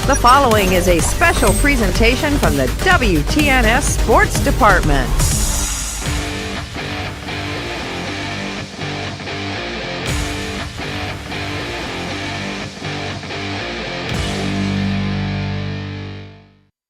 The following is a special presentation from the WTNS Sports Department.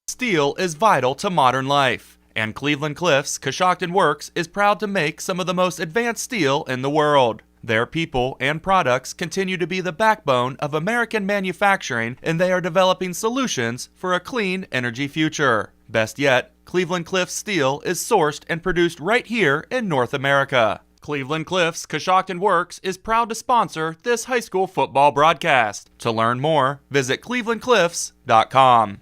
Steel is vital to modern life, and Cleveland Cliffs Coshocton Works is proud to make some of the most advanced steel in the world. Their people and products continue to be the backbone of American manufacturing, and they are developing solutions for a clean energy future. Best yet, Cleveland Cliffs steel is sourced and produced right here in North America. Cleveland Cliffs Coshocton Works is proud to sponsor this high school football broadcast. To learn more, visit clevelandcliffs.com.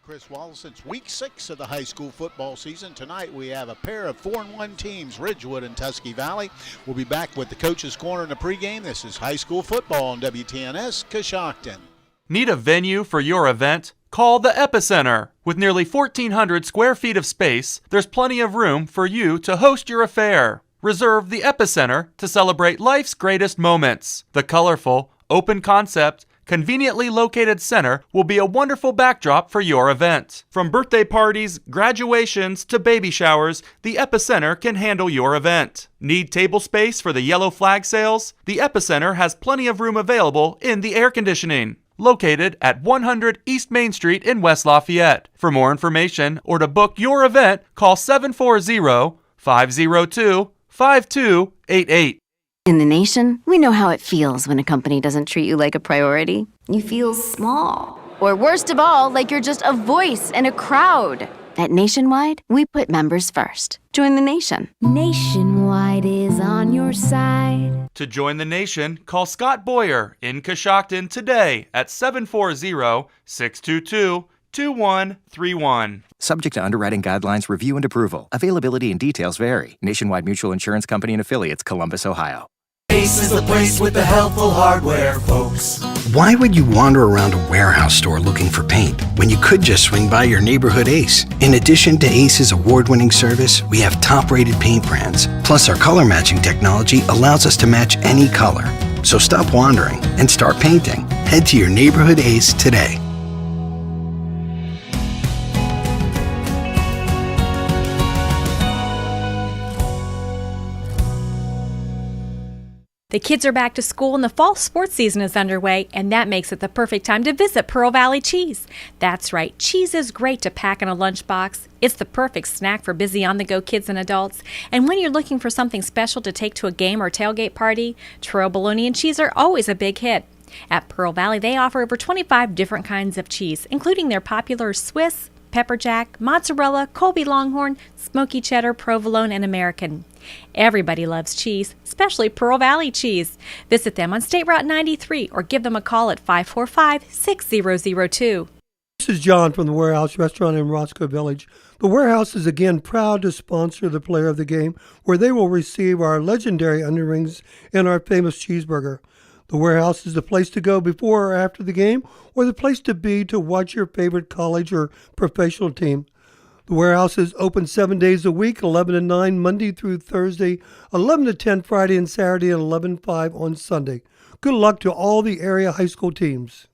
Chris Wallace. It's week 6 of the high school football season. Tonight we have a pair of 4-1 teams, Ridgewood and Tusky Valley. We'll be back with the Coach's Corner in the pregame. This is high school football on WTNS Coshocton. Need a venue for your event? Call the Epicenter. With nearly 1,400 square feet of space, there's plenty of room for you to host your affair. Reserve the Epicenter to celebrate life's greatest moments. The colorful, open concept, conveniently located center will be a wonderful backdrop for your event. From birthday parties, graduations, to baby showers, the Epicenter can handle your event. Need table space for the yellow flag sales? The Epicenter has plenty of room available in the air conditioning. Located at 100 East Main Street in West Lafayette. For more information or to book your event, call 740-502-5288. In the nation, we know how it feels when a company doesn't treat you like a priority. You feel small. Or worst of all, like you're just a voice in a crowd. At Nationwide, we put members first. Join the nation. Nationwide is on your side. To join the nation, call Scott Boyer in Coshocton today at 740-622-2131. Subject to underwriting guidelines, review, and approval. Availability and details vary. Nationwide Mutual Insurance Company and Affiliates, Columbus, Ohio. Ace is the place with the helpful hardware, folks. Why would you wander around a warehouse store looking for paint when you could just swing by your neighborhood Ace? In addition to Ace's award-winning service, we have top-rated paint brands. Plus, our color matching technology allows us to match any color. So stop wandering and start painting. Head to your neighborhood Ace today. The kids are back to school and the fall sports season is underway, and that makes it the perfect time to visit Pearl Valley Cheese. That's right, cheese is great to pack in a lunchbox. It's the perfect snack for busy on-the-go kids and adults. And when you're looking for something special to take to a game or tailgate party, Trail bologna and cheese are always a big hit. At Pearl Valley, they offer over 25 different kinds of cheese, including their popular Swiss, pepper jack, mozzarella, Colby Longhorn, smoky cheddar, provolone, and American. Everybody loves cheese, especially Pearl Valley cheese. Visit them on State Route 93 or give them a call at 545-6002. This is John from the Warehouse Restaurant in Roscoe Village. The Warehouse is again proud to sponsor the player of the game, where they will receive our legendary onion rings and our famous cheeseburger. The Warehouse is the place to go before or after the game, or the place to be to watch your favorite college or professional team. The Warehouse is open 7 days a week, 11 to 9 Monday through Thursday, 11 to 10 Friday and Saturday, and 11 to 5 on Sunday. Good luck to all the area high school teams.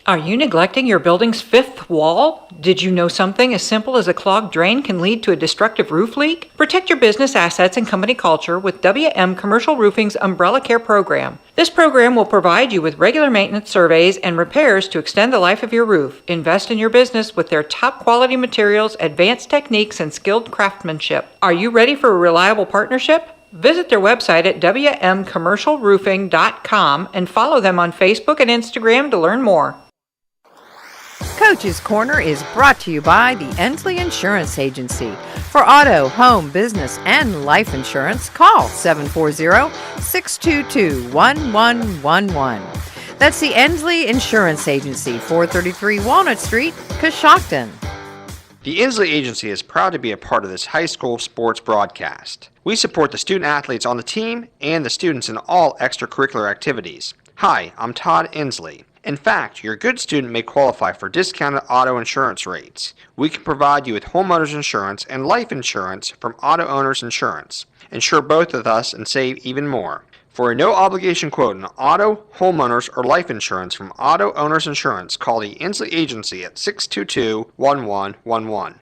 Are you neglecting your building's fifth wall? Did you know something as simple as a clogged drain can lead to a destructive roof leak? Protect your business assets and company culture with WM Commercial Roofing's Umbrella Care program. This program will provide you with regular maintenance surveys and repairs to extend the life of your roof. Invest in your business with their top quality materials, advanced techniques, and skilled craftsmanship. Are you ready for a reliable partnership? Visit their website at wmcommercialroofing.com and follow them on Facebook and Instagram to learn more. Coach's Corner is brought to you by the Ensley Insurance Agency. For auto, home, business, and life insurance, call 740-622-1111. That's the Ensley Insurance Agency, 433 Walnut Street, Coshocton. The Ensley Agency is proud to be a part of this high school sports broadcast. We support the student athletes on the team and the students in all extracurricular activities. Hi, I'm Todd Ensley. In fact, your good student may qualify for discounted auto insurance rates. We can provide you with homeowners insurance and life insurance from Auto Owners Insurance. Insure both with us and save even more. For a no-obligation quote on auto, homeowners, or life insurance from Auto Owners Insurance, call the Inslee Agency at 622-1111.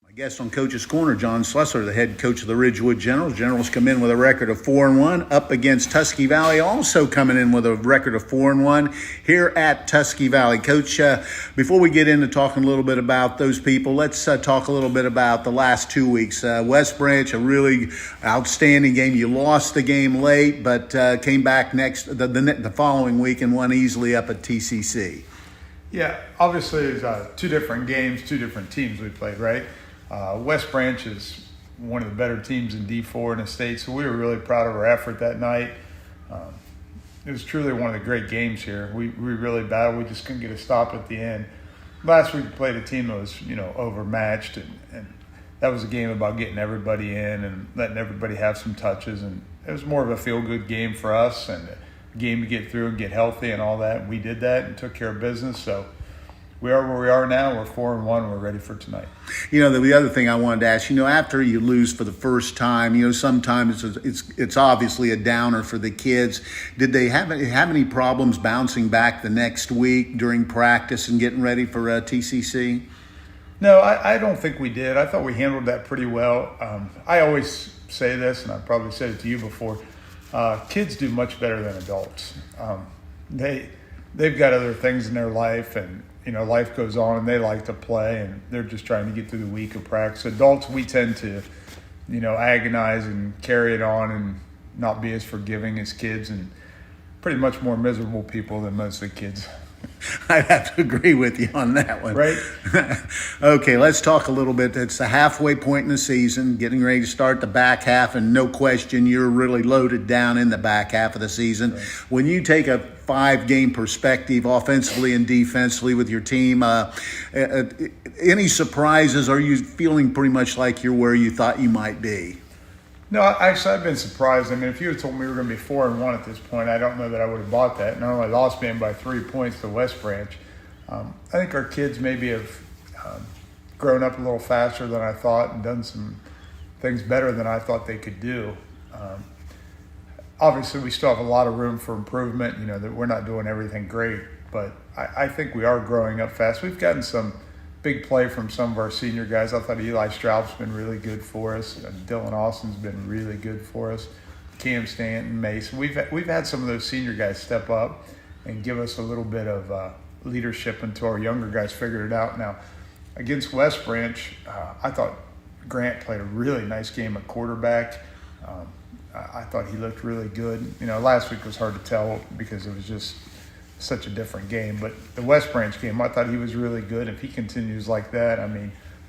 My guest on Coach's Corner, John Slessor, the head coach of the Ridgewood Generals. Generals come in with a record of 4-1 up against Tusky Valley, also coming in with a record of 4-1 here at Tusky Valley. Coach, before we get into talking a little bit about those people, let's talk a little bit about the last 2 weeks. West Branch, a really outstanding game. You lost the game late, but came back the following week and won easily up at TCC. Yeah, obviously it's 2 different games, 2 different teams we played, right? West Branch is one of the better teams in D4 in the state, so we were really proud of our effort that night. It was truly one of the great games here. We really battled. We just couldn't get a stop at the end. Last week we played a team that was, overmatched, and that was a game about getting everybody in and letting everybody have some touches. And it was more of a feel-good game for us and a game to get through and get healthy and all that. We did that and took care of business, so we are where we are now. We're 4-1. We're ready for tonight. The other thing I wanted to ask, after you lose for the first time, sometimes it's obviously a downer for the kids. Did they have any problems bouncing back the next week during practice and getting ready for TCC? No, I don't think we did. I thought we handled that pretty well. I always say this, and I've probably said it to you before, kids do much better than adults. They've got other things in their life, and life goes on, and they like to play, and they're just trying to get through the week of practice. Adults, we tend to, agonize and carry it on and not be as forgiving as kids, and pretty much more miserable people than most of the kids. I'd have to agree with you on that one. Right. Okay, let's talk a little bit. It's the halfway point in the season, getting ready to start the back half, and no question you're really loaded down in the back half of the season. Right. When you take a 5-game perspective offensively and defensively with your team, any surprises? Are you feeling pretty much like you're where you thought you might be? No, actually, I've been surprised. I mean, if you had told me we were going to be 4-1 at this point, I don't know that I would have bought that. Not only lost being by 3 points to West Branch, I think our kids maybe have grown up a little faster than I thought and done some things better than I thought they could do. Obviously, we still have a lot of room for improvement, that we're not doing everything great, but I think we are growing up fast. We've gotten some big play from some of our senior guys. I thought Eli Straub's been really good for us, and Dylan Austin's been really good for us. Cam Stanton, Mason. We've had some of those senior guys step up and give us a little bit of leadership until our younger guys figured it out. Now, against West Branch, I thought Grant played a really nice game at quarterback. I thought he looked really good. Last week was hard to tell because it was just such a different game. But the West Branch game, I thought he was really good. If he continues like that,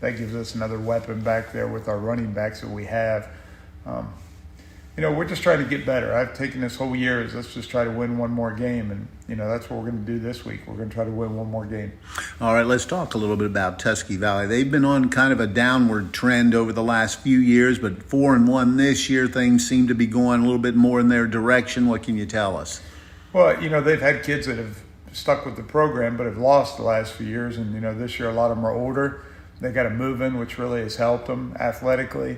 that gives us another weapon back there with our running backs that we have. We're just trying to get better. I've taken this whole year as let's just try to win one more game. And, that's what we're going to do this week. We're going to try to win one more game. All right, let's talk a little bit about Tusky Valley. They've been on kind of a downward trend over the last few years, but 4-1 this year, things seem to be going a little bit more in their direction. What can you tell us? Well, they've had kids that have stuck with the program but have lost the last few years. And, this year a lot of them are older. They got to move in, which really has helped them athletically.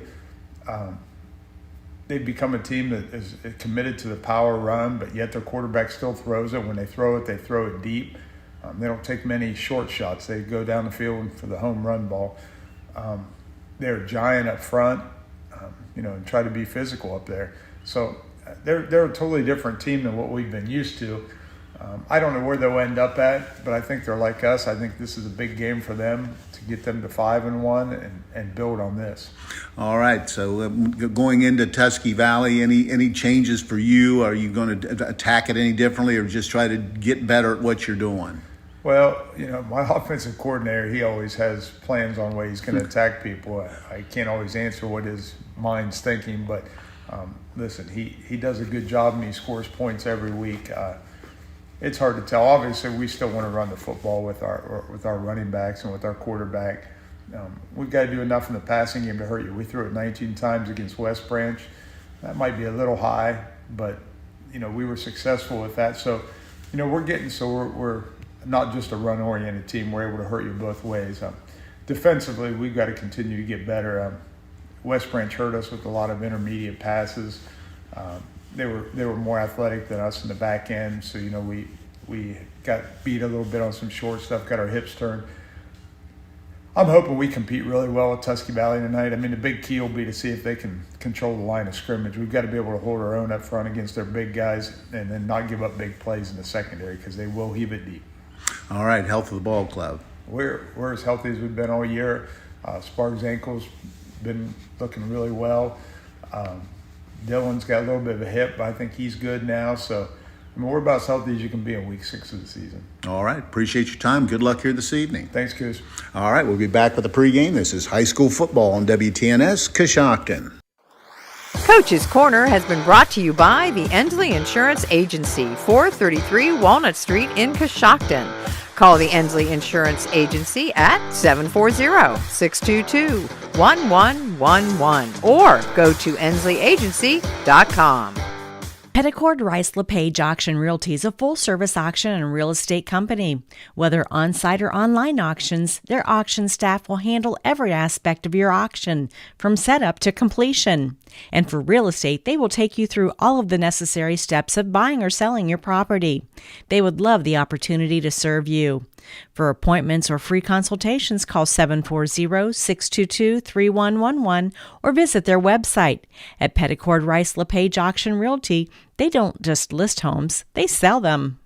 They've become a team that is committed to the power run, but yet their quarterback still throws it. When they throw it deep. They don't take many short shots. They go down the field for the home run ball. They're giant up front, and try to be physical up there. So they're a totally different team than what we've been used to. I don't know where they'll end up at, but I think they're like us. I think this is a big game for them to get them to 5-1 and build on this. All right. So going into Tusky Valley, any changes for you? Are you going to attack it any differently, or just try to get better at what you're doing? Well, my offensive coordinator, he always has plans on ways he's going to attack people. I can't always answer what his mind's thinking, but listen, he does a good job and he scores points every week. It's hard to tell. Obviously, we still want to run the football with our running backs and with our quarterback. We've got to do enough in the passing game to hurt you. We threw it 19 times against West Branch. That might be a little high, but we were successful with that. So, we're not just a run-oriented team. We're able to hurt you both ways. Defensively, we've got to continue to get better. West Branch hurt us with a lot of intermediate passes. they were more athletic than us in the back end. So, we got beat a little bit on some short stuff, got our hips turned. I'm hoping we compete really well with Tusky Valley tonight. I mean, the big key will be to see if they can control the line of scrimmage. We've got to be able to hold our own up front against their big guys and then not give up big plays in the secondary because they will heave it deep. All right, health of the ball club. We're as healthy as we've been all year. Spark's ankle's been looking really well. Dylan's got a little bit of a hip, but I think he's good now. So, we're about as healthy as you can be in week 6 of the season. All right, appreciate your time. Good luck here this evening. Thanks, Coos. All right, we'll be back with the pregame. This is high school football on WTNS, Coshocton. Coach's Corner has been brought to you by the Endley Insurance Agency, 433 Walnut Street in Coshocton. Call the Endley Insurance Agency at 740-622-1111 or go to endleyagency.com. Petticord Rice LePage Auction Realty is a full-service auction and real estate company. Whether on-site or online auctions, their auction staff will handle every aspect of your auction, from setup to completion. And for real estate, they will take you through all of the necessary steps of buying or selling your property. They would love the opportunity to serve you. For appointments or free consultations, call 740-622-3111 or visit their website. At Petticord Rice LePage Auction Realty, they don't just list homes, they sell them.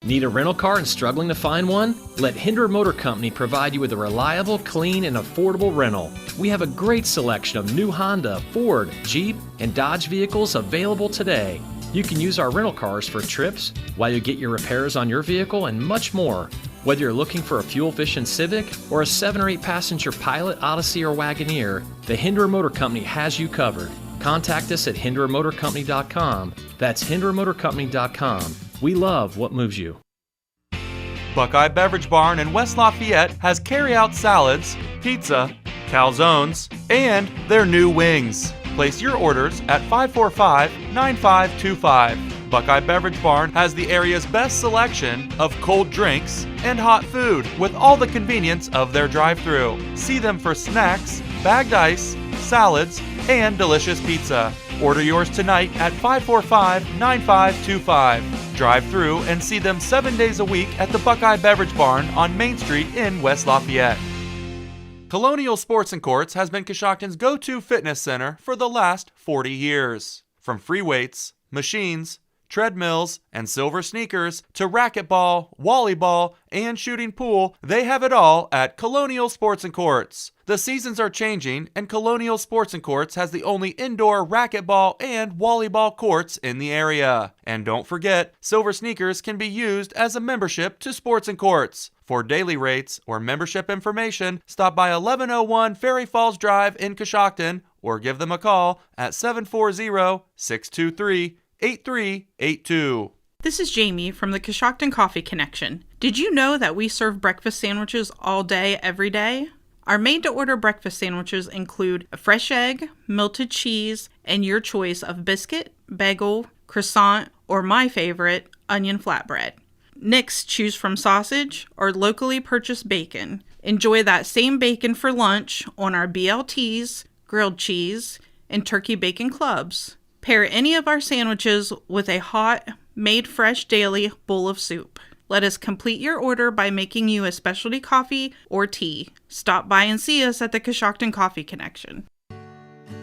Need a rental car and struggling to find one? Let Hinder Motor Company provide you with a reliable, clean, and affordable rental. We have a great selection of new Honda, Ford, Jeep, and Dodge vehicles available today. You can use our rental cars for trips, while you get your repairs on your vehicle, and much more. Whether you're looking for a fuel-efficient Civic or a 7 or 8 passenger Pilot, Odyssey, or Wagoneer, the Hinder Motor Company has you covered. Contact us at hindermotorcompany.com. That's hindermotorcompany.com. We love what moves you. Buckeye Beverage Barn in West Lafayette has carry-out salads, pizza, calzones, and their new wings. Place your orders at 545-9525. Buckeye Beverage Barn has the area's best selection of cold drinks and hot food with all the convenience of their drive-thru. See them for snacks, bagged ice, salads, and delicious pizza. Order yours tonight at 545-9525. Drive through and see them 7 days a week at the Buckeye Beverage Barn on Main Street in West Lafayette. Colonial Sports and Courts has been Coshocton's go-to fitness center for the last 40 years. From free weights, machines, treadmills, and silver sneakers to racquetball, volleyball, and shooting pool, they have it all at Colonial Sports and Courts. The seasons are changing, and Colonial Sports and Courts has the only indoor racquetball and volleyball courts in the area. And don't forget, silver sneakers can be used as a membership to Sports and Courts. For daily rates or membership information, stop by 1101 Ferry Falls Drive in Coshocton or give them a call at 740-623-8382. This is Jamie from the Coshocton Coffee Connection. Did you know that we serve breakfast sandwiches all day, every day? Our made-to-order breakfast sandwiches include a fresh egg, melted cheese, and your choice of biscuit, bagel, croissant, or my favorite, onion flatbread. Next, choose from sausage or locally purchased bacon. Enjoy that same bacon for lunch on our BLTs, grilled cheese, and turkey bacon clubs. Pair any of our sandwiches with a hot, made fresh daily bowl of soup. Let us complete your order by making you a specialty coffee or tea. Stop by and see us at the Coshocton Coffee Connection.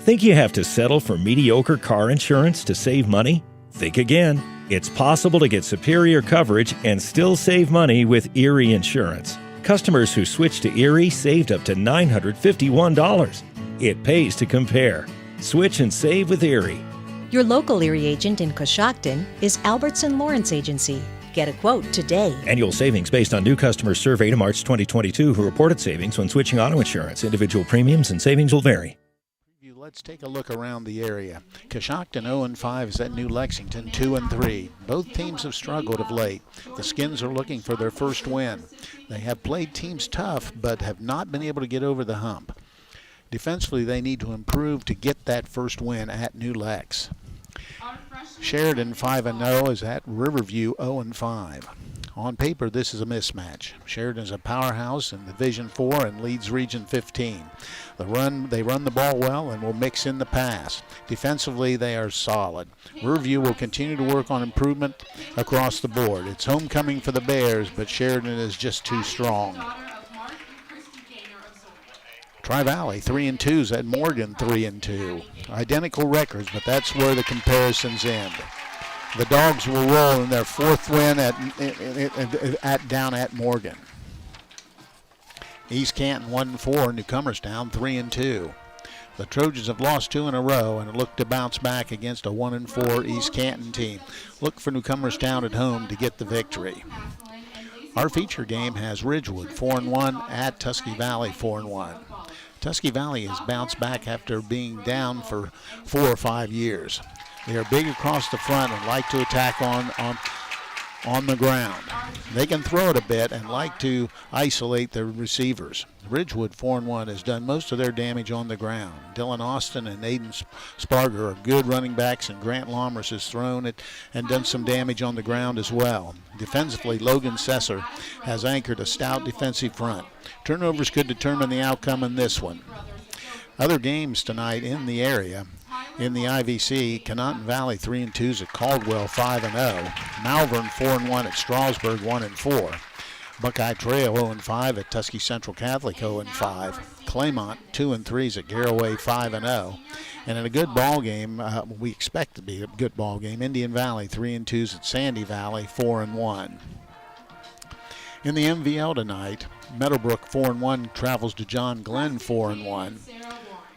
Think you have to settle for mediocre car insurance to save money? Think again. It's possible to get superior coverage and still save money with Erie Insurance. Customers who switched to Erie saved up to $951. It pays to compare. Switch and save with Erie. Your local Erie agent in Coshocton is Albertson Lawrence Agency. Get a quote today. Annual savings based on new customers surveyed in March 2022 who reported savings when switching auto insurance. Individual premiums and savings will vary. Let's take a look around the area. Coshocton 0-5 is at New Lexington 2-3. Both teams have struggled of late. The Skins are looking for their first win. They have played teams tough but have not been able to get over the hump. Defensively, they need to improve to get that first win at New Lex. Sheridan 5-0 is at Riverview 0-5. On paper, this is a mismatch. Sheridan is a powerhouse in Division 4 and leads Region 15. They run the ball well and will mix in the pass. Defensively, they are solid. Riverview will continue to work on improvement across the board. It's homecoming for the Bears, but Sheridan is just too strong. Tri-Valley 3-2 at Morgan 3-2. Identical records, but that's where the comparisons end. The Dogs will roll in their fourth win down at Morgan. East Canton 1-4, Newcomerstown 3-2. The Trojans have lost 2 in a row and look to bounce back against a 1-4 East Canton team. Look for Newcomerstown at home to get the victory. Our feature game has Ridgewood 4-1 at Tusky Valley 4-1. Tusky Valley has bounced back after being down for 4 or 5 years. They are big across the front and like to attack on the ground. They can throw it a bit and like to isolate their receivers. Ridgewood 4-1 has done most of their damage on the ground. Dylan Austin and Aiden Sparger are good running backs, and Grant Lomers has thrown it and done some damage on the ground as well. Defensively, Logan Sesser has anchored a stout defensive front. Turnovers could determine the outcome in this one. Other games tonight in the area. In the IVC, Conotton Valley 3-2 at Caldwell 5-0. Malvern 4-1 at Strasburg 1-4. Buckeye Trail 0-5 at Tusky Central Catholic 0-5. Claymont 2-3 at Garraway 5-0. And in a good ball game, we expect to be a good ball game, Indian Valley 3-2 at Sandy Valley 4-1. In the MVL tonight, Meadowbrook 4-1 travels to John Glenn 4-1.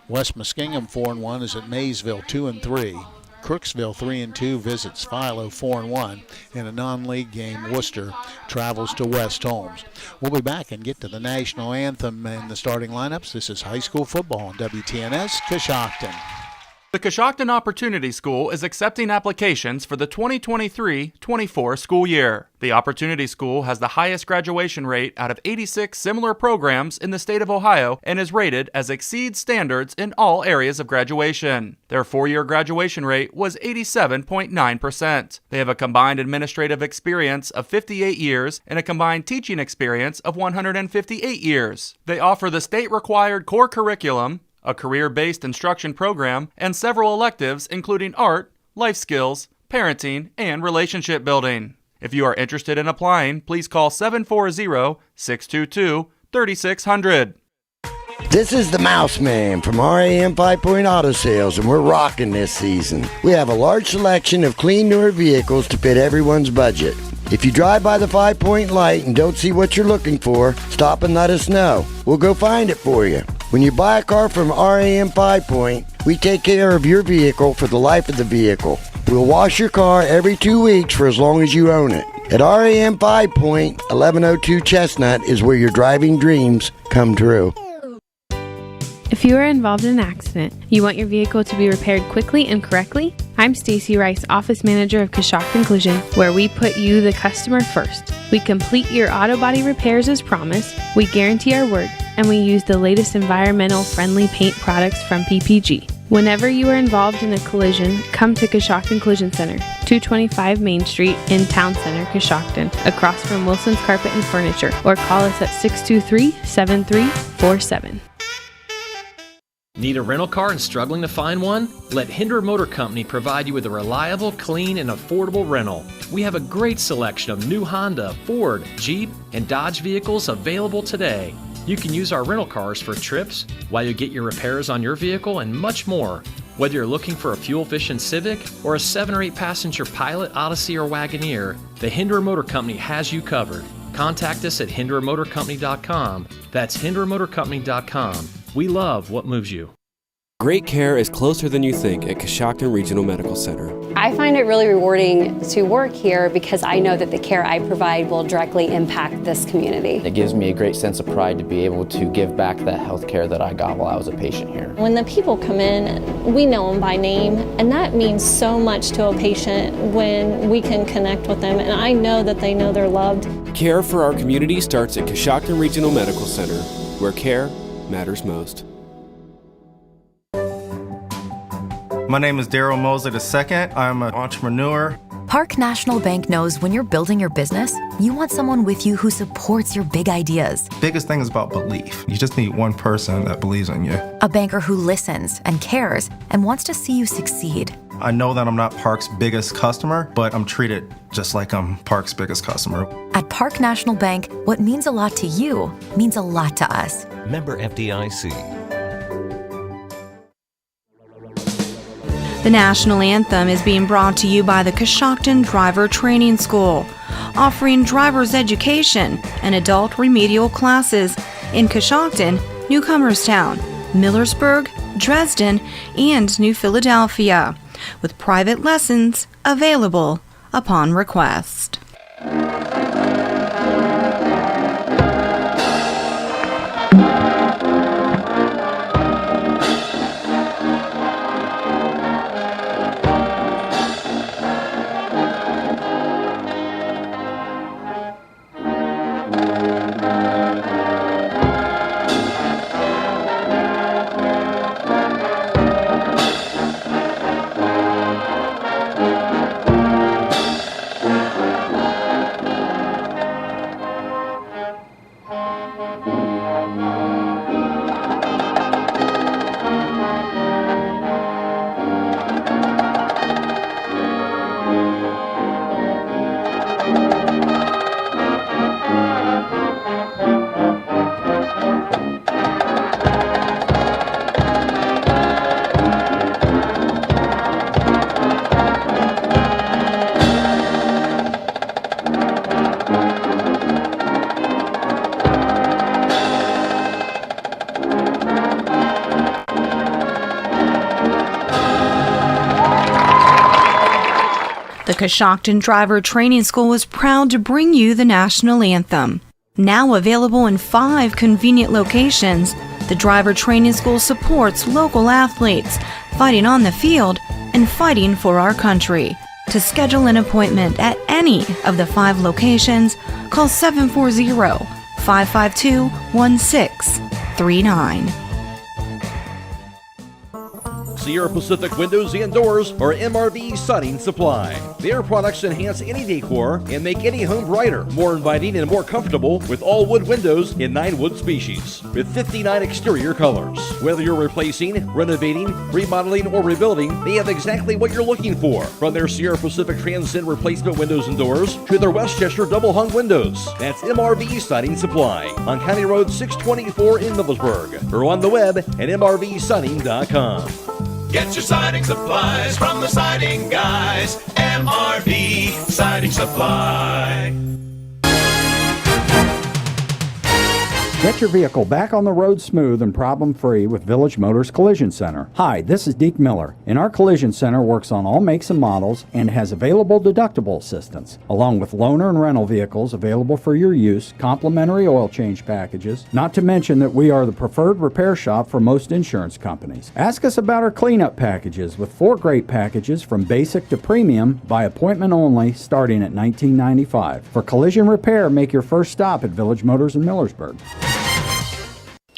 West Muskingum 4-1 is at Maysville 2-3. Crooksville 3-2 visits Philo 4-1. In a non-league game, Worcester travels to West Holmes. We'll be back and get to the national anthem and the starting lineups. This is high school football on WTNS Coshocton. The Coshocton Opportunity School is accepting applications for the 2023-24 school year. The Opportunity School has the highest graduation rate out of 86 similar programs in the state of Ohio and is rated as exceeds standards in all areas of graduation. Their 4-year graduation rate was 87.9%. They have a combined administrative experience of 58 years and a combined teaching experience of 158 years. They offer the state-required core curriculum, a career-based instruction program, and several electives including art, life skills, parenting, and relationship building. If you are interested in applying, please call 740-622-3600. This is the Mouse Man from RAM 5 Point Auto Sales, and we're rocking this season. We have a large selection of clean, newer vehicles to fit everyone's budget. If you drive by the 5 Point light and don't see what you're looking for, stop and let us know. We'll go find it for you. When you buy a car from RAM 5 Point, we take care of your vehicle for the life of the vehicle. We'll wash your car every 2 weeks for as long as you own it. At RAM 5 Point, 1102 Chestnut is where your driving dreams come true. If you are involved in an accident, you want your vehicle to be repaired quickly and correctly? I'm Stacy Rice, Office Manager of Coshocton Collision, where we put you, the customer, first. We complete your auto body repairs as promised, we guarantee our word, and we use the latest environmental friendly paint products from PPG. Whenever you are involved in a collision, come to Coshocton Collision Center, 225 Main Street in Town Center, Coshocton, across from Wilson's Carpet and Furniture, or call us at 623-7347. Need a rental car and struggling to find one? Let Hinder Motor Company provide you with a reliable, clean, and affordable rental. We have a great selection of new Honda, Ford, Jeep, and Dodge vehicles available today. You can use our rental cars for trips, while you get your repairs on your vehicle, and much more. Whether you're looking for a fuel-efficient Civic or a 7 or 8 passenger Pilot, Odyssey, or Wagoneer, the Hinder Motor Company has you covered. Contact us at hindermotorcompany.com. That's hindermotorcompany.com. We love what moves you. Great care is closer than you think at Coshocton Regional Medical Center. I find it really rewarding to work here because I know that the care I provide will directly impact this community. It gives me a great sense of pride to be able to give back that health care that I got while I was a patient here. When the people come in, we know them by name, and that means so much to a patient when we can connect with them, and I know that they know they're loved. Care for our community starts at Coshocton Regional Medical Center, where care matters most. My name is Daryl Mosley II. I'm an entrepreneur. Park National Bank knows when you're building your business, you want someone with you who supports your big ideas. Biggest thing is about belief. You just need one person that believes in you. A banker who listens and cares and wants to see you succeed. I know that I'm not Park's biggest customer, but I'm treated just like I'm Park's biggest customer. At Park National Bank, what means a lot to you means a lot to us. Member FDIC. The national anthem is being brought to you by the Coshocton Driver Training School, offering driver's education and adult remedial classes in Coshocton, Newcomerstown, Millersburg, Dresden, and New Philadelphia, with private lessons available upon request. The Coshocton Driver Training School is proud to bring you the national anthem. Now available in 5 convenient locations, the Driver Training School supports local athletes fighting on the field and fighting for our country. To schedule an appointment at any of the 5 locations, call 740-552-1639. Sierra Pacific Windows and Doors are MRV Siding Supply. Their products enhance any decor and make any home brighter, more inviting, and more comfortable with all wood windows in 9 wood species with 59 exterior colors. Whether you're replacing, renovating, remodeling, or rebuilding, they have exactly what you're looking for. From their Sierra Pacific Transcend replacement windows and doors to their Westchester double hung windows. That's MRV Siding Supply on County Road 624 in Middlesburg or on the web at mrvsiding.com. Get your siding supplies from the siding guys. MRV Siding Supply. Get your vehicle back on the road smooth and problem-free with Village Motors Collision Center. Hi, this is Deke Miller, and our Collision Center works on all makes and models and has available deductible assistance, along with loaner and rental vehicles available for your use, complimentary oil change packages, not to mention that we are the preferred repair shop for most insurance companies. Ask us about our cleanup packages with 4 great packages from basic to premium by appointment only starting at $19.95. For collision repair, make your first stop at Village Motors in Millersburg.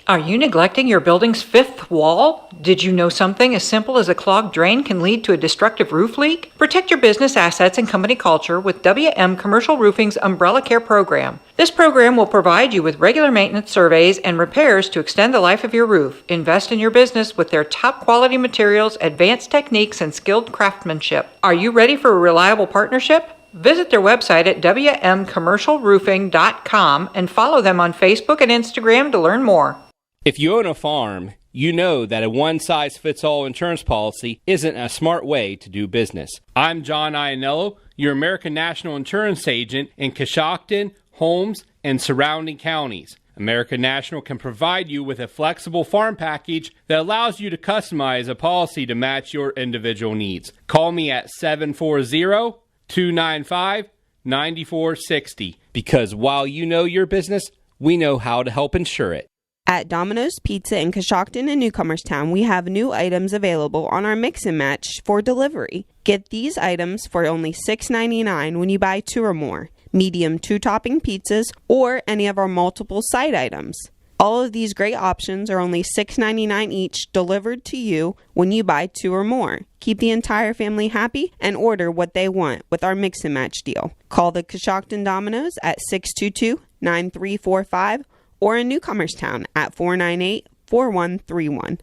Are you neglecting your building's 5th wall? Did you know something as simple as a clogged drain can lead to a destructive roof leak? Protect your business assets and company culture with WM Commercial Roofing's Umbrella Care program. This program will provide you with regular maintenance surveys and repairs to extend the life of your roof. Invest in your business with their top quality materials, advanced techniques, and skilled craftsmanship. Are you ready for a reliable partnership? Visit their website at wmcommercialroofing.com and follow them on Facebook and Instagram to learn more. If you own a farm, you know that a one-size-fits-all insurance policy isn't a smart way to do business. I'm John Iannello, your American National Insurance agent in Coshocton, Holmes, and surrounding counties. American National can provide you with a flexible farm package that allows you to customize a policy to match your individual needs. Call me at 740-295-9460 because while you know your business, we know how to help insure it. At Domino's Pizza in Coshocton and Newcomerstown, we have new items available on our mix and match for delivery. Get these items for only $6.99 when you buy 2 or more. Medium 2-topping pizzas or any of our multiple side items. All of these great options are only $6.99 each, delivered to you when you buy 2 or more. Keep the entire family happy and order what they want with our Mix and Match deal. Call the Coshocton Domino's at 622-9345 or in Newcomerstown at 498-4131.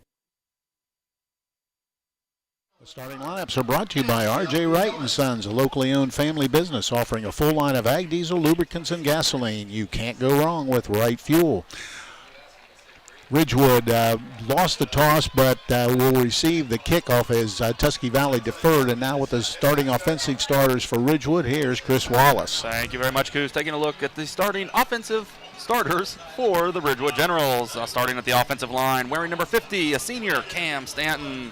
The starting lineups are brought to you by R.J. Wright & Sons, a locally owned family business offering a full line of ag diesel, lubricants, and gasoline. You can't go wrong with Wright Fuel. Ridgewood lost the toss, but will receive the kickoff as Tusky Valley deferred. And now with the starting offensive starters for Ridgewood, here's Chris Wallace. Thank you very much, Coos. Taking a look at the starting offensive starters for the Ridgewood Generals. Starting at the offensive line, wearing number 50, a senior, Cam Stanton.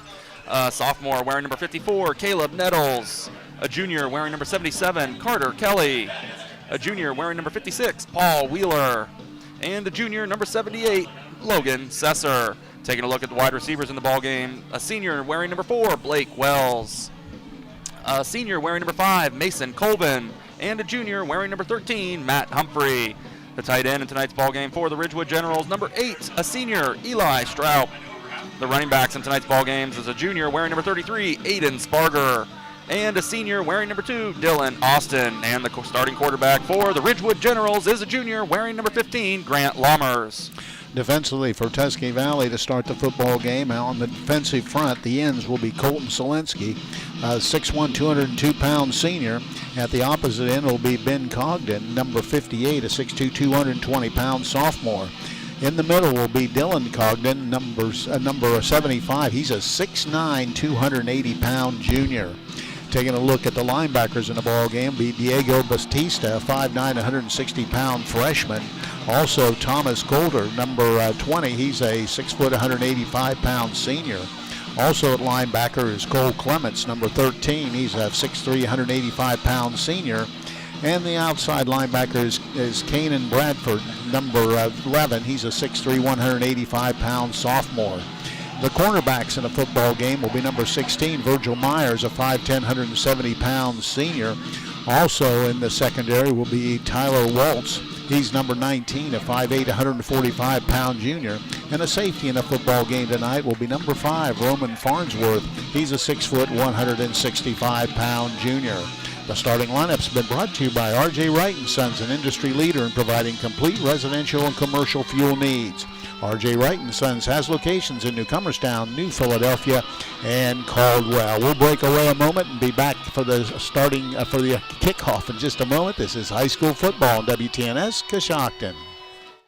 Sophomore wearing number 54, Caleb Nettles. A junior wearing number 77, Carter Kelly. A junior wearing number 56, Paul Wheeler. And a junior, number 78, Logan Sesser. Taking a look at the wide receivers in the ball game, a senior wearing number 4, Blake Wells. A senior wearing number 5, Mason Colvin. And a junior wearing number 13, Matt Humphrey. The tight end in tonight's ball game for the Ridgewood Generals, number 8, a senior, Eli Straub. The running backs in tonight's ball games is a junior wearing number 33, Aiden Sparger, and a senior wearing number 2, Dylan Austin. And the starting quarterback for the Ridgewood Generals is a junior wearing number 15, Grant Lammers. Defensively for Tusky Valley to start the football game, on the defensive front, the ends will be Colton Solinsky, 6'1", 202-pound senior. At the opposite end will be Ben Cogden, number 58, a 6'2", 220-pound sophomore. In the middle will be Dylan Cogden, number 75. He's a 6'9", 280-pound junior. Taking a look at the linebackers in the ball game, be Diego Batista, 5'9", 160-pound freshman. Also Thomas Golder, number 20. He's a 6', 185-pound senior. Also at linebacker is Cole Clements, number 13. He's a 6'3", 185-pound senior. And the outside linebacker is Kanan Bradford, number 11. He's a 6'3", 185-pound sophomore. The cornerbacks in a football game will be number 16, Virgil Myers, a 5'10", 170-pound senior. Also in the secondary will be Tyler Waltz. He's number 19, a 5'8", 145-pound junior. And a safety in a football game tonight will be number 5, Roman Farnsworth. He's a 6', 165-pound junior. The starting lineup's been brought to you by R.J. Wright & Sons, an industry leader in providing complete residential and commercial fuel needs. R.J. Wright & Sons has locations in Newcomerstown, New Philadelphia, and Caldwell. We'll break away a moment and be back for the for the kickoff in just a moment. This is high school football on WTNS Coshocton.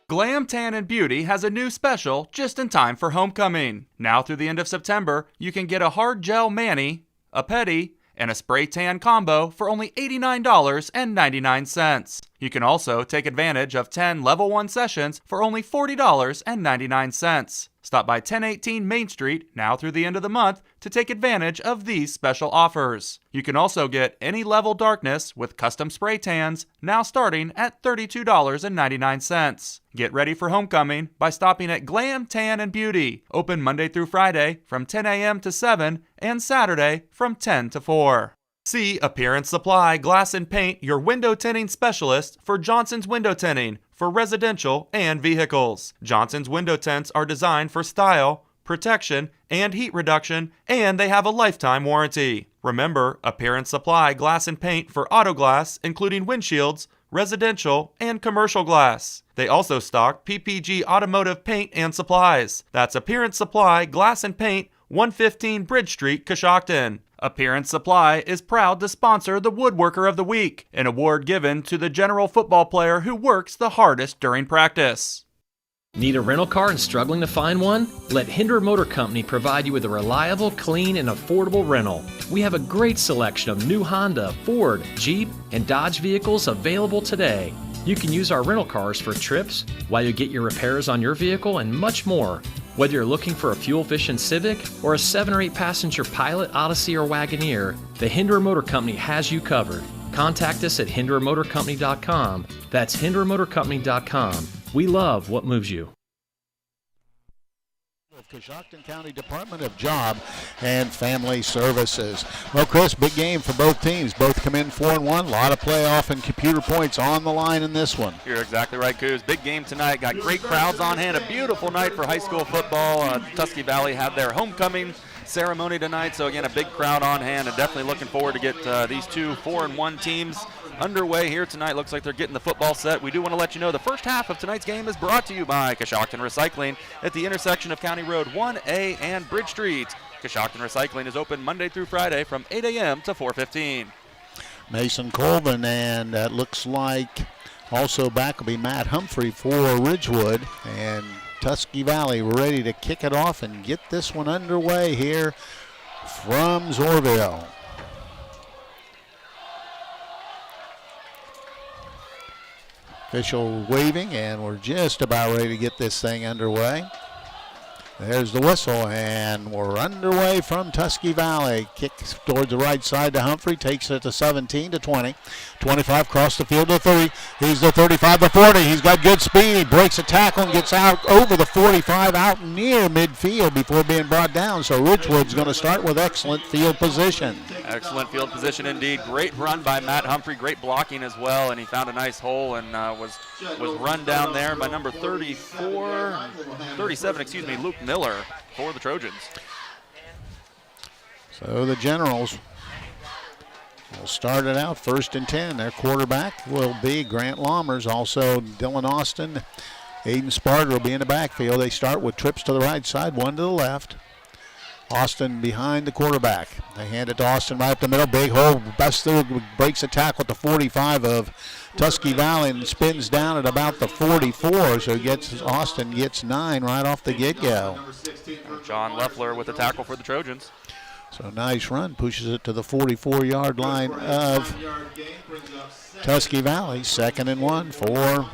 Glam Tan and Beauty has a new special just in time for homecoming. Now through the end of September, you can get a hard gel mani, a pedi, and a spray tan combo for only $89.99. You can also take advantage of 10 Level 1 sessions for only $40.99. Stop by 1018 Main Street now through the end of the month to take advantage of these special offers. You can also get any level darkness with custom spray tans now starting at $32.99. Get ready for homecoming by stopping at Glam Tan and Beauty, open Monday through Friday from 10 a.m. to 7 and Saturday from 10 to 4. See Appearance Supply Glass and Paint, your window tinting specialist for Johnson's Window Tinting for residential and vehicles. Johnson's window tints are designed for style, protection, and heat reduction, and they have a lifetime warranty. Remember, Appearance Supply Glass and Paint for auto glass, including windshields, residential, and commercial glass. They also stock PPG automotive paint and supplies. That's Appearance Supply Glass and Paint, 115 Bridge Street, Coshocton. Appearance Supply is proud to sponsor the Woodworker of the Week, an award given to the general football player who works the hardest during practice. Need a rental car and struggling to find one? Let Hinder Motor Company provide you with a reliable, clean, and affordable rental. We have a great selection of new Honda, Ford, Jeep, and Dodge vehicles available today. You can use our rental cars for trips, while you get your repairs on your vehicle, and much more. Whether you're looking for a fuel-efficient Civic or a 7 or 8 passenger Pilot, Odyssey, or Wagoneer, the Hinder Motor Company has you covered. Contact us at hindermotorcompany.com. That's hindermotorcompany.com. We love what moves you. with Coshocton County Department of Job and Family Services. Well, Chris, big game for both teams. Both come in 4-1. A lot of playoff and computer points on the line in this one. You're exactly right, Coos. Big game tonight. Got great crowds on hand. A beautiful night for high school football. Tusky Valley had their homecoming ceremony tonight, so again, a big crowd on hand, and definitely looking forward to get these two 4-1 teams underway here tonight. Looks like they're getting the football set. We do want to let you know the first half of tonight's game is brought to you by Coshocton Recycling at the intersection of County Road 1A and Bridge Street. Coshocton Recycling is open Monday through Friday from 8 a.m. to 4:15. Mason Colvin, and that looks like also back will be Matt Humphrey for Ridgewood, and Tusky Valley ready to kick it off and get this one underway here from Zorville. Official waving, and we're just about ready to get this thing underway. There's the whistle, and we're underway from Tusky Valley. Kick towards the right side to Humphrey, takes it to 17 to 20. 25 across the field to 30. He's the 35 to 40. He's got good speed. He breaks a tackle and gets out over the 45 out near midfield before being brought down. So Ridgewood's going to start with excellent field position. Excellent field position indeed. Great run by Matt Humphrey. Great blocking as well, and he found a nice hole and was run down there by number 37, Luke Miller for the Trojans. So the Generals will start it out 1st and 10. Their quarterback will be Grant Lammers. Also Dylan Austin, Aiden Sparger will be in the backfield. They start with trips to the right side, one to the left. Austin behind the quarterback. They hand it to Austin right up the middle. Big hole, busts through, breaks a tackle at the 45 of Tusky Valley and spins down at about the 44. So Austin gets 9 right off the get-go. John Leffler with a tackle for the Trojans. So nice run, pushes it to the 44-yard line of Tusky Valley. 2nd and 1 for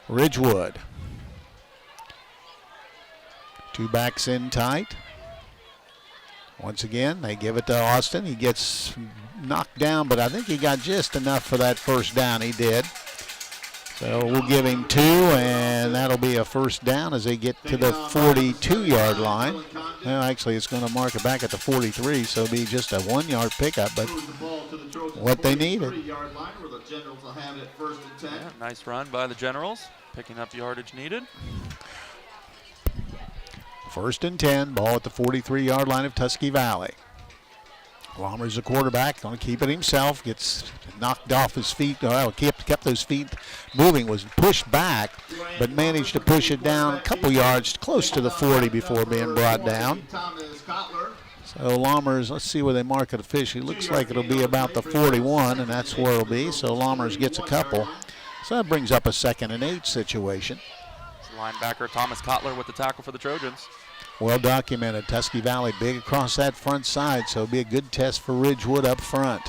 Ridgewood. 2 backs in tight. Once again, they give it to Austin. He gets knocked down, but I think he got just enough for that first down. He did. So we'll give him 2, and that'll be a first down as they get to the 42-yard line. Well, actually, it's going to mark it back at the 43, so it'll be just a 1-yard pickup, but what they needed. Yeah, nice run by the Generals, picking up yardage needed. 1st and 10, ball at the 43-yard line of Tusky Valley. Lammers the quarterback, going to keep it himself, gets knocked off his feet, kept those feet moving, was pushed back, but managed to push it down a couple yards close to the 40 before being brought down. So Lammers, let's see where they mark it officially. Looks like it'll be about the 41, and that's where it'll be. So Lammers gets a couple. So that brings up a 2nd and 8 situation. Linebacker Thomas Kotler with the tackle for the Trojans. Well documented. Tusky Valley big across that front side, so it'll be a good test for Ridgewood up front.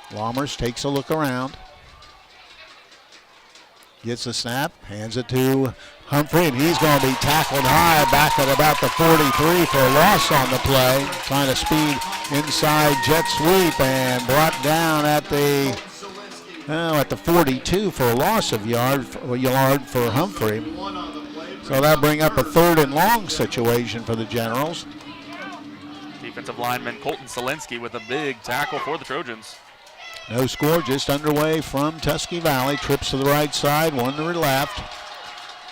Lammers takes a look around. Gets a snap, hands it to Humphrey, and he's going to be tackled high back at about the 43 for a loss on the play. Trying to speed inside jet sweep and brought down at the 42 for a loss of yard for Humphrey. So that'll bring up a 3rd and long situation for the Generals. Defensive lineman Colton Solinsky with a big tackle for the Trojans. No score, just underway from Tusky Valley. Trips to the right side, one to the left.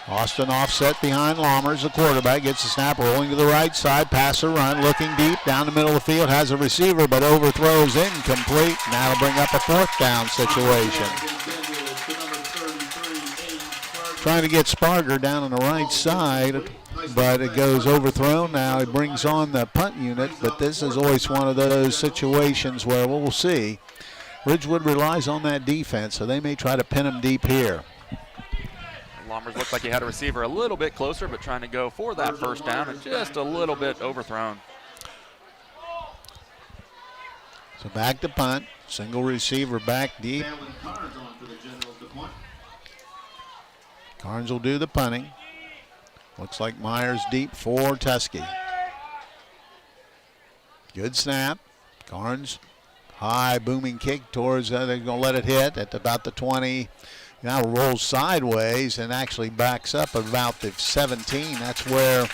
Austin offset behind Lammers. The quarterback gets the snap, rolling to the right side. Passer run, looking deep down the middle of the field. Has a receiver, but overthrows incomplete. And that'll bring up a 4th down situation. Trying to get Sparger down on the right side, but it goes overthrown. Now he brings on the punt unit, but this is always one of those situations where we'll see. Ridgewood relies on that defense, so they may try to pin him deep here. Lammers looked like he had a receiver a little bit closer, but trying to go for that first down and just a little bit overthrown. So back to punt. Single receiver back deep. Carnes will do the punting. Looks like Myers deep for Tusky. Good snap. Carnes, high booming kick towards, they're going to let it hit at about the 20. Now rolls sideways and actually backs up about the 17. That's where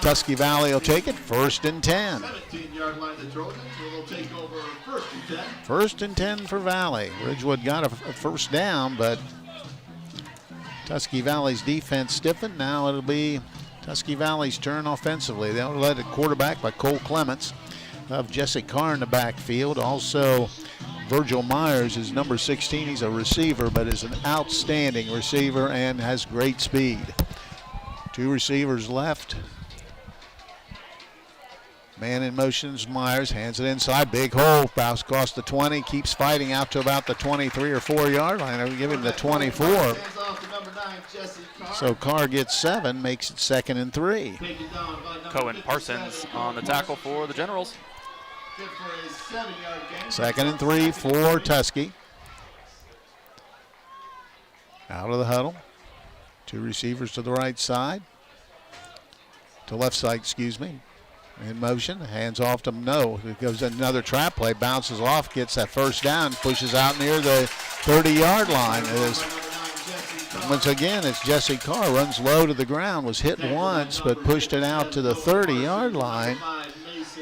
Tusky Valley will take it. 1st and 10. 17-yard line, the Trojans will take over 1st and 10. 1st and 10 for Valley. Ridgewood got a first down, but Tusky Valley's defense stiffened. Now it'll be Tusky Valley's turn offensively. They'll let it quarterback by Cole Clements. Of Jesse Carr in the backfield. Also, Virgil Myers is number 16. He's a receiver, but is an outstanding receiver and has great speed. 2 receivers left. Man in motion is Myers. Hands it inside. Big hole. Bounce across the 20. Keeps fighting out to about the 23 or 4 yard line. I'll give him the 24. So Carr gets 7. Makes it 2nd and 3. Cohen Parsons on the tackle for the Generals. 2nd and 3 for Tusky. Out of the huddle. 2 receivers to the right side. To left side, excuse me. In motion. Hands off to No. It goes another trap play. Bounces off. Gets that first down. Pushes out near the 30-yard line. Once again, it's Jesse Carr. Runs low to the ground. Was hit once, but pushed it out to the 30-yard line.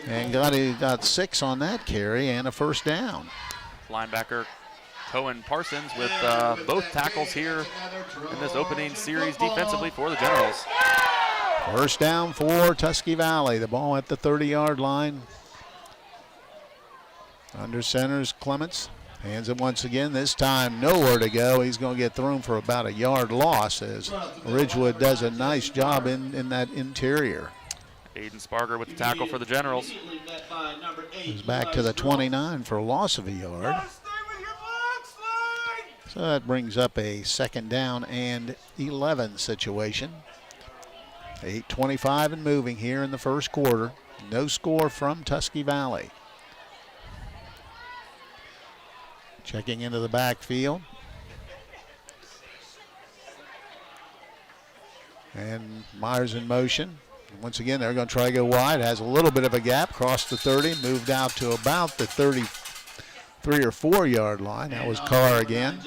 And got 6 on that carry and a first down. Linebacker Cohen Parsons with both tackles here in this opening series defensively for the Generals. First down for Tusky Valley. The ball at the 30-yard line. Under center's Clements. Hands it once again. This time nowhere to go. He's going to get thrown for about a yard loss as Ridgewood does a nice job in that interior. Aiden Sparger with the tackle for the Generals. He's back to the 29 for a loss of a yard. So that brings up a 2nd down and 11 situation. 8:25 and moving here in the first quarter. No score from Tusky Valley. Checking into the backfield. And Myers in motion. Once again, they're going to try to go wide. Has a little bit of a gap. Crossed the 30. Moved out to about the 33 or 4 yard line. That was Carr again.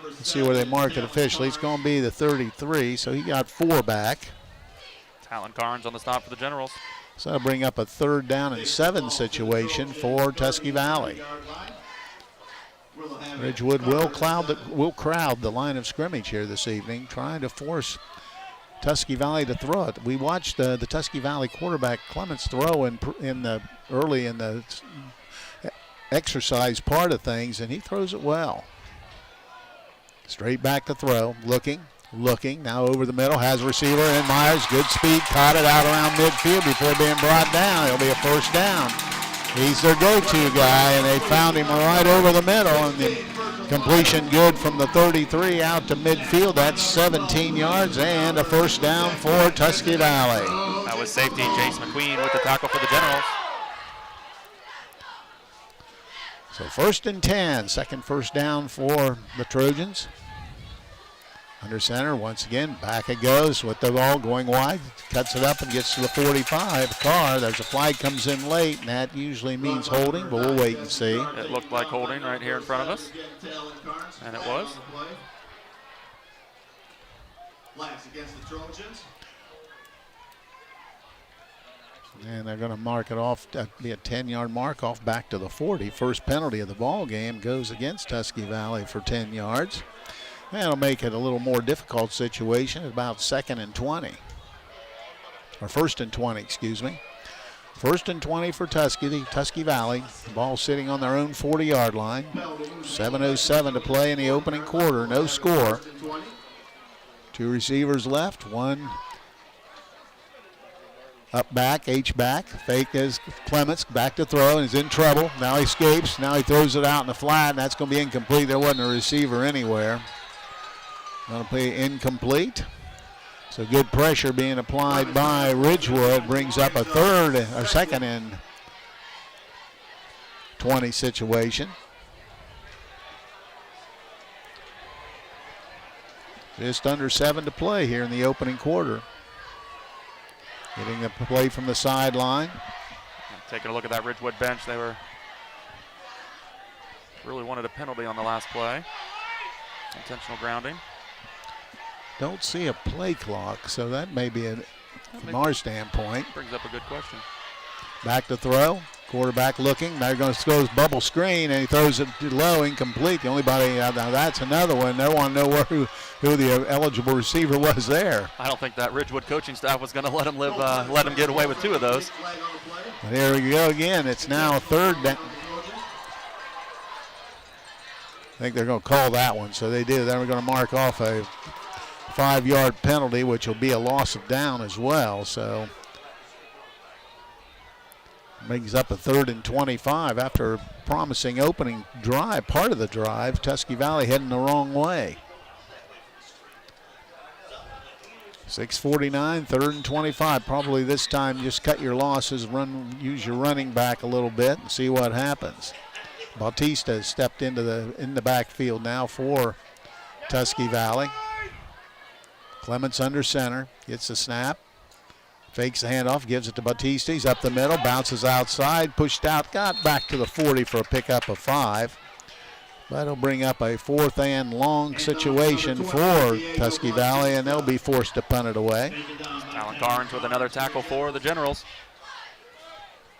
Let's see where they mark it officially. It's going to be the 33, so he got 4 back. Talon Carnes on the stop for the Generals. So that'll bring up a 3rd down and 7 situation for Tusky Valley. Ridgewood will crowd the line of scrimmage here this evening, trying to force Tusky Valley to throw it. We watched the Tusky Valley quarterback Clements throw early in the exercise part of things, and he throws it well. Straight back to throw, looking, now over the middle, has a receiver in Myers, good speed, caught it out around midfield before being brought down. It'll be a first down. He's their go-to guy, and they found him right over the middle, and the completion good from the 33 out to midfield. That's 17 yards and a first down for Tusky Valley. That was safety Jace McQueen with the tackle for the Generals. So 1st and 10, 2nd first down for the Trojans. Under center, once again, back it goes with the ball going wide. Cuts it up and gets to the 45. Carr, there's a flag comes in late, and that usually means holding, but we'll wait and see. It looked like holding right here in front of us, and it was. Flags against the Trojans. And they're going to mark it off, be a 10-yard mark off back to the 40. First penalty of the ball game goes against Tusky Valley for 10 yards. That'll make it a little more difficult situation at about 2nd and 20. Or 1st and 20, excuse me. 1st and 20 for Tusky Valley. The ball sitting on their own 40-yard line. 7:07 to play in the opening quarter. No score. 2 receivers left. One up back, H-back. Fake is Clements. Back to throw, and he's in trouble. Now he escapes. Now he throws it out in the flat, and that's going to be incomplete. There wasn't a receiver anywhere. Going to play incomplete. So good pressure being applied by Ridgewood. Brings up a 2nd and 20 situation. Just under 7 to play here in the opening quarter. Getting the play from the sideline. Taking a look at that Ridgewood bench, they were Really wanted a penalty on the last play. Intentional grounding. Don't see a play clock, so that may be from our standpoint. Brings up a good question. Back to throw. Quarterback looking. Now going to throw his bubble screen, and he throws it low, incomplete. The only body, now that's another one. They want to know who the eligible receiver was there. I don't think that Ridgewood coaching staff was going to let him get away with 2 of those. But here we go again. It's now third down. I think they're going to call that one, so they do. Then we're going to mark off a 5-yard penalty, which will be a loss of down as well. So brings up a 3rd and 25 after a promising opening drive, part of the drive. Tusky Valley heading the wrong way. 6:49, 3rd and 25. Probably this time just cut your losses, use your running back a little bit and see what happens. Bautista has stepped in the backfield now for Tusky Valley. Clements under center, gets the snap, fakes the handoff, gives it to Bautista. He's up the middle, bounces outside, pushed out, got back to the 40 for a pickup of 5. That'll bring up a 4th and long situation for Tusky Valley, and they'll be forced to punt it away. Alan Carnes with another tackle for the Generals.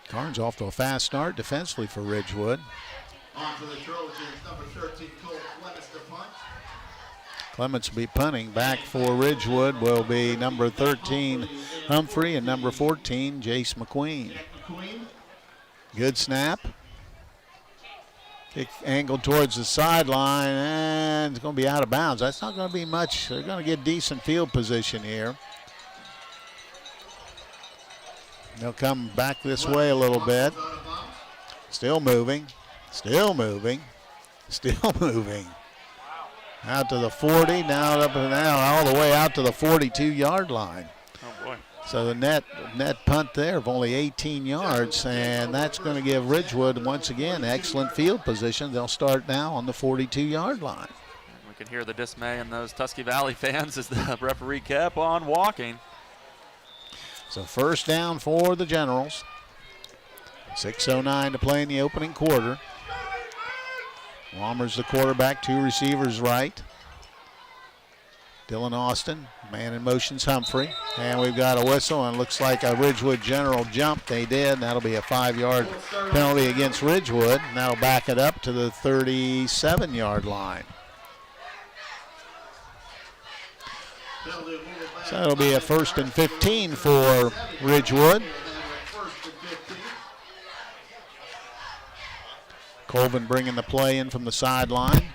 Carnes off to a fast start defensively for Ridgewood. On for the Trojans, number 13, Cole Clements to punt. Clements will be punting. Back for Ridgewood will be number 13, Humphrey, and number 14, Jace McQueen. Good snap. Kick angled towards the sideline, and it's going to be out of bounds. That's not going to be much. They're going to get decent field position here. They'll come back this way a little bit. Still moving. Still moving. Still moving. Out to the 40, now all the way out to the 42-yard line. Oh, boy. So the net punt there of only 18 yards, and that's going to give Ridgewood, once again, excellent field position. They'll start now on the 42-yard line. We can hear the dismay in those Tusky Valley fans as the referee kept on walking. So first down for the Generals. 6:09 to play in the opening quarter. Walmer's the quarterback, 2 receivers right. Dylan Austin, man in motion's Humphrey. And we've got a whistle, and it looks like a Ridgewood General jump. They did. That'll be a 5-yard penalty against Ridgewood. And that'll back it up to the 37-yard line. So it'll be a 1st and 15 for Ridgewood. Colvin bringing the play in from the sideline.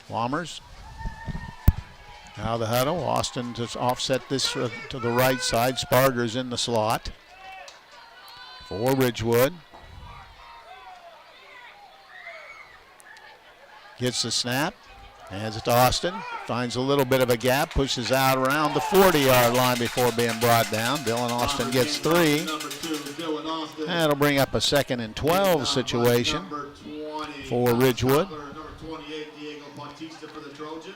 Walmers out of the huddle. Austin to offset this to the right side. Sparger's in the slot for Ridgewood. Gets the snap. Hands it to Austin. Finds a little bit of a gap. Pushes out around the 40-yard line before being brought down. Dylan Austin gets 3. That'll bring up a 2nd and 12 situation for Ridgewood.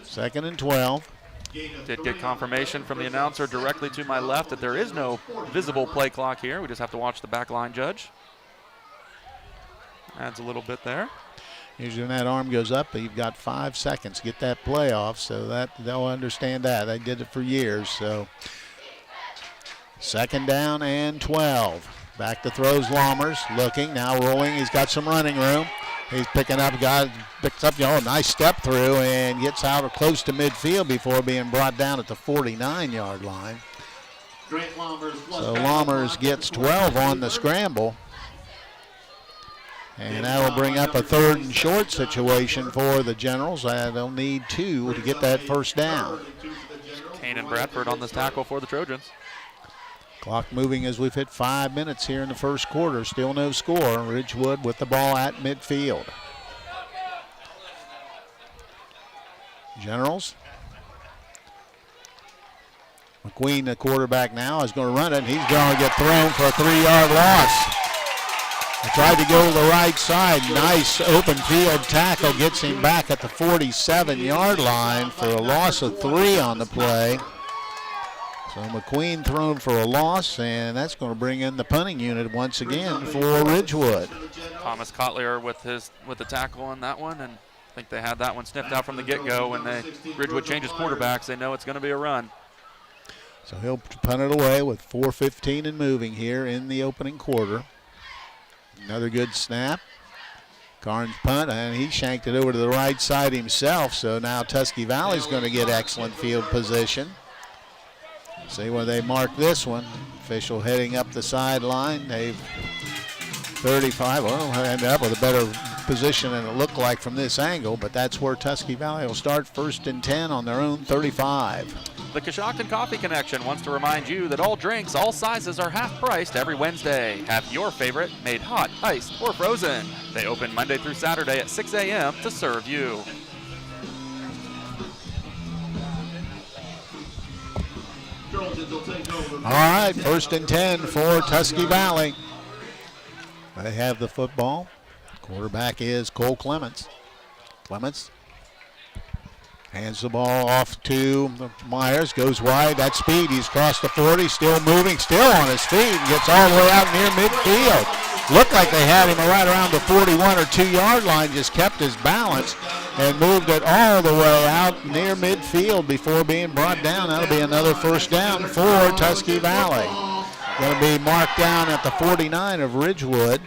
2nd and 12. Did get confirmation from the announcer directly to my left that there is no visible play clock here. We just have to watch the back line judge. Adds a little bit there. Usually when that arm goes up, you've got 5 seconds to get that play off, so that they'll understand that. They did it for years. So 2nd down and 12. Back to throws Lammers, looking, now rolling. He's got some running room. He's picks up, a nice step through and gets out of close to midfield before being brought down at the 49-yard line. So Lammers gets 12 on the scramble. And that'll bring up a 3rd and short situation for the Generals. They'll need 2 to get that first down. Kane and Bradford on this tackle for the Trojans. Clock moving as we've hit 5 minutes here in the first quarter. Still no score. Ridgewood with the ball at midfield. Generals. McQueen, the quarterback now, is going to run it. He's going to get thrown for a 3-yard loss. He tried to go to the right side. Nice open field tackle. Gets him back at the 47-yard line for a loss of 3 on the play. So McQueen thrown for a loss, and that's going to bring in the punting unit once again for Ridgewood. Thomas Kotlier with the tackle on that one, and I think they had that one sniffed out from the get-go. When Ridgewood changes quarterbacks, they know it's going to be a run. So he'll punt it away with 4:15 and moving here in the opening quarter. Another good snap. Carnes punt, and he shanked it over to the right side himself, so now Tusky Valley's going to get excellent field position. See where they mark this one. Official heading up the sideline. They've 35. Well, end up with a better position than it looked like from this angle, but that's where Tusky Valley will start 1st and 10 on their own 35. The Coshocton Coffee Connection wants to remind you that all drinks, all sizes are half-priced every Wednesday. Have your favorite made hot, iced, or frozen. They open Monday through Saturday at 6 a.m. to serve you. All right, 1st and 10 for Tusky Valley. They have the football. Quarterback is Cole Clements. Clements hands the ball off to Myers, goes wide, that speed, he's crossed the 40, still moving, still on his feet, and gets all the way out near midfield. Looked like they had him right around the 41 or 2-yard line, just kept his balance and moved it all the way out near midfield before being brought down. That'll be another 1st down for Tusky Valley. Going to be marked down at the 49 of Ridgewood.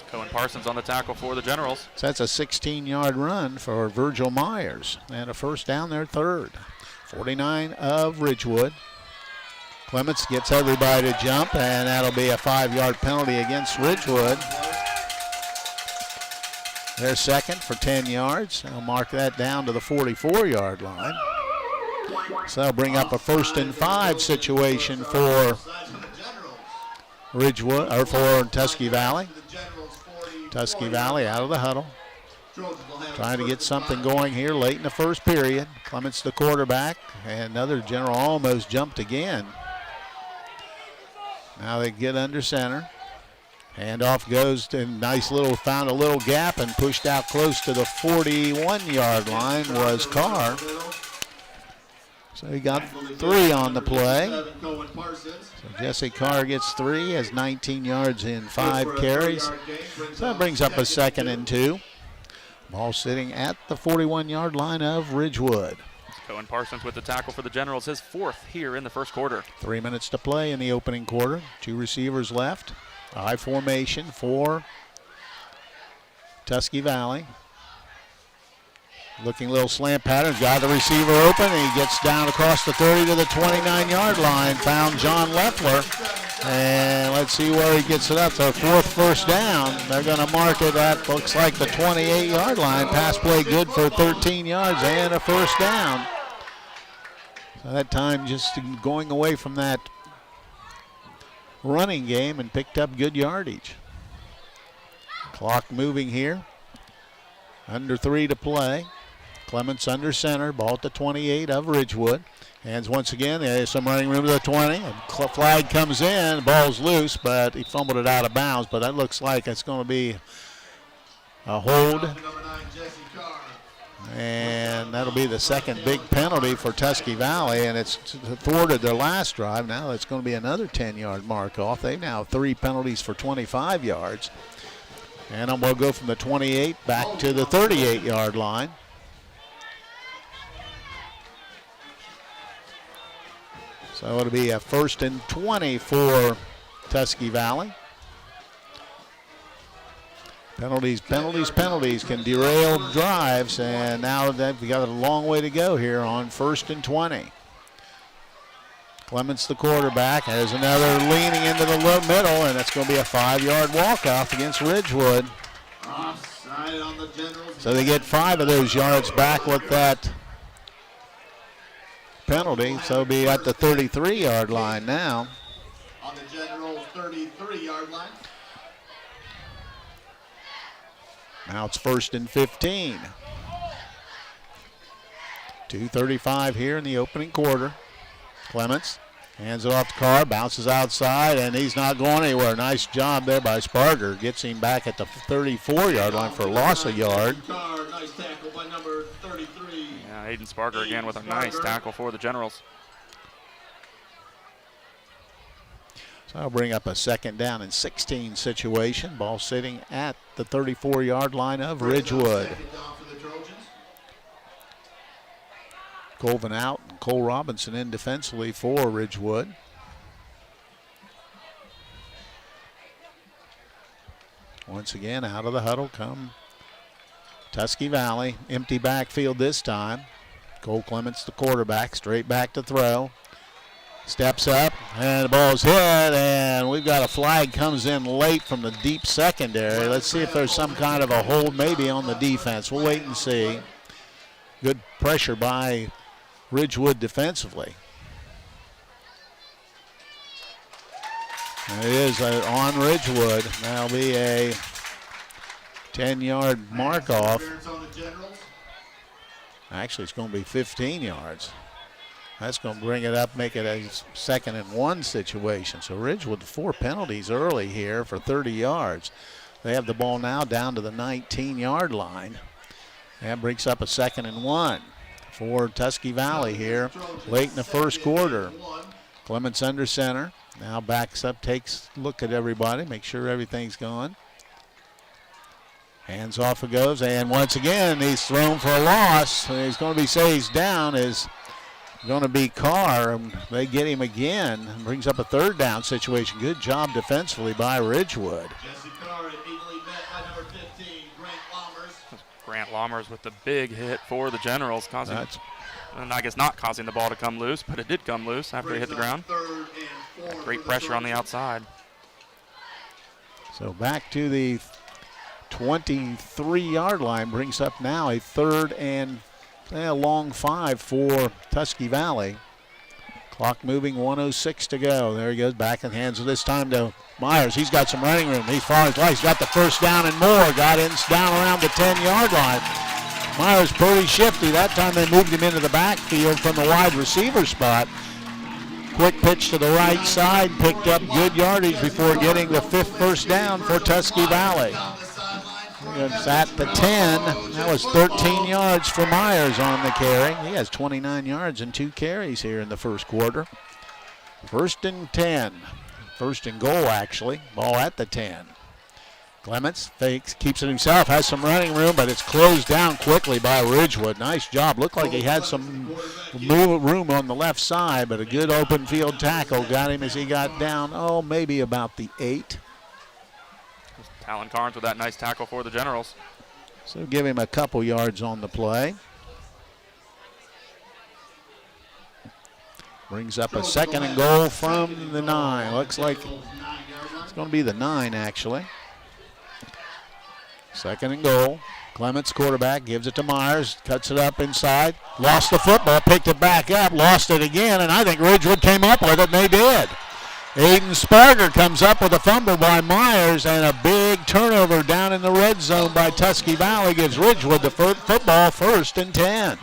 Cohen Parsons on the tackle for the Generals. So that's a 16-yard run for Virgil Myers, and a 1st down, their 3rd. 49 of Ridgewood. Clements gets everybody to jump, and that'll be a 5-yard penalty against Ridgewood. They're 2nd for 10 yards. They'll mark that down to the 44-yard line. So that'll bring up a 1st and 5 situation for Ridgewood, or for Tusky Valley. Tusky Valley out of the huddle, trying to get something going here late in the 1st period. Clements the quarterback, and another General almost jumped again. Now they get under center. Handoff goes to found a little gap and pushed out close to the 41-yard line was Carr. So he got 3 on the play. So Jesse Carr gets 3, has 19 yards in 5 carries. So that brings up a 2nd and 2. Ball sitting at the 41-yard line of Ridgewood. Cohen Parsons with the tackle for the Generals, his 4th here in the 1st quarter. 3 minutes to play in the opening quarter. 2 receivers left. I formation for Tusky Valley. Looking a little slant pattern, got the receiver open, and he gets down across the 30 to the 29-yard line. Found John Leffler, and let's see where he gets it up. So 4th 1st down. They're going to mark it at, looks like, the 28-yard line. Pass play good for 13 yards and a 1st down. So that time just going away from that running game and picked up good yardage. Clock moving here. Under 3 to play. Clements under center, ball at the 28 of Ridgewood. Hands once again, there's some running room to the 20. And flag comes in, the ball's loose, but he fumbled it out of bounds. But that looks like it's going to be a hold. And that'll be the 2nd big penalty for Tusky Valley, and it's thwarted their last drive. Now it's going to be another 10-yard mark off. They now have 3 penalties for 25 yards. And we'll go from the 28 back to the 38-yard line. So it'll be a 1st and 20 for Tusky Valley. Penalties can derail drives, and now they've got a long way to go here on 1st and 20. Clements the quarterback. There's another leaning into the middle, and it's going to be a 5-yard walk-off against Ridgewood. Offside on the Generals. So they get 5 of those yards back with that penalty. So it'll be at the 33-yard line now. On the Generals' 33-yard line. Now it's 1st and 15. 2:35 here in the opening quarter. Clements hands it off to Carr, bounces outside, and he's not going anywhere. Nice job there by Sparger. Gets him back at the 34-yard line for a loss of yard. Nice tackle by number 33. Yeah, Hayden Sparger again with a nice tackle for the Generals. So I'll bring up a 2nd down and 16 situation. Ball sitting at the 34-yard line of Ridgewood. Colvin out and Cole Robinson in defensively for Ridgewood. Once again, out of the huddle come Tusky Valley. Empty backfield this time. Cole Clements, the quarterback, straight back to throw. Steps up, and the ball's hit, and we've got a flag comes in late from the deep secondary. Let's see if there's some kind of a hold maybe on the defense. We'll wait and see. Good pressure by Ridgewood defensively. And it is on Ridgewood. That'll be a 10-yard mark off. Actually, it's going to be 15 yards. That's going to bring it up, make it a 2nd and 1 situation. So Ridgewood 4 penalties early here for 30 yards. They have the ball now down to the 19-yard line. That brings up a 2nd and 1 for Tusky Valley here late in the first quarter. Clements under center. Now backs up, takes a look at everybody, make sure everything's going. Hands off it goes, and once again he's thrown for a loss. He's going to be saved down. Is going to be Carr, and they get him again. Brings up a 3rd down situation. Good job defensively by Ridgewood. Grant Lammers with the big hit for the Generals, causing, and I guess not causing the ball to come loose, but it did come loose after it hit the ground. Great pressure on the outside. So back to the 23-yard line, brings up now a 3rd and a long 5 for Tusky Valley. Clock moving, 1:06 to go. There he goes, back in hands this time to Myers. He's got some running room. He's following his life. He's got the 1st down and more. Got in down around the 10-yard line. Myers pretty shifty. That time they moved him into the backfield from the wide receiver spot. Quick pitch to the right side, picked up good yardage before getting the 5th first down for Tusky Valley. It's at the 10. That was 13 yards for Myers on the carry. He has 29 yards and 2 carries here in the first quarter. 1st and 10. 1st and goal, actually. Ball at the 10. Clements fakes, keeps it himself, has some running room, but it's closed down quickly by Ridgewood. Nice job. Looked like he had some room on the left side, but a good open field tackle got him as he got down, maybe about the 8. Talon Carnes with that nice tackle for the Generals. So give him a couple yards on the play. Brings up a 2nd and goal from the 9. Looks like it's going to be the 9, actually. 2nd and goal. Clements, quarterback, gives it to Myers, cuts it up inside. Lost the football, picked it back up, lost it again, and I think Ridgewood came up with it, and they did. Aiden Sparger comes up with a fumble by Myers, and a big turnover down in the red zone by Tusky Valley gives Ridgewood the football, 1st and 10.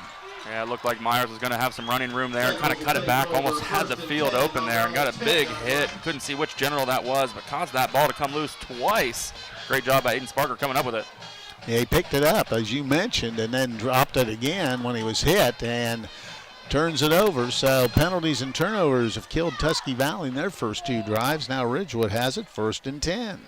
Yeah, it looked like Myers was going to have some running room there and kind of cut it back, almost had the field open there and got a big hit. Couldn't see which General that was, but caused that ball to come loose twice. Great job by Aiden Sparger coming up with it. Yeah, he picked it up, as you mentioned, and then dropped it again when he was hit and turns it over. So penalties and turnovers have killed Tusky Valley in their first 2 drives. Now Ridgewood has it, 1st and 10.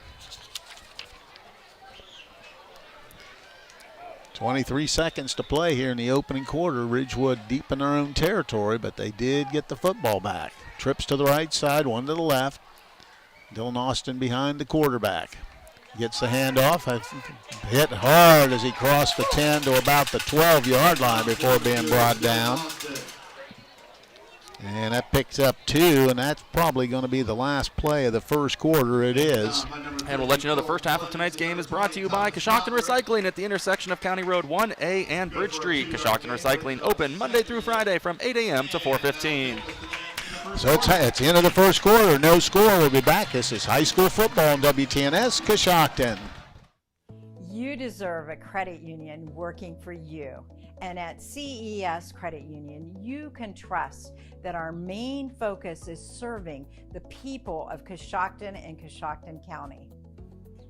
23 seconds to play here in the opening quarter. Ridgewood deep in their own territory, but they did get the football back. Trips to the right side, one to the left. Dylan Austin behind the quarterback. Gets the handoff, hit hard as he crossed the 10 to about the 12-yard line before being brought down. And that picks up 2, and that's probably going to be the last play of the first quarter. It is. And we'll let you know the first half of tonight's game is brought to you by Coshocton Recycling at the intersection of County Road 1A and Bridge Street. Coshocton Recycling open Monday through Friday from 8 a.m. to 4:15. So it's the end of the first quarter. No score. We'll be back. This is high school football on WTNS Coshocton. You deserve a credit union working for you. And at CES Credit Union, you can trust that our main focus is serving the people of Coshocton and Coshocton County.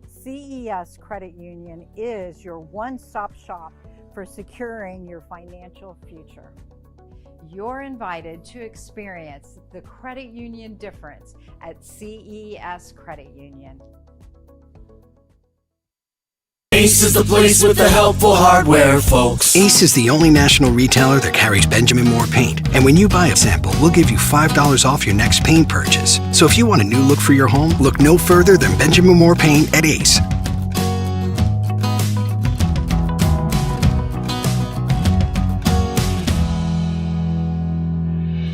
CES Credit Union is your one-stop shop for securing your financial future. you're invited to experience the credit union difference at CES Credit Union. Ace is the place with the helpful hardware, folks. Ace is the only national retailer that carries Benjamin Moore paint. And when you buy a sample, we'll give you $5 off your next paint purchase. So if you want a new look for your home, look no further than Benjamin Moore paint at Ace.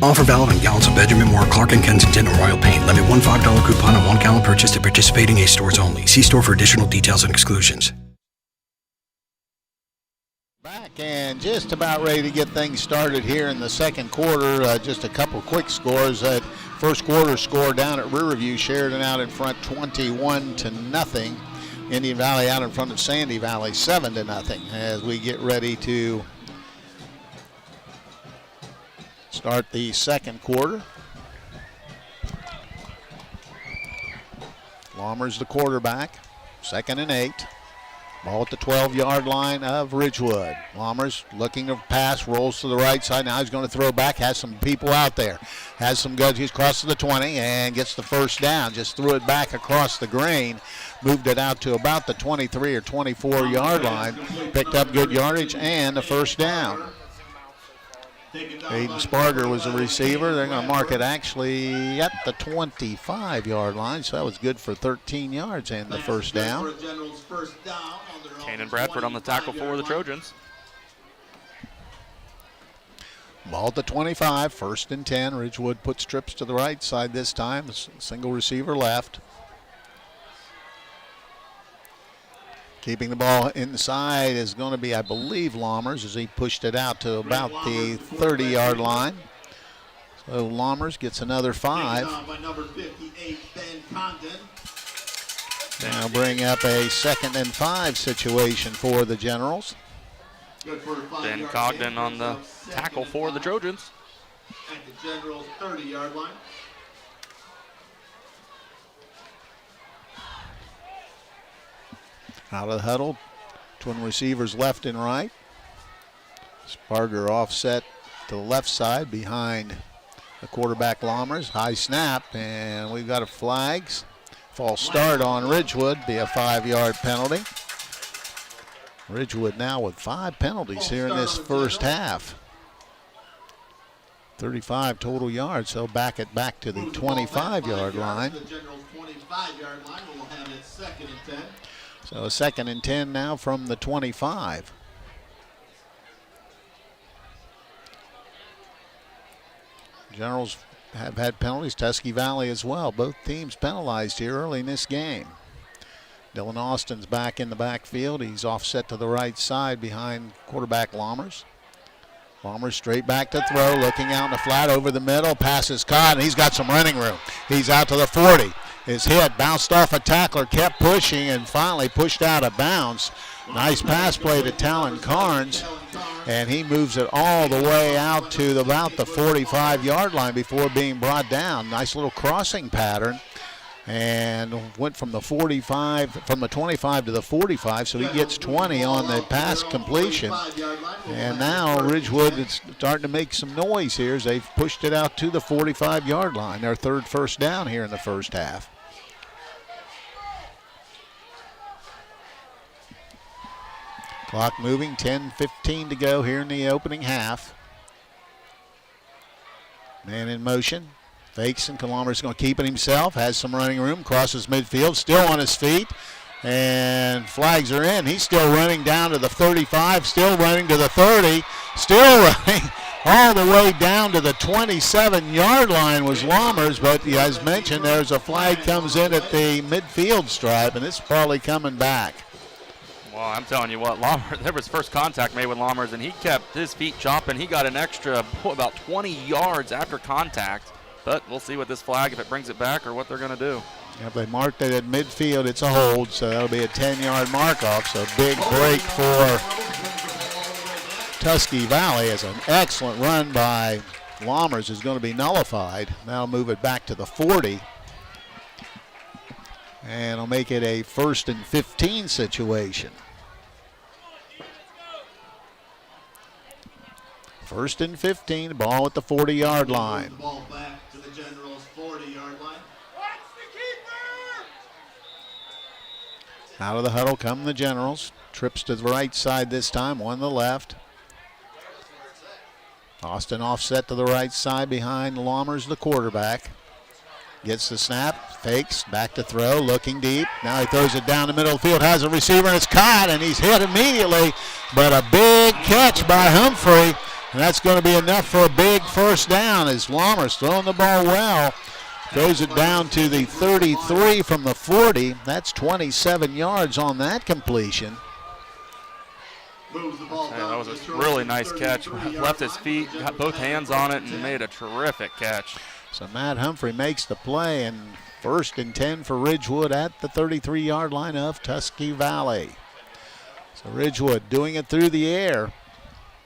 Offer valid on gallons of Benjamin Moore, Clark & Kensington, and Royal Paint. Limit one $5 coupon on 1 gallon purchase at participating Ace stores only. See store for additional details and exclusions. Back and just about ready to get things started here in the second quarter. Just a couple quick scores. That first quarter score down at Riverview, Sheridan out in front 21-0. Indian Valley out in front of Sandy Valley 7-0 as we get ready to start the second quarter. Lommers the quarterback, 2nd and 8. Ball at the 12-yard line of Ridgewood. Lommers looking to pass, rolls to the right side. Now he's going to throw back, has some people out there. Has some guys, he's crosses the 20 and gets the first down. Just threw it back across the green. Moved it out to about the 23 or 24-yard line. Picked up good yardage and a first down. Aiden Sparger was the receiver. They're going to mark it actually at the 25-yard line, so that was good for 13 yards and the first down. Kanan Bradford on the tackle for the Trojans. Ball at the 25, 1st and 10. Ridgewood puts trips to the right side this time. Single receiver left. Keeping the ball inside is going to be, I believe, Lommers as he pushed it out to about the 30-yard line. So Lommers gets another 5. Now bring up a 2nd and 5 situation for the Generals. Ben Cogden on the tackle for the Trojans. At the Generals' 30-yard line. Out of the huddle, twin receivers left and right. Sparger offset to the left side behind the quarterback Lommers. High snap, and we've got a flags. False start on Ridgewood, be a 5-yard penalty. Ridgewood now with 5 penalties here in this first half. 35 total yards, so back it back to the 25-yard line. The Generals' 25-yard line will have it 2nd and 10. So a 2nd and 10 now from the 25. Generals have had penalties, Tusky Valley as well. Both teams penalized here early in this game. Dylan Austin's back in the backfield. He's offset to the right side behind quarterback Lommers. Lommers straight back to throw, looking out in the flat over the middle. Pass is caught, and he's got some running room. He's out to the 40. His hit bounced off a tackler, kept pushing, and finally pushed out of bounds. Nice pass play to Talon Carnes, and he moves it all the way out to about the 45-yard line before being brought down. Nice little crossing pattern, and went from the 25 to the 45, so he gets 20 on the pass completion. And now Ridgewood is starting to make some noise here as they've pushed it out to the 45-yard line. Their 3rd first down here in the first half. Clock moving, 10:15 to go here in the opening half. Man in motion. Fakes, and Lommers going to keep it himself. Has some running room. Crosses midfield. Still on his feet. And flags are in. He's still running down to the 35. Still running to the 30. Still running all the way down to the 27-yard line was Lommers. But as mentioned, there's a flag comes in at the midfield stripe. And it's probably coming back. Well, I'm telling you what, Lommers, there was first contact made with Lommers, and he kept his feet chopping. He got an extra about 20 yards after contact. But we'll see with this flag if it brings it back or what they're going to do. If they marked it at midfield, it's a hold, so that'll be a 10-yard mark-off. So big break for Tusky Valley as an excellent run by Lommers is going to be nullified. Now move it back to the 40. And I'll make it a 1st and 15 situation. First and 15, ball at the 40-yard line. The ball back to the Generals' 40-yard line. Out of the huddle come the Generals. Trips to the right side this time, one to the left. Austin offset to the right side behind Lammers, the quarterback. Gets the snap, fakes, back to throw, looking deep. Now he throws it down the middle of the field, has a receiver, and it's caught, and he's hit immediately. But a big catch by Humphrey, and that's going to be enough for a big first down as Lammers throwing the ball well. Throws it down to the 33 from the 40. That's 27 yards on that completion. That was a really nice catch. Left his feet, got both hands on it, and made a terrific catch. So Matt Humphrey makes the play, and first and 10 for Ridgewood at the 33-yard line of Tusky Valley. So Ridgewood doing it through the air,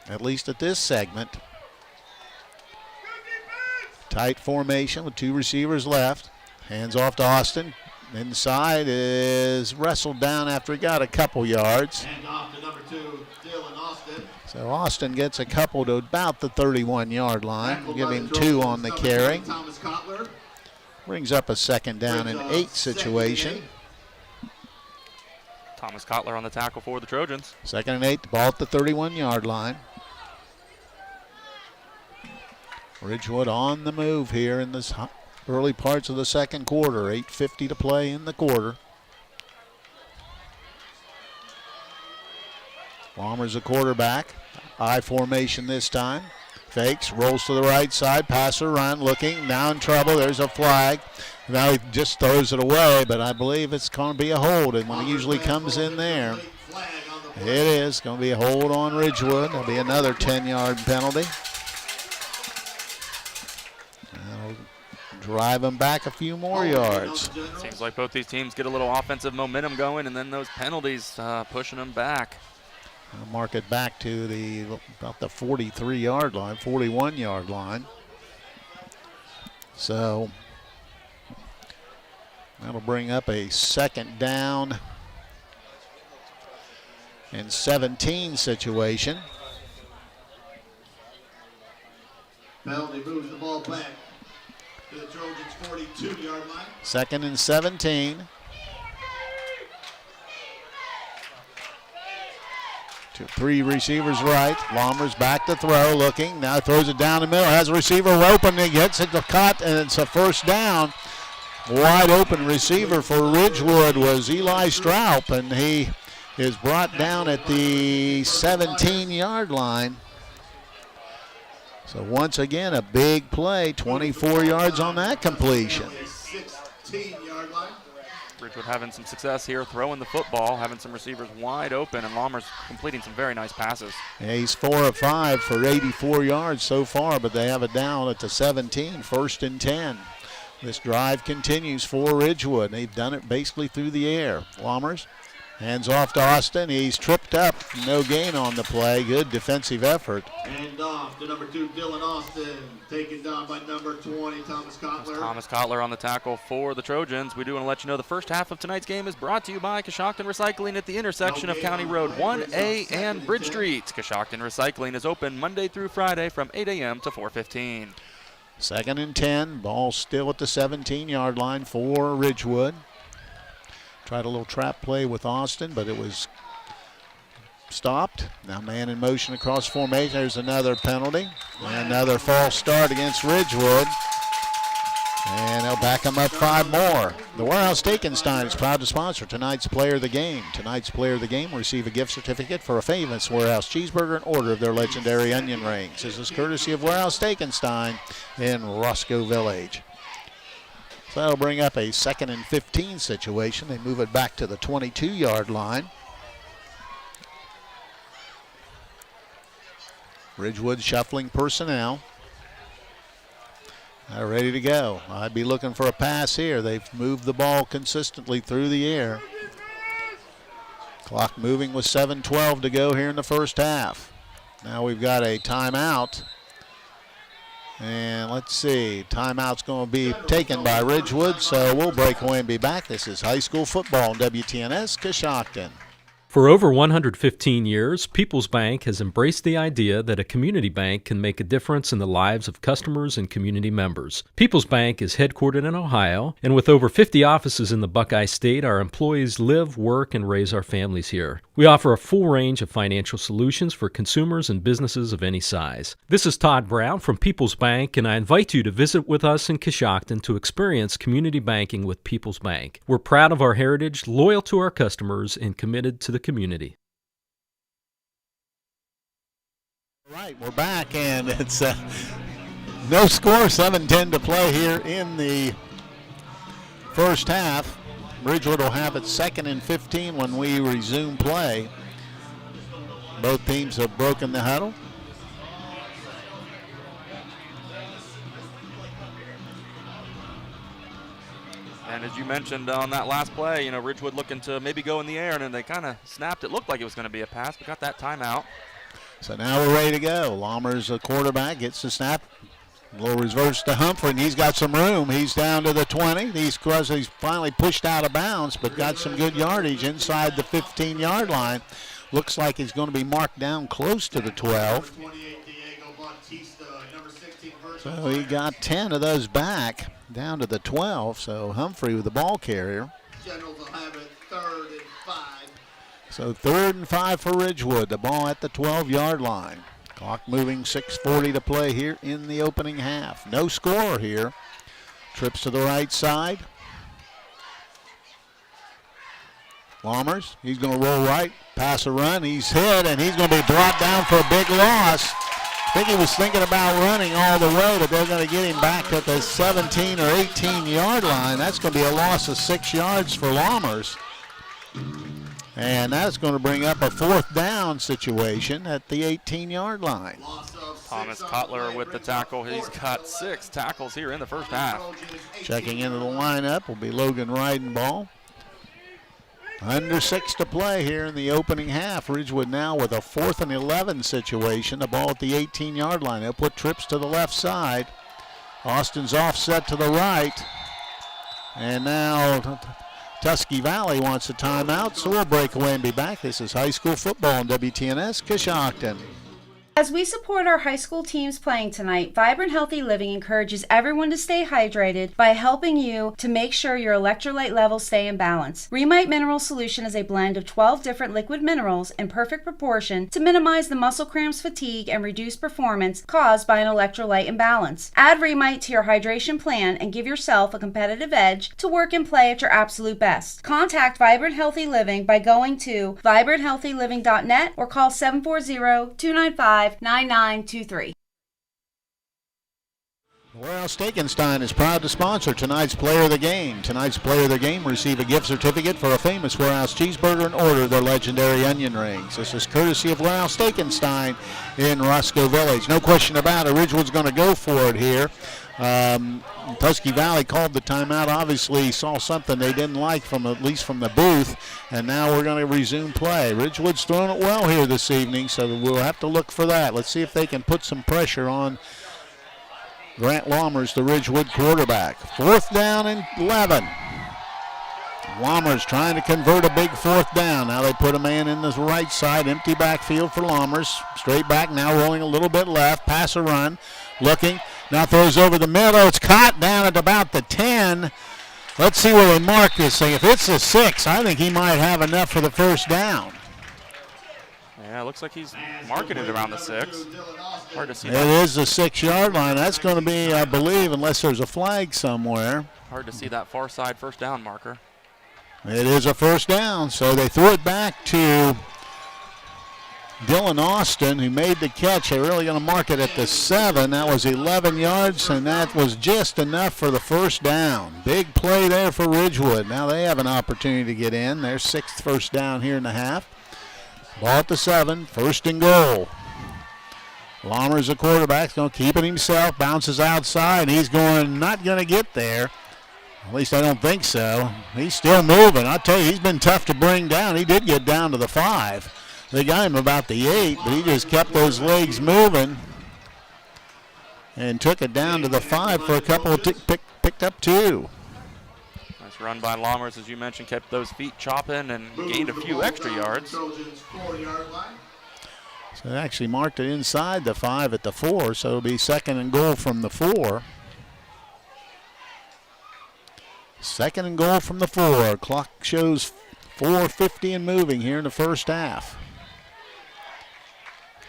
at least at this segment. Tight formation with two receivers left. Hands off to Austin. Inside is wrestled down after he got a couple yards. And off to number 2, Dylan Austin. So Austin gets a couple to about the 31-yard line. We'll give him 2 on the carry. Brings up a second down and 8 situation. Thomas Kotler on the tackle for the Trojans. Second and 8, ball at the 31-yard line. Ridgewood on the move here in this early parts of the second quarter. 8:50 to play in the quarter. Lammers a quarterback. I formation this time. Fakes, rolls to the right side. Passer run, looking, now in trouble. There's a flag. Now he just throws it away, but I believe it's going to be a hold. And when he usually comes in there, it is going to be a hold on Ridgewood. There'll be another 10-yard penalty. That'll drive them back a few more yards. Seems like both these teams get a little offensive momentum going, and then those penalties pushing them back. I'll mark it back to about the 43-yard line, 41-yard line. So that'll bring up a second down and 17 situation. Penalty moves the ball back to the Trojans' 42-yard line. Second and 17. Three receivers right. Lammers back to throw, looking. Now throws it down the middle. Has a receiver open. He gets it to cut, and it's a first down. Wide open receiver for Ridgewood was Eli Stroup, and he is brought down at the 17-yard line. So once again, a big play. 24 yards on that completion. 16-yard line. Ridgewood having some success here, throwing the football, having some receivers wide open, and Lammers completing some very nice passes. Yeah, he's 4 of 5 for 84 yards so far, but they have it down at the 17, first and 10. This drive continues for Ridgewood. They've done it basically through the air. Lammers hands off to Austin. He's tripped up. No gain on the play. Good defensive effort. And off to number 2, Dylan Austin. Taken down by number 20, Thomas Kotler. Thomas Kotler on the tackle for the Trojans. We do want to let you know the first half of tonight's game is brought to you by Coshocton Recycling at the intersection of County Road 1A and Bridge Street. Coshocton Recycling is open Monday through Friday from 8 a.m. to 4:15. Second and 10. Ball still at the 17-yard line for Ridgewood. Tried a little trap play with Austin, but it was stopped. Now man in motion across formation. There's another penalty. And another false start against Ridgewood. And they'll back them up 5 more. The Warehouse Steak-N-Stein is proud to sponsor tonight's Player of the Game. Tonight's Player of the Game will receive a gift certificate for a famous Warehouse cheeseburger and order of their legendary onion rings. This is courtesy of Warehouse Steak-N-Stein in Roscoe Village. So that'll bring up a second and 15 situation. They move it back to the 22-yard line. Ridgewood shuffling personnel. They're ready to go. I'd be looking for a pass here. They've moved the ball consistently through the air. Clock moving with 7:12 to go here in the first half. Now we've got a timeout. And let's see, timeout's going to be taken by Ridgewood, so we'll break away and be back. This is high school football on WTNS Coshocton. For over 115 years, People's Bank has embraced the idea that a community bank can make a difference in the lives of customers and community members. People's Bank is headquartered in Ohio, and with over 50 offices in the Buckeye State, our employees live, work, and raise our families here. We offer a full range of financial solutions for consumers and businesses of any size. This is Todd Brown from People's Bank, and I invite you to visit with us in Coshocton to experience community banking with People's Bank. We're proud of our heritage, loyal to our customers, and committed to the community. All right, we're back, and it's no score, 7:10 to play here in the first half. Ridgewood will have it 2nd and 15 when we resume play. Both teams have broken the huddle. And as you mentioned on that last play, Ridgewood looking to maybe go in the air, and then they kind of snapped. It looked like it was going to be a pass, but got that timeout. So now we're ready to go. Lohmer's a quarterback, gets the snap. A little reverse to Humphrey, and he's got some room. He's down to the 20. He's finally pushed out of bounds, but got some good yardage inside the 15-yard line. Looks like he's going to be marked down close to the 12. So he got 10 of those back down to the 12. So Humphrey with the ball carrier. Generals will have it 3rd and 5. So 3rd and 5 for Ridgewood. The ball at the 12-yard line. Clock moving, 6:40 to play here in the opening half. No score here. Trips to the right side. Lommers, he's going to roll right, pass a run. He's hit, and he's going to be brought down for a big loss. I think he was thinking about running all the way, but they're going to get him back at the 17 or 18-yard line. That's going to be a loss of 6 yards for Lommers. And that's going to bring up a 4th down situation at the 18-yard line. Thomas Cutler with the tackle. He's got 6 tackles here in the first half. Checking into the lineup will be Logan Ridenball. Under 6 to play here in the opening half. Ridgewood now with a 4th and 11 situation. The ball at the 18-yard line. They'll put trips to the left side. Austin's offset to the right. And now Tusky Valley wants a timeout, so we'll break away and be back. This is high school football on WTNS Coshocton. As we support our high school teams playing tonight, Vibrant Healthy Living encourages everyone to stay hydrated by helping you to make sure your electrolyte levels stay in balance. Remite Mineral Solution is a blend of 12 different liquid minerals in perfect proportion to minimize the muscle cramps, fatigue, and reduce performance caused by an electrolyte imbalance. Add Remite to your hydration plan and give yourself a competitive edge to work and play at your absolute best. Contact Vibrant Healthy Living by going to vibranthealthyliving.net or call 740-295-9923. Warehouse Steakenstein is proud to sponsor tonight's Player of the Game. Tonight's Player of the Game receive a gift certificate for a famous Warehouse cheeseburger and order their legendary onion rings. This is courtesy of Warehouse Steakenstein in Roscoe Village. No question about it, Ridgewood's going to go for it here. Tusky Valley called the timeout. Obviously saw something they didn't like at least from the booth, and now we're going to resume play. Ridgewood's thrown it well here this evening, so we'll have to look for that. Let's see if they can put some pressure on Grant Lommers, the Ridgewood quarterback. 4th down and 11. Lommers trying to convert a big 4th down. Now they put a man in the right side, empty backfield for Lommers. Straight back now, rolling a little bit left, pass a run, looking. Now throws over the middle. It's caught down at about the 10. Let's see where they mark this thing. If it's a 6, I think he might have enough for the first down. Yeah, it looks like he's marking it around the 6. Hard to see It that. is the 6-yard line. That's going to be, I believe, unless there's a flag somewhere. Hard to see that far side first down marker. It is a first down, so they threw it back to Dylan Austin, who made the catch. They're really going to mark it at the 7. That was 11 yards, and that was just enough for the first down. Big play there for Ridgewood. Now they have an opportunity to get in. Their 6th first down here in the half. Ball at the 7, 1st and goal. Lommers, the quarterback, going to keep it himself, bounces outside, and he's not going to get there. At least I don't think so. He's still moving. I'll tell you, he's been tough to bring down. He did get down to the 5. They got him about the 8, but he just kept those legs moving and took it down to the 5 for a couple of picked up 2. Nice Nice run by Lammers, as you mentioned, kept those feet chopping and gained a few extra yards. So they actually marked it inside the 5 at the 4, so it'll be 2nd and goal from the 4. 2nd and goal from the 4. Clock shows 4:50 and moving here in the first half.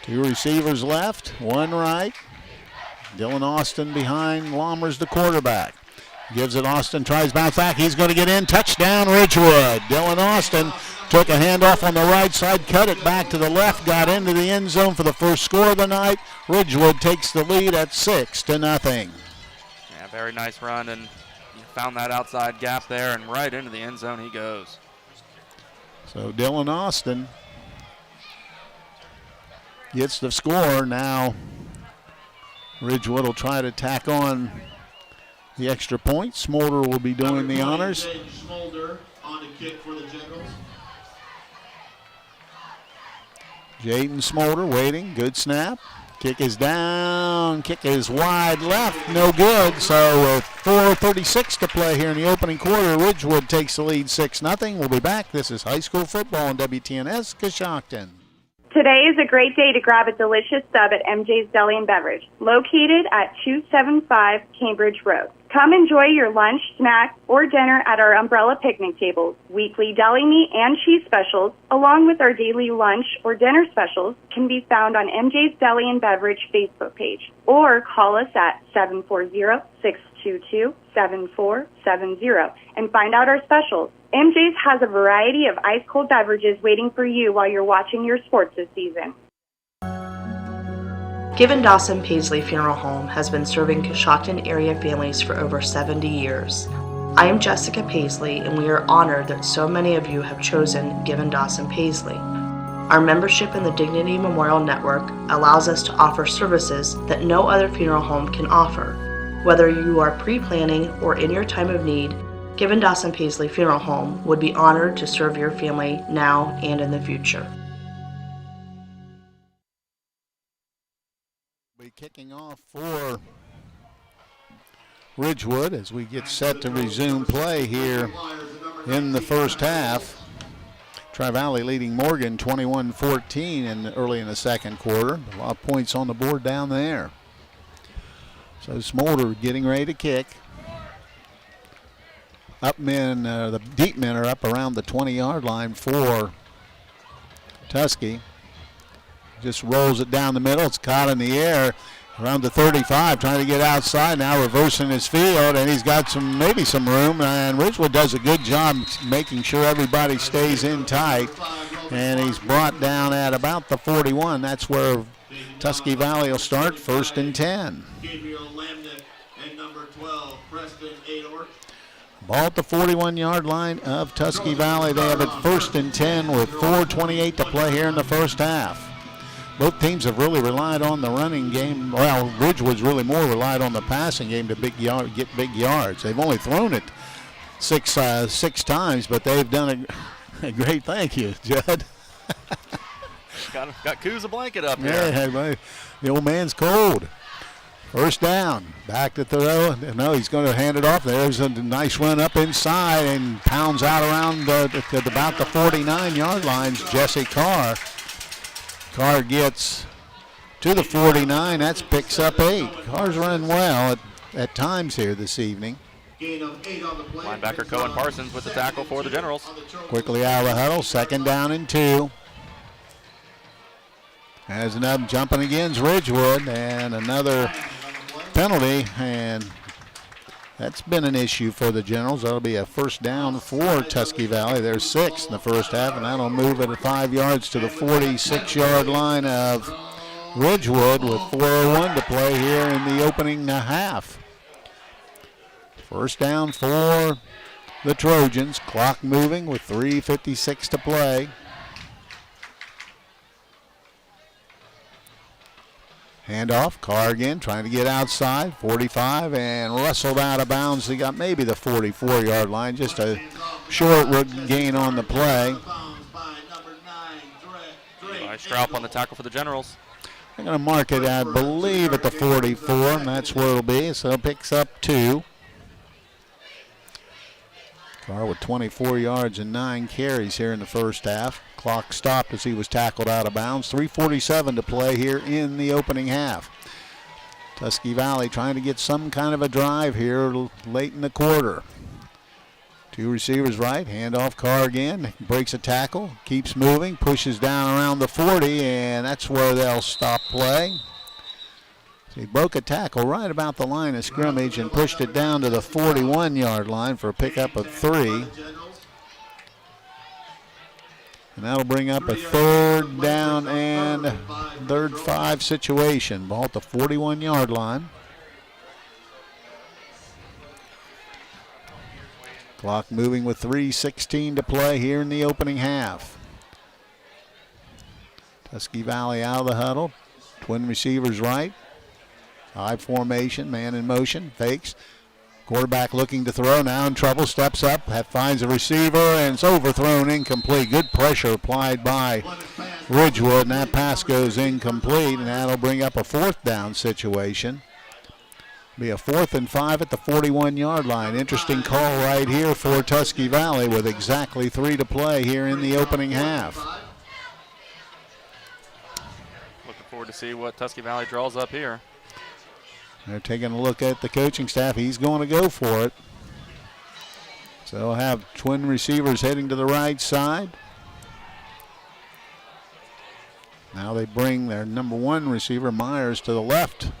2 receivers left, 1 right. Dylan Austin behind Lammers, the quarterback. Gives it Austin, tries bounce back. He's going to get in. Touchdown, Ridgewood. Dylan Austin took a handoff on the right side, cut it back to the left, got into the end zone for the first score of the night. Ridgewood takes the lead at 6-0. Yeah, very nice run, and he found that outside gap there, and right into the end zone he goes. So Dylan Austin gets the score. Now Ridgewood will try to tack on the extra point. Smolder will be doing the honors. Smolder on the kick for the Generals. Jaden Smolder waiting. Good snap. Kick is down. Kick is wide left. No good. So with 4:36 to play here in the opening quarter, Ridgewood takes the lead 6-0. We'll be back. This is high school football on WTNS Coshocton. Today is a great day to grab a delicious sub at MJ's Deli and Beverage, located at 275 Cambridge Road. Come enjoy your lunch, snack, or dinner at our umbrella picnic tables. Weekly deli meat and cheese specials, along with our daily lunch or dinner specials, can be found on MJ's Deli and Beverage Facebook page, or call us at 740-622-7470 and find out our specials. MJ's has a variety of ice-cold beverages waiting for you while you're watching your sports this season. Given Dawson Paisley Funeral Home has been serving Coshocton area families for over 70 years. I am Jessica Paisley, and we are honored that so many of you have chosen Given Dawson Paisley. Our membership in the Dignity Memorial Network allows us to offer services that no other funeral home can offer. Whether you are pre-planning or in your time of need, Given Dawson Paisley Funeral Home would be honored to serve your family now and in the future. Kicking off for Ridgewood as we get set to resume play here in the first half. Tri-Valley leading Morgan 21-14 early in the second quarter. A lot of points on the board down there. So Smolder getting ready to kick. Up men, the deep men are up around the 20-yard line for Tusky. Just rolls it down the middle. It's caught in the air around the 35, trying to get outside now, reversing his field, and he's got maybe some room. And Ridgewood does a good job making sure everybody stays in tight. And he's brought down at about the 41. That's where Tusky Valley will start, 1st and 10. And number 12, Preston Ador. Ball at the 41-yard line of Tusky Valley. They have it 1st and 10 with 4:28 to play here in the first half. Both teams have really relied on the running game. Well, Ridgewood's really more relied on the passing game to get big yards. They've only thrown it six times, but they've done a great thank you, Judd. got Kuz a blanket up here. Yeah, the old man's cold. First down, back to throw. No, he's going to hand it off. There's a nice run up inside and pounds out around about the 49-yard lines. Jesse Carr. Carr gets to the 49. That picks up 8. Carr's running well at times here this evening. Gain of 8 on the play. Linebacker Cohen Parsons with the tackle for the Generals. Quickly out of the huddle. 2nd down and 2. Has another jumping against Ridgewood and another penalty, and that's been an issue for the Generals. That'll be a 1st down for Tusky Valley. They're 6 in the first half, and that'll move it at 5 yards to the 46-yard line of Ridgewood with 4:01 to play here in the opening half. 1st down for the Trojans. Clock moving with 3:56 to play. Handoff, Carr again trying to get outside, 45, and wrestled out of bounds. He got maybe the 44-yard line, just a short gain on the play. Nice Straup on the tackle for the Generals. They're going to mark it, I believe, at the 44, and that's where it'll be, so it picks up 2. Carr with 24 yards and 9 carries here in the first half. Clock stopped as he was tackled out of bounds. 3:47 to play here in the opening half. Tusky Valley trying to get some kind of a drive here late in the quarter. 2 receivers right, handoff Carr again, breaks a tackle, keeps moving, pushes down around the 40, and that's where they'll stop play. So he broke a tackle right about the line of scrimmage and pushed it down to the 41-yard line for a pickup of 3. And that'll bring up a 3rd down and 3rd 5 situation. Ball at the 41-yard line. Clock moving with 3:16 to play here in the opening half. Tusky Valley out of the huddle. Twin receivers right. High formation, man in motion, fakes. Quarterback looking to throw, now in trouble, steps up, finds a receiver, and it's overthrown, incomplete. Good pressure applied by Ridgewood, and that pass goes incomplete, and that'll bring up a 4th down situation. Be a 4th and 5 at the 41-yard line. Interesting call right here for Tusky Valley with exactly 3 to play here in the opening half. Looking forward to see what Tusky Valley draws up here. They're taking a look at the coaching staff. He's going to go for it. So they'll have twin receivers heading to the right side. Now they bring their number 1 receiver, Myers, to the left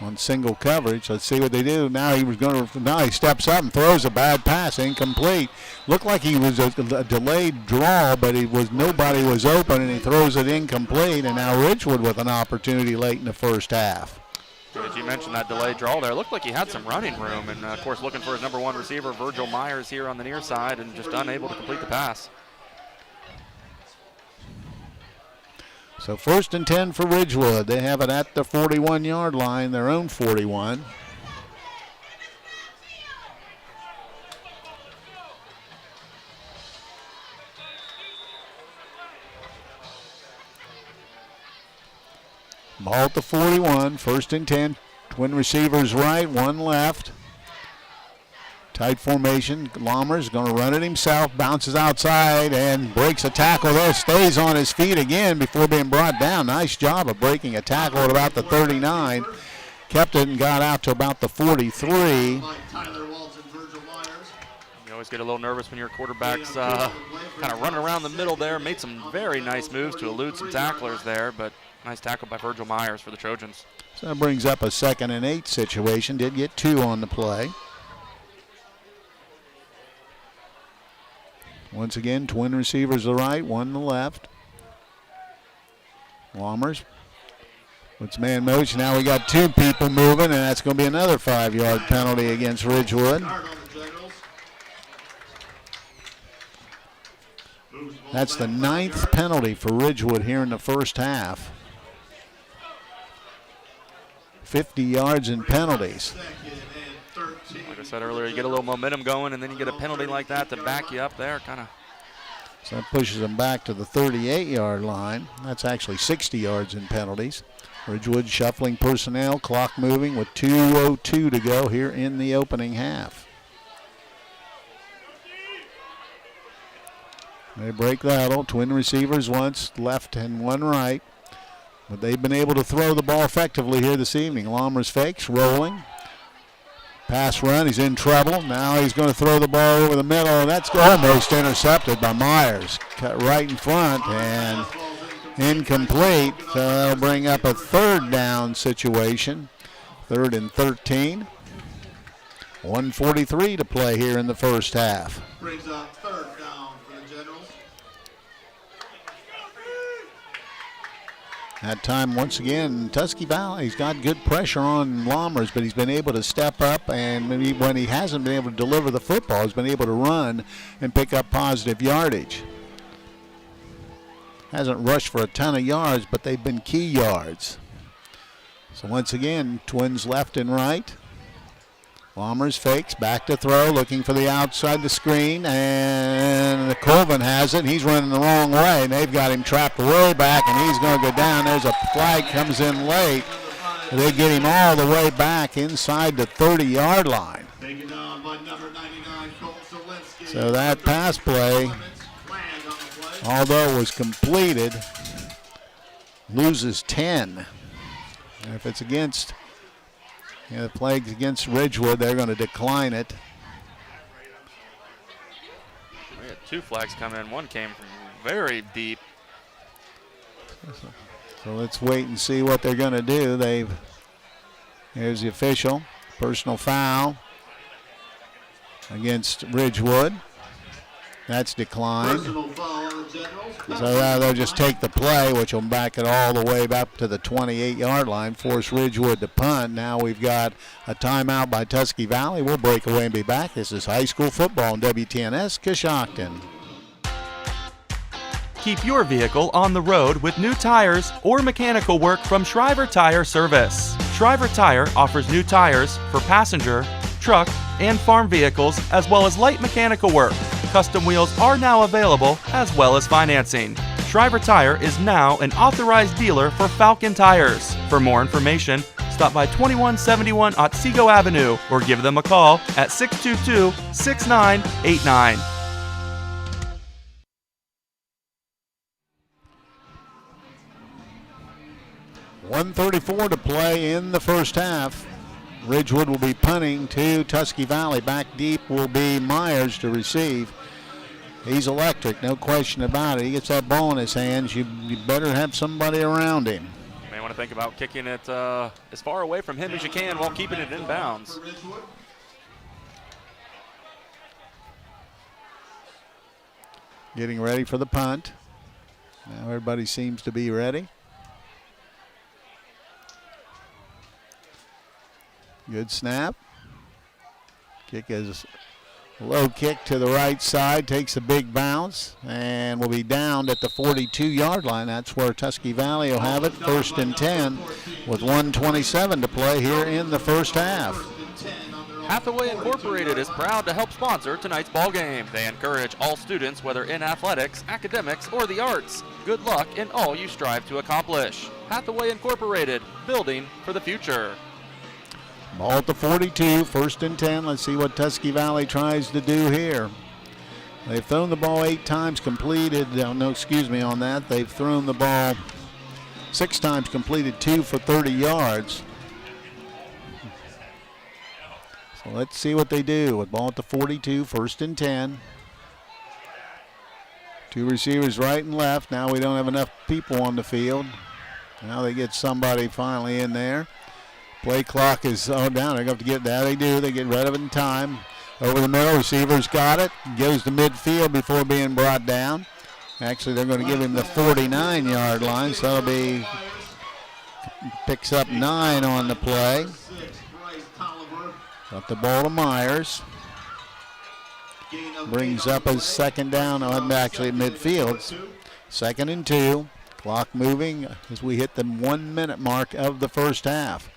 on single coverage. Let's see what they do. Now he steps up and throws a bad pass, incomplete. Looked like he was a delayed draw, but nobody was open, and he throws it incomplete. And now Ridgewood with an opportunity late in the first half. As you mentioned, that delayed draw there, looked like he had some running room, and of course looking for his number 1 receiver, Virgil Myers, here on the near side, and just unable to complete the pass. So 1st and 10 for Ridgewood. They have it at the 41-yard line, their own 41. Ball at the 41, 1st and 10. Twin receivers right, 1 left. Tight formation. Lommers going to run it himself, bounces outside and breaks a tackle there. Stays on his feet again before being brought down. Nice job of breaking a tackle at about the 39. Kept it and got out to about the 43. You always get a little nervous when your quarterback's kind of running around the middle there. Made some very nice moves to elude some tacklers there, but nice tackle by Virgil Myers for the Trojans. So that brings up a 2nd and 8 situation. Did get 2 on the play. Once again, twin receivers to the right, 1 to the left. Lommers puts man motion. Now we got 2 people moving, and that's going to be another 5-yard penalty against Ridgewood. That's the 9th penalty for Ridgewood here in the first half. 50 yards in penalties. Like I said earlier, you get a little momentum going, and then you get a penalty like that to back you up there, kind of. So that pushes them back to the 38-yard line. That's actually 60 yards in penalties. Ridgewood shuffling personnel, clock moving with 2:02 to go here in the opening half. They break the huddle. Twin receivers, 1 left and 1 right. But they've been able to throw the ball effectively here this evening. Lommers fakes, rolling. Pass run, he's in trouble. Now he's going to throw the ball over the middle. That's almost intercepted by Myers. Cut right in front and incomplete. So that'll bring up a 3rd down situation. 3rd and 13. 1:43 to play here in the first half. Brings up 3rd down for the Generals. That time, once again, Tusky Valley's got good pressure on Lommers, but he's been able to step up, and maybe when he hasn't been able to deliver the football, he's been able to run and pick up positive yardage. Hasn't rushed for a ton of yards, but they've been key yards. So once again, twins left and right. Lommers fakes, back to throw, looking for the outside the screen, and Colvin has it. He's running the wrong way, and they've got him trapped way back, and he's going to go down. There's a flag comes in late. They get him all the way back inside the 30-yard line. Taken down by number 99, Colt Zoller. So that pass play, although it was completed, loses 10. And if it's against, the plague's against Ridgewood, they're going to decline it. We had 2 flags come in. One came from very deep. So let's wait and see what they're going to do. Here's the official. Personal foul against Ridgewood. That's declined. So they'll just take the play, which will back it all the way back to the 28-yard line, force Ridgewood to punt. Now we've got a timeout by Tusky Valley. We'll break away and be back. This is high school football on WTNS Coshocton. Keep your vehicle on the road with new tires or mechanical work from Shriver Tire Service. Shriver Tire offers new tires for passenger, truck, and farm vehicles, as well as light mechanical work. Custom wheels are now available, as well as financing. Shriver Tire is now an authorized dealer for Falcon Tires. For more information, stop by 2171 Otsego Avenue or give them a call at 622-6989. .134 to play in the first half. Ridgewood will be punting to Tusky Valley. Back deep will be Myers to receive. He's electric, no question about it. He gets that ball in his hands. You better have somebody around him. You may want to think about kicking it as far away from him as you can while keeping it in bounds. Getting ready for the punt. Now everybody seems to be ready. Good snap. Kick is a low kick to the right side, takes a big bounce, and will be downed at the 42-yard line. That's where Tusky Valley will have it, 1st and 10, with 1:27 to play here in the first half. Hathaway Incorporated is proud to help sponsor tonight's ball game. They encourage all students, whether in athletics, academics, or the arts. Good luck in all you strive to accomplish. Hathaway Incorporated, building for the future. Ball at the 42, 1st and 10. Let's see what Tusky Valley tries to do here. They've thrown the ball 8 times, completed, on that. They've thrown the ball 6 times, completed 2 for 30 yards. So let's see what they do with ball at the 42, 1st and 10. 2 receivers right and left. Now we don't have enough people on the field. Now they get somebody finally in there. Play clock is down. They're going to have to get that. They do. They get rid of it in time. Over the middle, receivers got it. Goes to midfield before being brought down. Actually, they're going to give him the 49-yard line, so that'll be, picks up 9 on the play. Got the ball to Myers. Brings up a 2nd down, actually at midfield. 2nd and 2. Clock moving as we hit the 1-minute mark of the first half.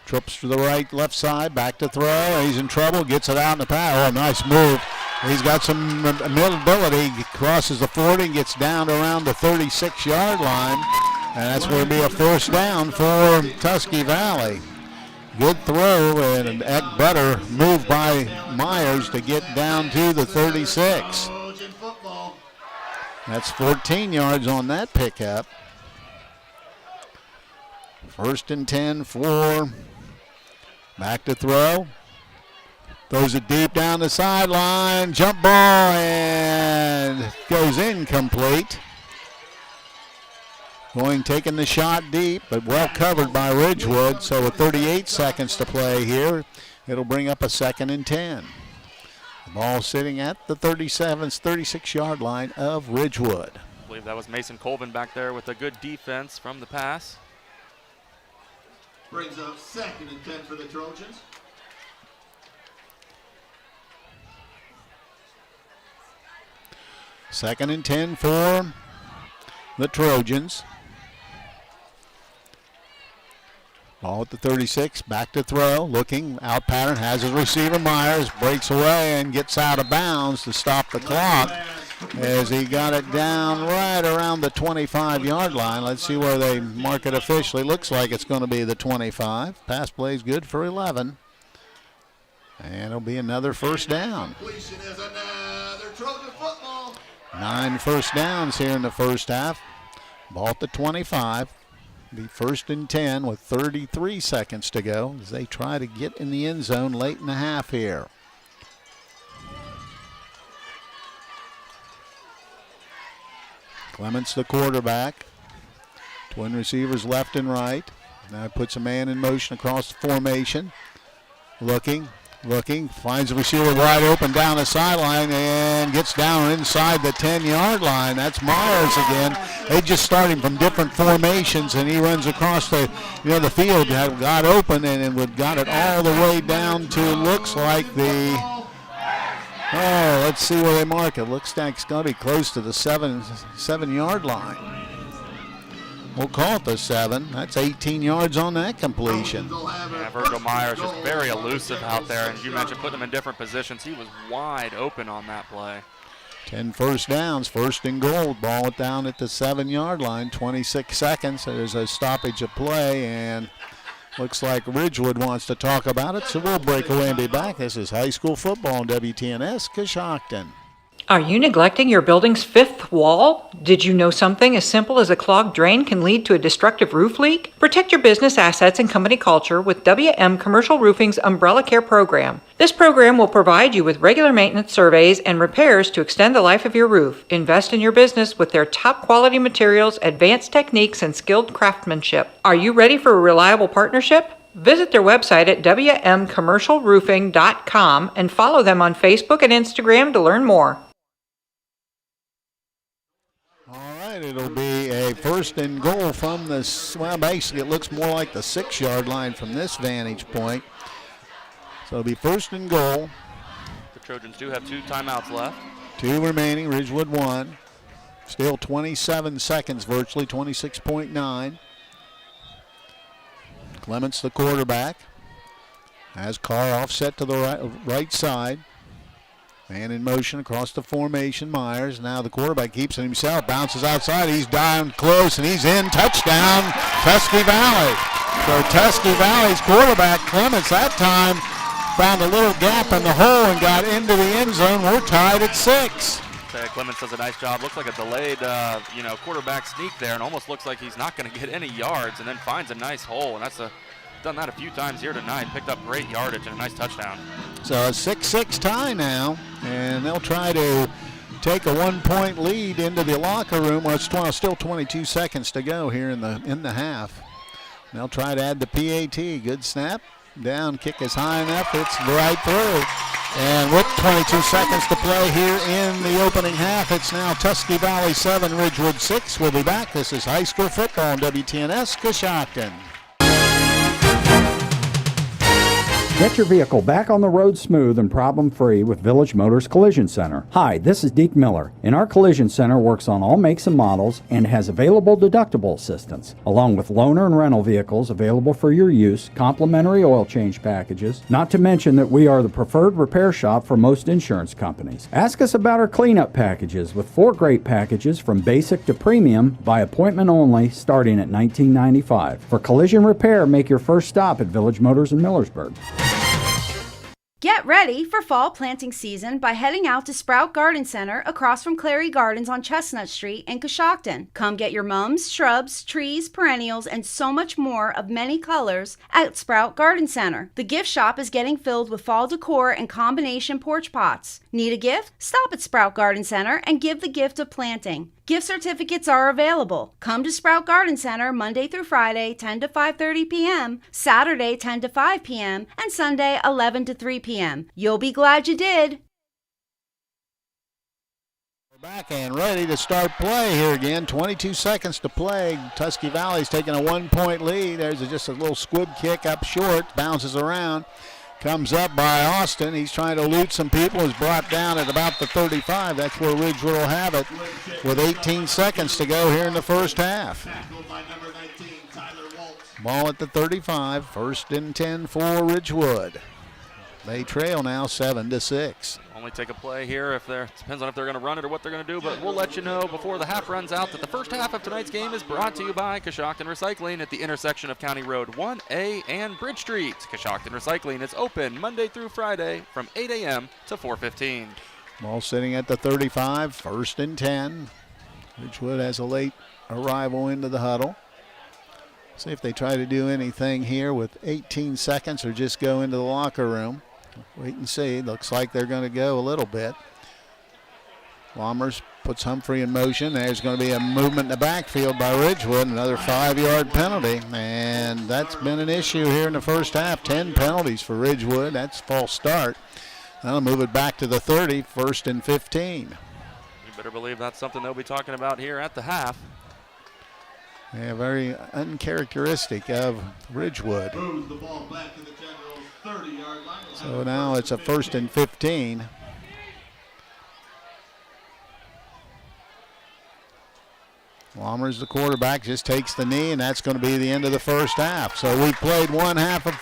Trips to the right, left side, back to throw. He's in trouble, gets it out in the pass. Oh, nice move. He's got some mobility. He crosses the 40 and gets down to around the 36-yard line. And that's going to be a 1st down for Tusky Valley. Good throw and an better move by Myers to get down to the 36. That's 14 yards on that pickup. 1st and 10 for. Back to throw. Throws it deep down the sideline. Jump ball and goes incomplete. Taking the shot deep, but well covered by Ridgewood. So with 38 seconds to play here, it'll bring up a 2nd and 10. The ball sitting at the 36-yard line of Ridgewood. I believe that was Mason Colvin back there with a good defense from the pass. Brings up 2nd and 10 for the Trojans. Second and 10 for the Trojans. Ball at the 36, back to throw, looking, out pattern, has his receiver, Myers, breaks away and gets out of bounds to stop the clock as he got it down right around the 25-yard line. Let's see where they mark it officially. Looks like it's going to be the 25. Pass play is good for 11. And it'll be another 1st down. Completion is a Trojan football. 9 first downs here in the first half. Ball at the 25. Be 1st and 10 with 33 seconds to go as they try to get in the end zone late in the half here. Clements, the quarterback. Twin receivers left and right. Now puts a man in motion across the formation. Looking, finds the receiver wide open down the sideline and gets down inside the 10-yard line. That's Myers again. They just starting from different formations, and he runs across the field, got open, and got it all the way down to, looks like let's see where they mark it. Looks like it's going to be close to the 7-yard line. We'll call it the 7. That's 18 yards on that completion. Yeah, Virgil Myers just very elusive out there, and you mentioned putting him in different positions. He was wide open on that play. 10 first downs, 1st and goal. Ball it down at the 7-yard line, 26 seconds. There's a stoppage of play, and looks like Ridgewood wants to talk about it, so we'll break away and be back. This is high school football on WTNS Coshocton. Are you neglecting your building's fifth wall? Did you know something as simple as a clogged drain can lead to a destructive roof leak? Protect your business assets and company culture with WM Commercial Roofing's Umbrella Care program. This program will provide you with regular maintenance surveys and repairs to extend the life of your roof. Invest in your business with their top quality materials, advanced techniques, and skilled craftsmanship. Are you ready for a reliable partnership? Visit their website at wmcommercialroofing.com and follow them on Facebook and Instagram to learn more. It'll be a 1st and goal from basically it looks more like the 6-yard line from this vantage point. So it'll be 1st and goal. The Trojans do have 2 timeouts left. 2 remaining, Ridgewood 1. Still 27 seconds virtually, 26.9. Clements, the quarterback, has Carr offset to the right side. Man in motion across the formation, Myers. Now the quarterback keeps it himself, bounces outside. He's down close, and he's in. Touchdown, Tusky Valley. So Tusky Valley's quarterback, Clements, that time found a little gap in the hole and got into the end zone. We're tied at 6. Clements does a nice job. Looks like a delayed, quarterback sneak there, and almost looks like he's not going to get any yards, and then finds a nice hole, and that's done that a few times here tonight. Picked up great yardage and a nice touchdown. So a 6-6 tie now, and they'll try to take a 1-point lead into the locker room. Well, it's still 22 seconds to go here in the half. They'll try to add the PAT. Good snap. Down, kick is high enough. It's right through. And with 22 seconds to play here in the opening half, it's now Tusky Valley 7, Ridgewood 6. We'll be back. This is high school football on WTNS Coshocton. Get your vehicle back on the road smooth and problem-free with Village Motors Collision Center. Hi, this is Deke Miller, and our Collision Center works on all makes and models and has available deductible assistance, along with loaner and rental vehicles available for your use, complimentary oil change packages, not to mention that we are the preferred repair shop for most insurance companies. Ask us about our cleanup packages with 4 great packages from basic to premium by appointment only starting at $19.95. For collision repair, make your first stop at Village Motors in Millersburg. Get ready for fall planting season by heading out to Sprout Garden Center across from Clary Gardens on Chestnut Street in Coshocton. Come get your mums, shrubs, trees, perennials, and so much more of many colors at Sprout Garden Center. The gift shop is getting filled with fall decor and combination porch pots. Need a gift? Stop at Sprout Garden Center and give the gift of planting. Gift certificates are available. Come to Sprout Garden Center Monday through Friday, 10 to 5:30 p.m., Saturday, 10 to 5 p.m., and Sunday, 11 to 3 p.m. You'll be glad you did. We're back and ready to start play here again. 22 seconds to play. Tusky Valley's taking a 1-point lead. There's just a little squib kick up short, bounces around. Comes up by Austin. He's trying to elude some people. Is brought down at about the 35. That's where Ridgewood will have it with 18 seconds to go here in the first half. Ball at the 35. 1st and 10 for Ridgewood. They trail now 7-6. Only take a play here depends on if they're going to run it or what they're going to do, but we'll let you know before the half runs out that the first half of tonight's game is brought to you by Coshocton Recycling at the intersection of County Road 1A and Bridge Street. Coshocton Recycling is open Monday through Friday from 8 a.m. to 4:15. Ball sitting at the 35, 1st and 10. Ridgewood has a late arrival into the huddle. See if they try to do anything here with 18 seconds or just go into the locker room. Wait and see. Looks like they're going to go a little bit. Lommers puts Humphrey in motion. There's going to be a movement in the backfield by Ridgewood. Another 5-yard penalty. And that's been an issue here in the first half. 10 penalties for Ridgewood. That's a false start. That'll move it back to the 30, 1st and 15. You better believe that's something they'll be talking about here at the half. Yeah, very uncharacteristic of Ridgewood. Moves the ball back to the Generals' 30-yard line. So now it's a 1st and 15. Lommers, the quarterback, just takes the knee, and that's going to be the end of the first half. So we played one half of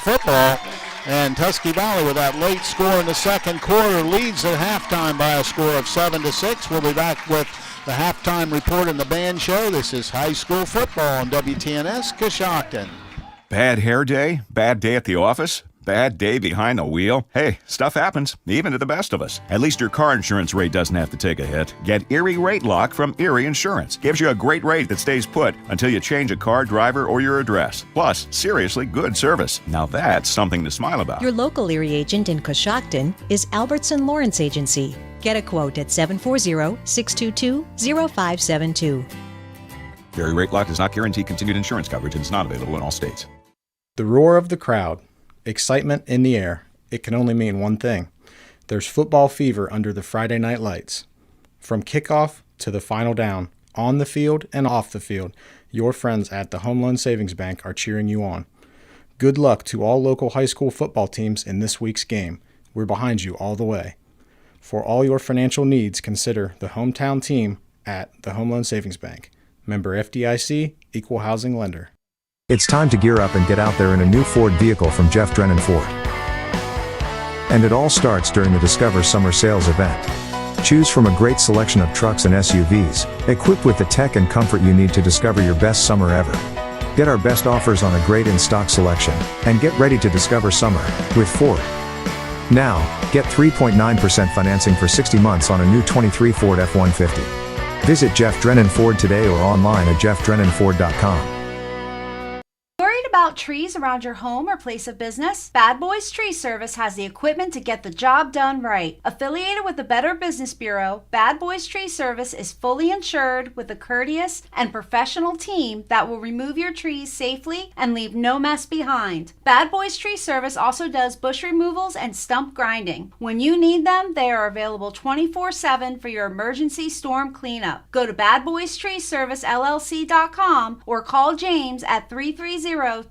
football, and Tusky Valley, with that late score in the second quarter, leads at halftime by a score of 7-6. We'll be back with the halftime report and the band show. This is high school football on WTNS Coshocton. Bad hair day? Bad day at the office? Bad day behind the wheel? Hey, stuff happens, even to the best of us. At least your car insurance rate doesn't have to take a hit. Get Erie Rate Lock from Erie Insurance. Gives you a great rate that stays put until you change a car, driver, or your address. Plus, seriously good service. Now that's something to smile about. Your local Erie agent in Coshocton is Albertson Lawrence Agency. Get a quote at 740-622-0572. Erie Rate Lock does not guarantee continued insurance coverage and is not available in all states. The roar of the crowd. Excitement in the air. It can only mean one thing. There's football fever under the Friday night lights. From kickoff to the final down, on the field and off the field, your friends at the Home Loan Savings Bank are cheering you on. Good luck to all local high school football teams in this week's game. We're behind you all the way. For all your financial needs, consider the hometown team at the Home Loan Savings Bank. Member FDIC, Equal Housing Lender. It's time to gear up and get out there in a new Ford vehicle from Jeff Drennan Ford. And it all starts during the Discover Summer Sales event. Choose from a great selection of trucks and SUVs, equipped with the tech and comfort you need to discover your best summer ever. Get our best offers on a great in-stock selection, and get ready to discover summer with Ford. Now, get 3.9% financing for 60 months on a new 23 Ford F-150. Visit Jeff Drennan Ford today or online at jeffdrennanford.com. Worried about trees around your home or place of business? Bad Boys Tree Service has the equipment to get the job done right. Affiliated with the Better Business Bureau, Bad Boys Tree Service is fully insured with a courteous and professional team that will remove your trees safely and leave no mess behind. Bad Boys Tree Service also does bush removals and stump grinding. When you need them, they are available 24/7 for your emergency storm cleanup. Go to badboystreeservicellc.com or call James at 330-275-9155.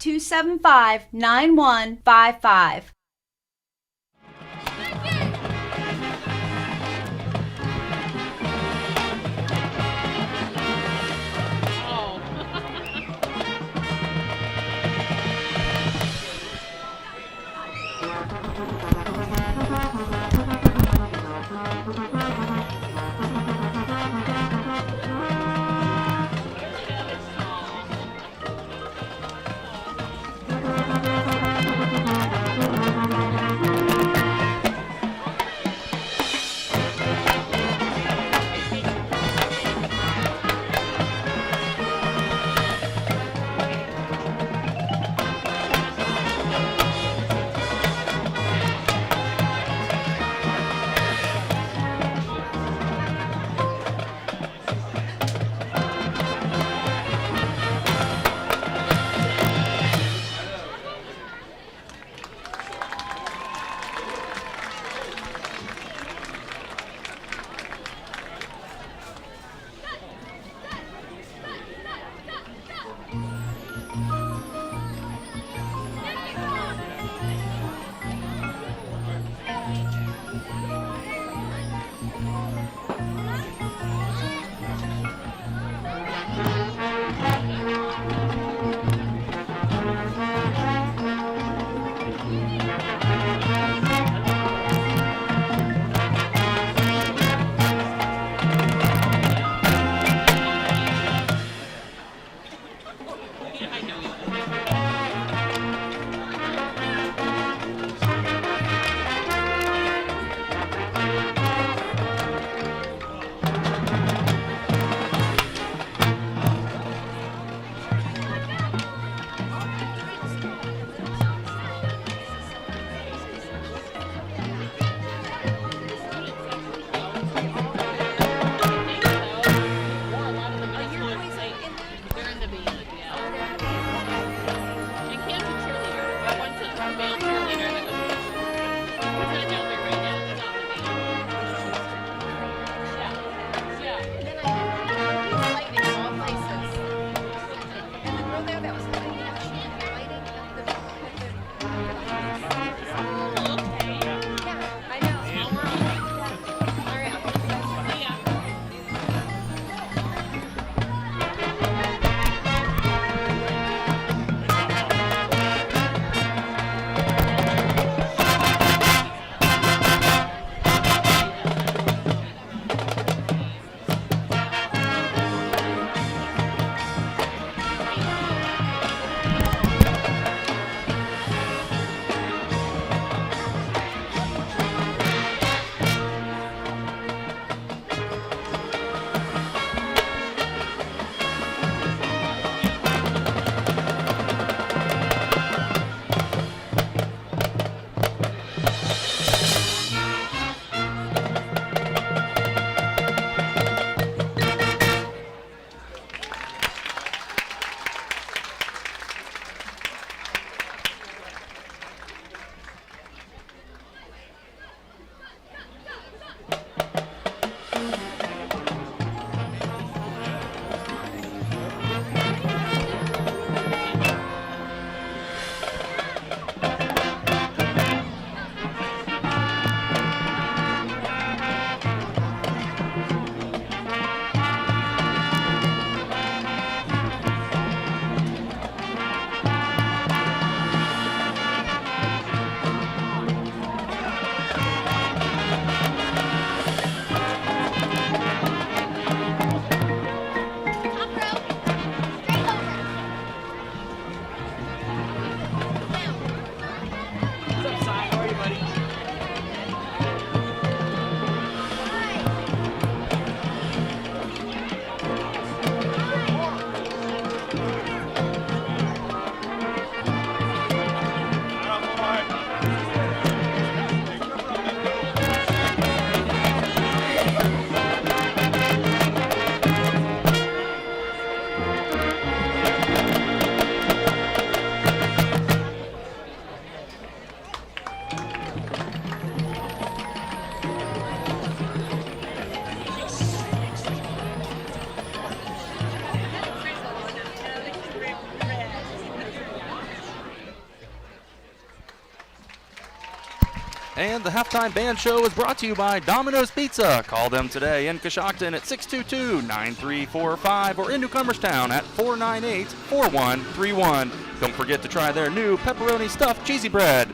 And the halftime band show is brought to you by Domino's Pizza. Call them today in Coshocton at 622-9345 or in Newcomerstown at 498-4131. Don't forget to try their new pepperoni stuffed cheesy bread.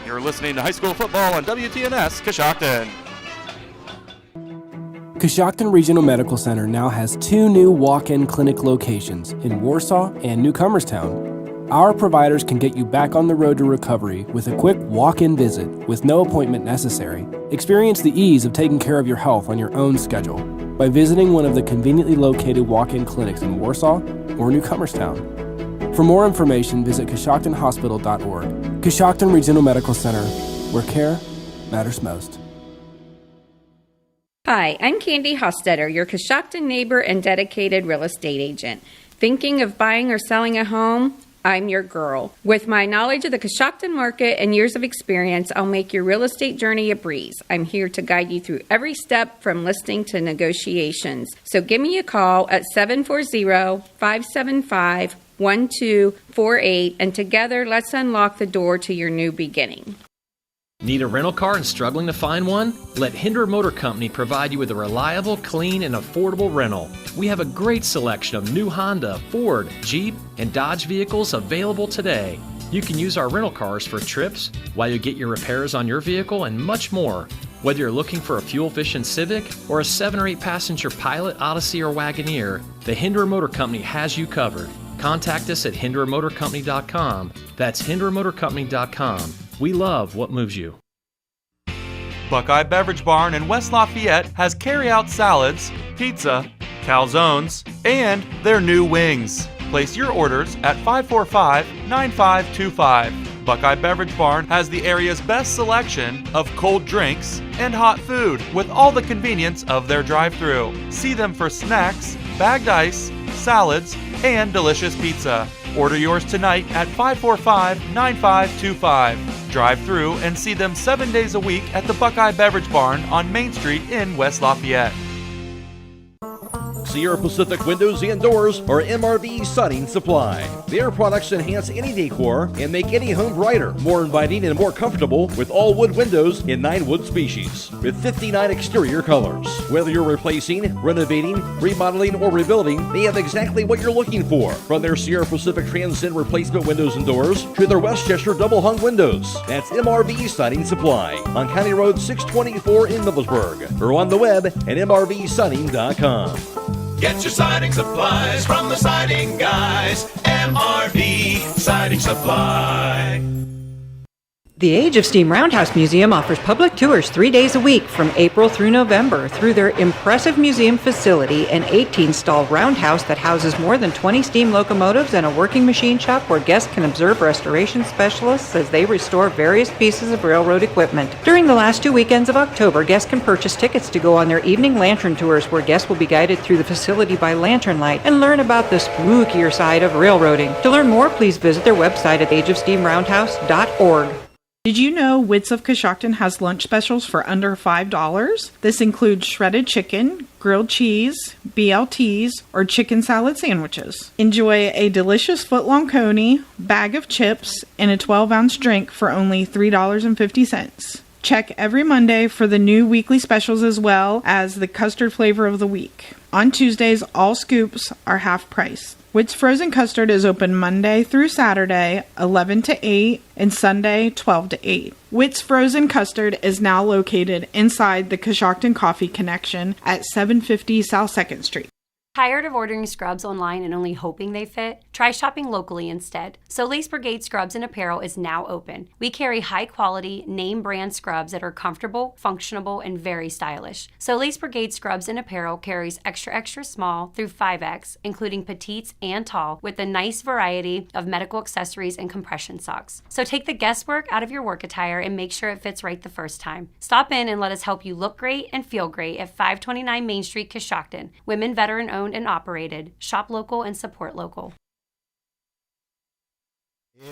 You're listening to high school football on WTNS Coshocton. Coshocton Regional Medical Center now has 2 new walk-in clinic locations in Warsaw and Newcomerstown. Our providers can get you back on the road to recovery with a quick walk-in visit with no appointment necessary. Experience the ease of taking care of your health on your own schedule by visiting one of the conveniently located walk-in clinics in Warsaw or Newcomerstown. For more information, visit CoshoctonHospital.org. Coshocton Regional Medical Center, where care matters most. Hi, I'm Candy Hostetter, your Coshocton neighbor and dedicated real estate agent. Thinking of buying or selling a home? I'm your girl. With my knowledge of the Coshocton market and years of experience, I'll make your real estate journey a breeze. I'm here to guide you through every step from listing to negotiations. So give me a call at 740-575-1248, and together let's unlock the door to your new beginning. Need a rental car and struggling to find one? Let Hinder Motor Company provide you with a reliable, clean, and affordable rental. We have a great selection of new Honda, Ford, Jeep, and Dodge vehicles available today. You can use our rental cars for trips, while you get your repairs on your vehicle, and much more. Whether you're looking for a fuel-efficient Civic or a 7 or 8 passenger Pilot, Odyssey, or Wagoneer, the Hinder Motor Company has you covered. Contact us at hindermotorcompany.com. That's hindermotorcompany.com. We love what moves you. Buckeye Beverage Barn in West Lafayette has carry-out salads, pizza, calzones, and their new wings. Place your orders at 545-9525. Buckeye Beverage Barn has the area's best selection of cold drinks and hot food with all the convenience of their drive-thru. See them for snacks, bagged ice, salads, and delicious pizza. Order yours tonight at 545-9525. Drive through and see them 7 days a week at the Buckeye Beverage Barn on Main Street in West Lafayette. Sierra Pacific Windows and Doors are MRV Siding Supply. Their products enhance any decor and make any home brighter, more inviting, and more comfortable with all wood windows in 9 wood species with 59 exterior colors. Whether you're replacing, renovating, remodeling, or rebuilding, they have exactly what you're looking for. From their Sierra Pacific Transcend replacement windows and doors to their Westchester double hung windows. That's MRV Siding Supply on County Road 624 in Middlesburg or on the web at mrvsiding.com. Get your siding supplies from the siding guys. MRV Siding Supply. The Age of Steam Roundhouse Museum offers public tours 3 days a week from April through November through their impressive museum facility, an 18-stall roundhouse that houses more than 20 steam locomotives and a working machine shop where guests can observe restoration specialists as they restore various pieces of railroad equipment. During the last 2 weekends of October, guests can purchase tickets to go on their evening lantern tours where guests will be guided through the facility by lantern light and learn about the spookier side of railroading. To learn more, please visit their website at ageofsteamroundhouse.org. Did you know Wits of Coshocton has lunch specials for under $5? This includes shredded chicken, grilled cheese, BLTs, or chicken salad sandwiches. Enjoy a delicious foot-long coney, bag of chips, and a 12-ounce drink for only $3.50. Check every Monday for the new weekly specials as well as the custard flavor of the week. On Tuesdays, all scoops are half price. Witt's Frozen Custard is open Monday through Saturday, 11 to 8, and Sunday, 12 to 8. Witt's Frozen Custard is now located inside the Coshocton Coffee Connection at 750 South 2nd Street. Tired of ordering scrubs online and only hoping they fit? Try shopping locally instead. Solis Brigade Scrubs and Apparel is now open. We carry high-quality, name-brand scrubs that are comfortable, functional, and very stylish. Solis Brigade Scrubs and Apparel carries extra small through 5X, including petites and tall, with a nice variety of medical accessories and compression socks. So take the guesswork out of your work attire and make sure it fits right the first time. Stop in and let us help you look great and feel great at 529 Main Street, Coshocton. Women veteran-owned and operated. Shop local and support local.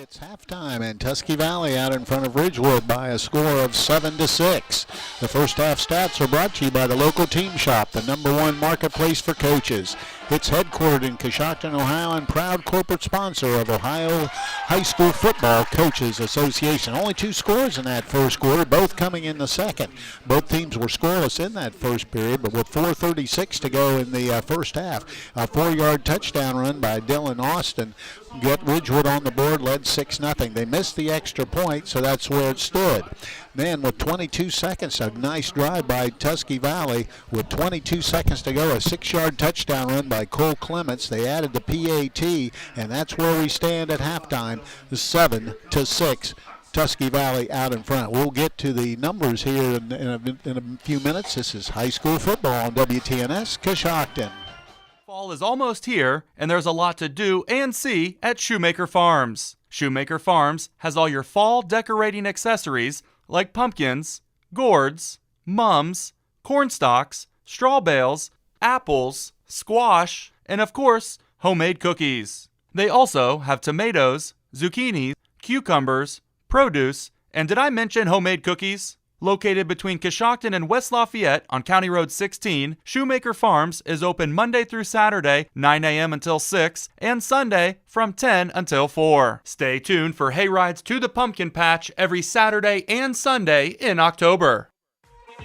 It's halftime, and Tusky Valley out in front of Ridgewood by a score of 7-6. The first half stats are brought to you by the local team shop, the #1 marketplace for coaches. It's headquartered in Coshocton, Ohio, and proud corporate sponsor of Ohio High School Football Coaches Association. Only 2 scores in that first quarter, both coming in the second. Both teams were scoreless in that first period, but with 4:36 to go in the first half, a 4-yard touchdown run by Dylan Austin get Ridgewood on the board, led 6-0. They missed the extra point, so that's where it stood. Then with 22 seconds, a nice drive by Tusky Valley. With 22 seconds to go, a 6-yard touchdown run by Cole Clements. They added the PAT, and that's where we stand at halftime, 7-6. Tusky Valley out in front. We'll get to the numbers here in a few minutes. This is high school football on WTNS Coshocton. Fall is almost here, and there's a lot to do and see at Shoemaker Farms. Shoemaker Farms has all your fall decorating accessories like pumpkins, gourds, mums, corn stalks, straw bales, apples, squash, and of course, homemade cookies. They also have tomatoes, zucchini, cucumbers, produce, and did I mention homemade cookies? Located between Coshocton and West Lafayette on County Road 16, Shoemaker Farms is open Monday through Saturday, 9 a.m. until 6, and Sunday from 10 until 4. Stay tuned for hay rides to the pumpkin patch every Saturday and Sunday in October.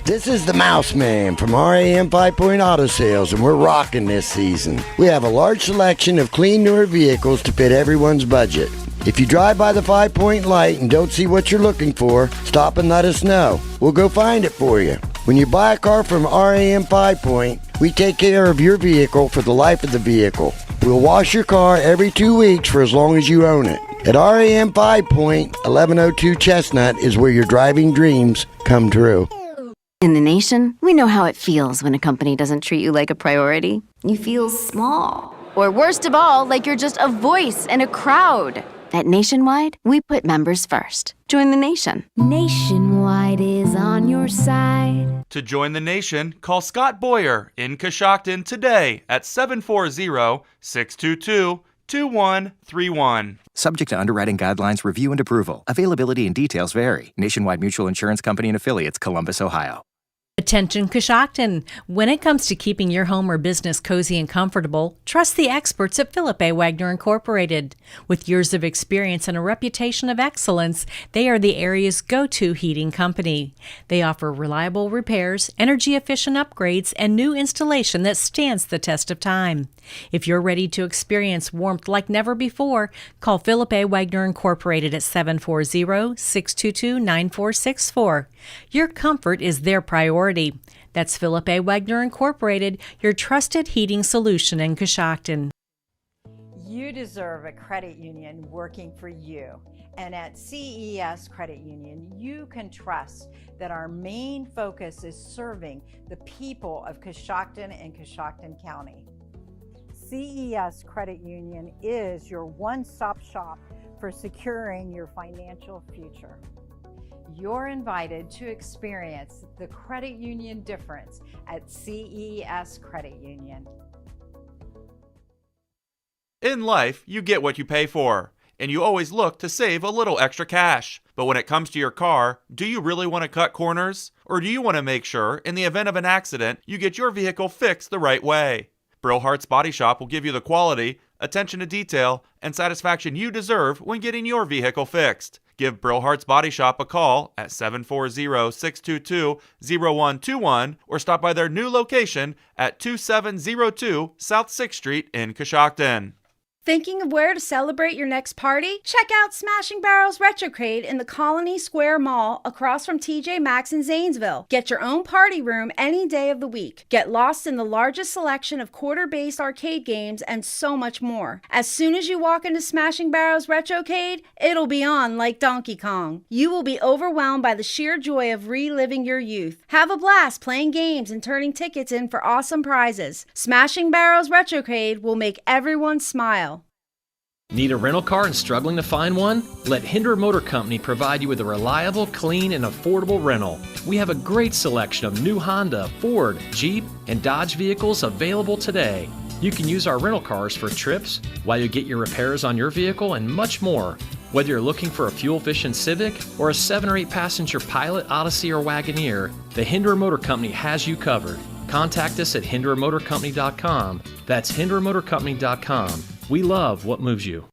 This is the Mouse Man from RAM 5 Point Auto Sales, and we're rocking this season. We have a large selection of clean, newer vehicles to fit everyone's budget. If you drive by the 5 Point light and don't see what you're looking for, stop and let us know. We'll go find it for you. When you buy a car from RAM 5 Point, we take care of your vehicle for the life of the vehicle. We'll wash your car every 2 weeks for as long as you own it. At RAM 5 Point, 1102 Chestnut is where your driving dreams come true. In the nation, we know how it feels when a company doesn't treat you like a priority. You feel small. Or worst of all, like you're just a voice in a crowd. At Nationwide, we put members first. Join the nation. Nationwide is on your side. To join the nation, call Scott Boyer in Coshocton today at 740-622-2131. Subject to underwriting guidelines, review, and approval. Availability and details vary. Nationwide Mutual Insurance Company and Affiliates, Columbus, Ohio. Attention Coshocton! When it comes to keeping your home or business cozy and comfortable, trust the experts at Philip A. Wagner Incorporated. With years of experience and a reputation of excellence, they are the area's go-to heating company. They offer reliable repairs, energy-efficient upgrades, and new installation that stands the test of time. If you're ready to experience warmth like never before, call Philip A. Wagner Incorporated at 740-622-9464. Your comfort is their priority. That's Philip A. Wagner Incorporated, your trusted heating solution in Coshocton. You deserve a credit union working for you. And at CES Credit Union, you can trust that our main focus is serving the people of Coshocton and Coshocton County. CES Credit Union is your one-stop shop for securing your financial future. You're invited to experience the credit union difference at CES Credit Union. In life, you get what you pay for, and you always look to save a little extra cash. But when it comes to your car, do you really want to cut corners? Or do you want to make sure, in the event of an accident, you get your vehicle fixed the right way? Brillhart's Body Shop will give you the quality, attention to detail, and satisfaction you deserve when getting your vehicle fixed. Give Brillhart's Body Shop a call at 740-622-0121 or stop by their new location at 2702 South 6th Street in Coshocton. Thinking of where to celebrate your next party? Check out Smashing Barrels Retrocade in the Colony Square Mall across from TJ Maxx in Zanesville. Get your own party room any day of the week. Get lost in the largest selection of quarter-based arcade games and so much more. As soon as you walk into Smashing Barrels Retrocade, it'll be on like Donkey Kong. You will be overwhelmed by the sheer joy of reliving your youth. Have a blast playing games and turning tickets in for awesome prizes. Smashing Barrels Retrocade will make everyone smile. Need a rental car and struggling to find one? Let Hinder Motor Company provide you with a reliable, clean, and affordable rental. We have a great selection of new Honda, Ford, Jeep, and Dodge vehicles available today. You can use our rental cars for trips, while you get your repairs on your vehicle, and much more. Whether you're looking for a fuel-efficient Civic or a 7 or 8 passenger Pilot, Odyssey, or Wagoneer, the Hinder Motor Company has you covered. Contact us at hindermotorcompany.com. That's hindermotorcompany.com. We love what moves you.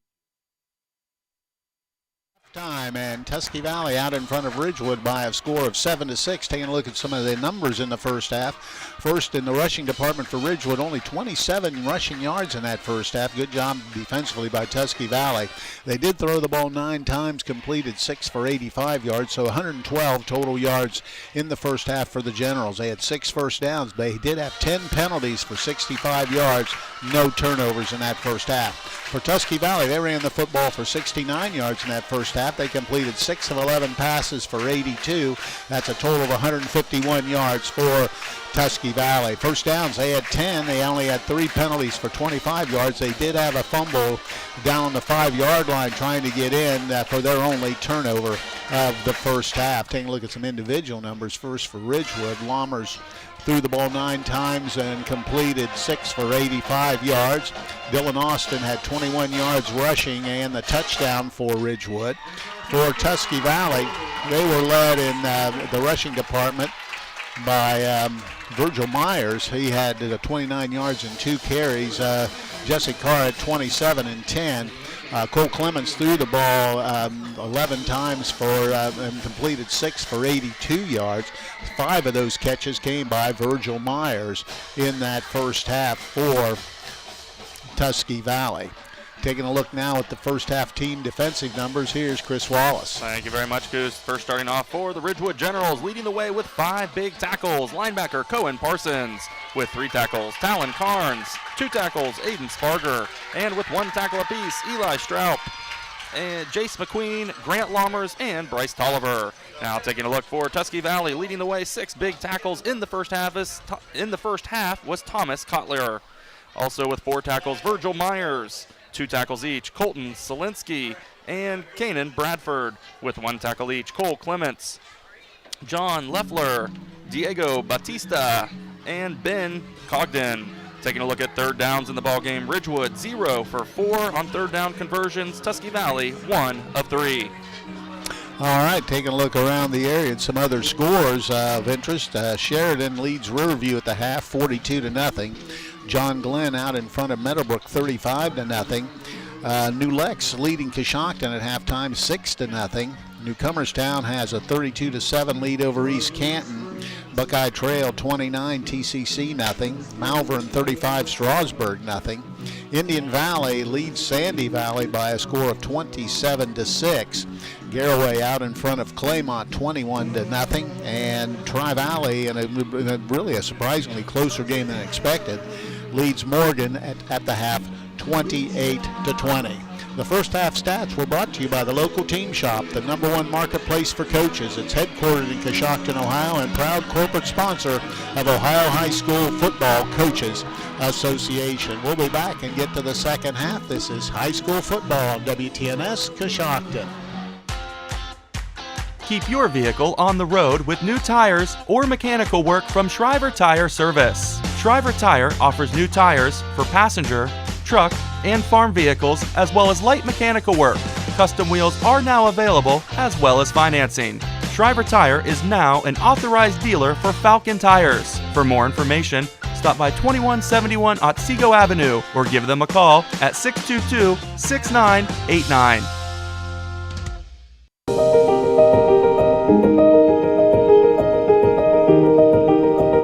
Time, and Tusky Valley out in front of Ridgewood by a score of 7-6. Taking a look at some of the numbers in the first half. First in the rushing department for Ridgewood, only 27 rushing yards in that first half. Good job defensively by Tusky Valley. They did throw the ball 9 times, completed 6 for 85 yards, so 112 total yards in the first half for the Generals. They had 6 first downs. They did have 10 penalties for 65 yards, no turnovers in that first half. For Tusky Valley, they ran the football for 69 yards in that first half. They completed 6 of 11 passes for 82. That's a total of 151 yards for Tusky Valley. First downs, they had 10. They only had 3 penalties for 25 yards. They did have a fumble down on the 5-yard line trying to get in for their only turnover of the first half. Taking a look at some individual numbers. First for Ridgewood, Lammers threw the ball 9 times and completed 6 for 85 yards. Dylan Austin had 21 yards rushing and the touchdown for Ridgewood. For Tusky Valley, they were led in the rushing department by Virgil Myers. He had 29 yards and 2 carries. Jesse Carr had 27 and 10. Cole Clemens threw the ball 11 times and completed 6 for 82 yards. 5 of those catches came by Virgil Myers in that first half for Tusky Valley. Taking a look now at the first half team defensive numbers, here's Chris Wallace. Thank you very much, Goose. First starting off for the Ridgewood Generals, leading the way with 5 big tackles. Linebacker Cohen Parsons with 3 tackles. Talon Carnes, 2 tackles. Aiden Sparger, and with 1 tackle apiece, Eli Stroup, and Jace McQueen, Grant Lammers, and Bryce Tolliver. Now taking a look for Tusky Valley, leading the way, 6 big tackles in the first half. Was Thomas Kotler. Also with 4 tackles, Virgil Myers. 2 tackles each, Colton Solinsky and Kanan Bradford. With 1 tackle each, Cole Clements, John Leffler, Diego Batista, and Ben Cogden. Taking a look at third downs in the ballgame, Ridgewood 0 for 4 on third down conversions. Tusky Valley 1 of 3. All right, taking a look around the area at some other scores of interest. Sheridan leads Riverview at the half, 42-0. John Glenn out in front of Meadowbrook, 35-0. New Lex leading Coshocton at halftime, 6-0. Newcomerstown has a 32-7 lead over East Canton. Buckeye Trail 29, TCC nothing. Malvern 35, Strasburg nothing. Indian Valley leads Sandy Valley by a score of 27-6. Garraway out in front of Claymont 21-0. And Tri-Valley, in a really a surprisingly closer game than expected, leads Morgan at the half 28-20. The first half stats were brought to you by the local team shop, the #1 marketplace for coaches. It's headquartered in Coshocton, Ohio, and proud corporate sponsor of Ohio High School Football Coaches Association. We'll be back and get to the second half. This is high school football on WTNS Coshocton. Keep your vehicle on the road with new tires or mechanical work from Shriver Tire Service. Shriver Tire offers new tires for passenger, truck, and farm vehicles, as well as light mechanical work. Custom wheels are now available, as well as financing. Shriver Tire is now an authorized dealer for Falcon Tires. For more information, stop by 2171 Otsego Avenue or give them a call at 622-6989.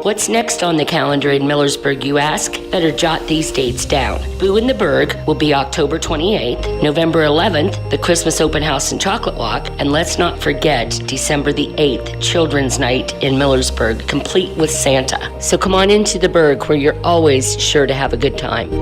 What's next on the calendar in Millersburg, you ask? Better jot these dates down. Boo in the Berg will be October 28th, November 11th, the Christmas Open House and Chocolate Walk, and let's not forget December the 8th, Children's Night in Millersburg, complete with Santa. So come on into the Berg, where you're always sure to have a good time.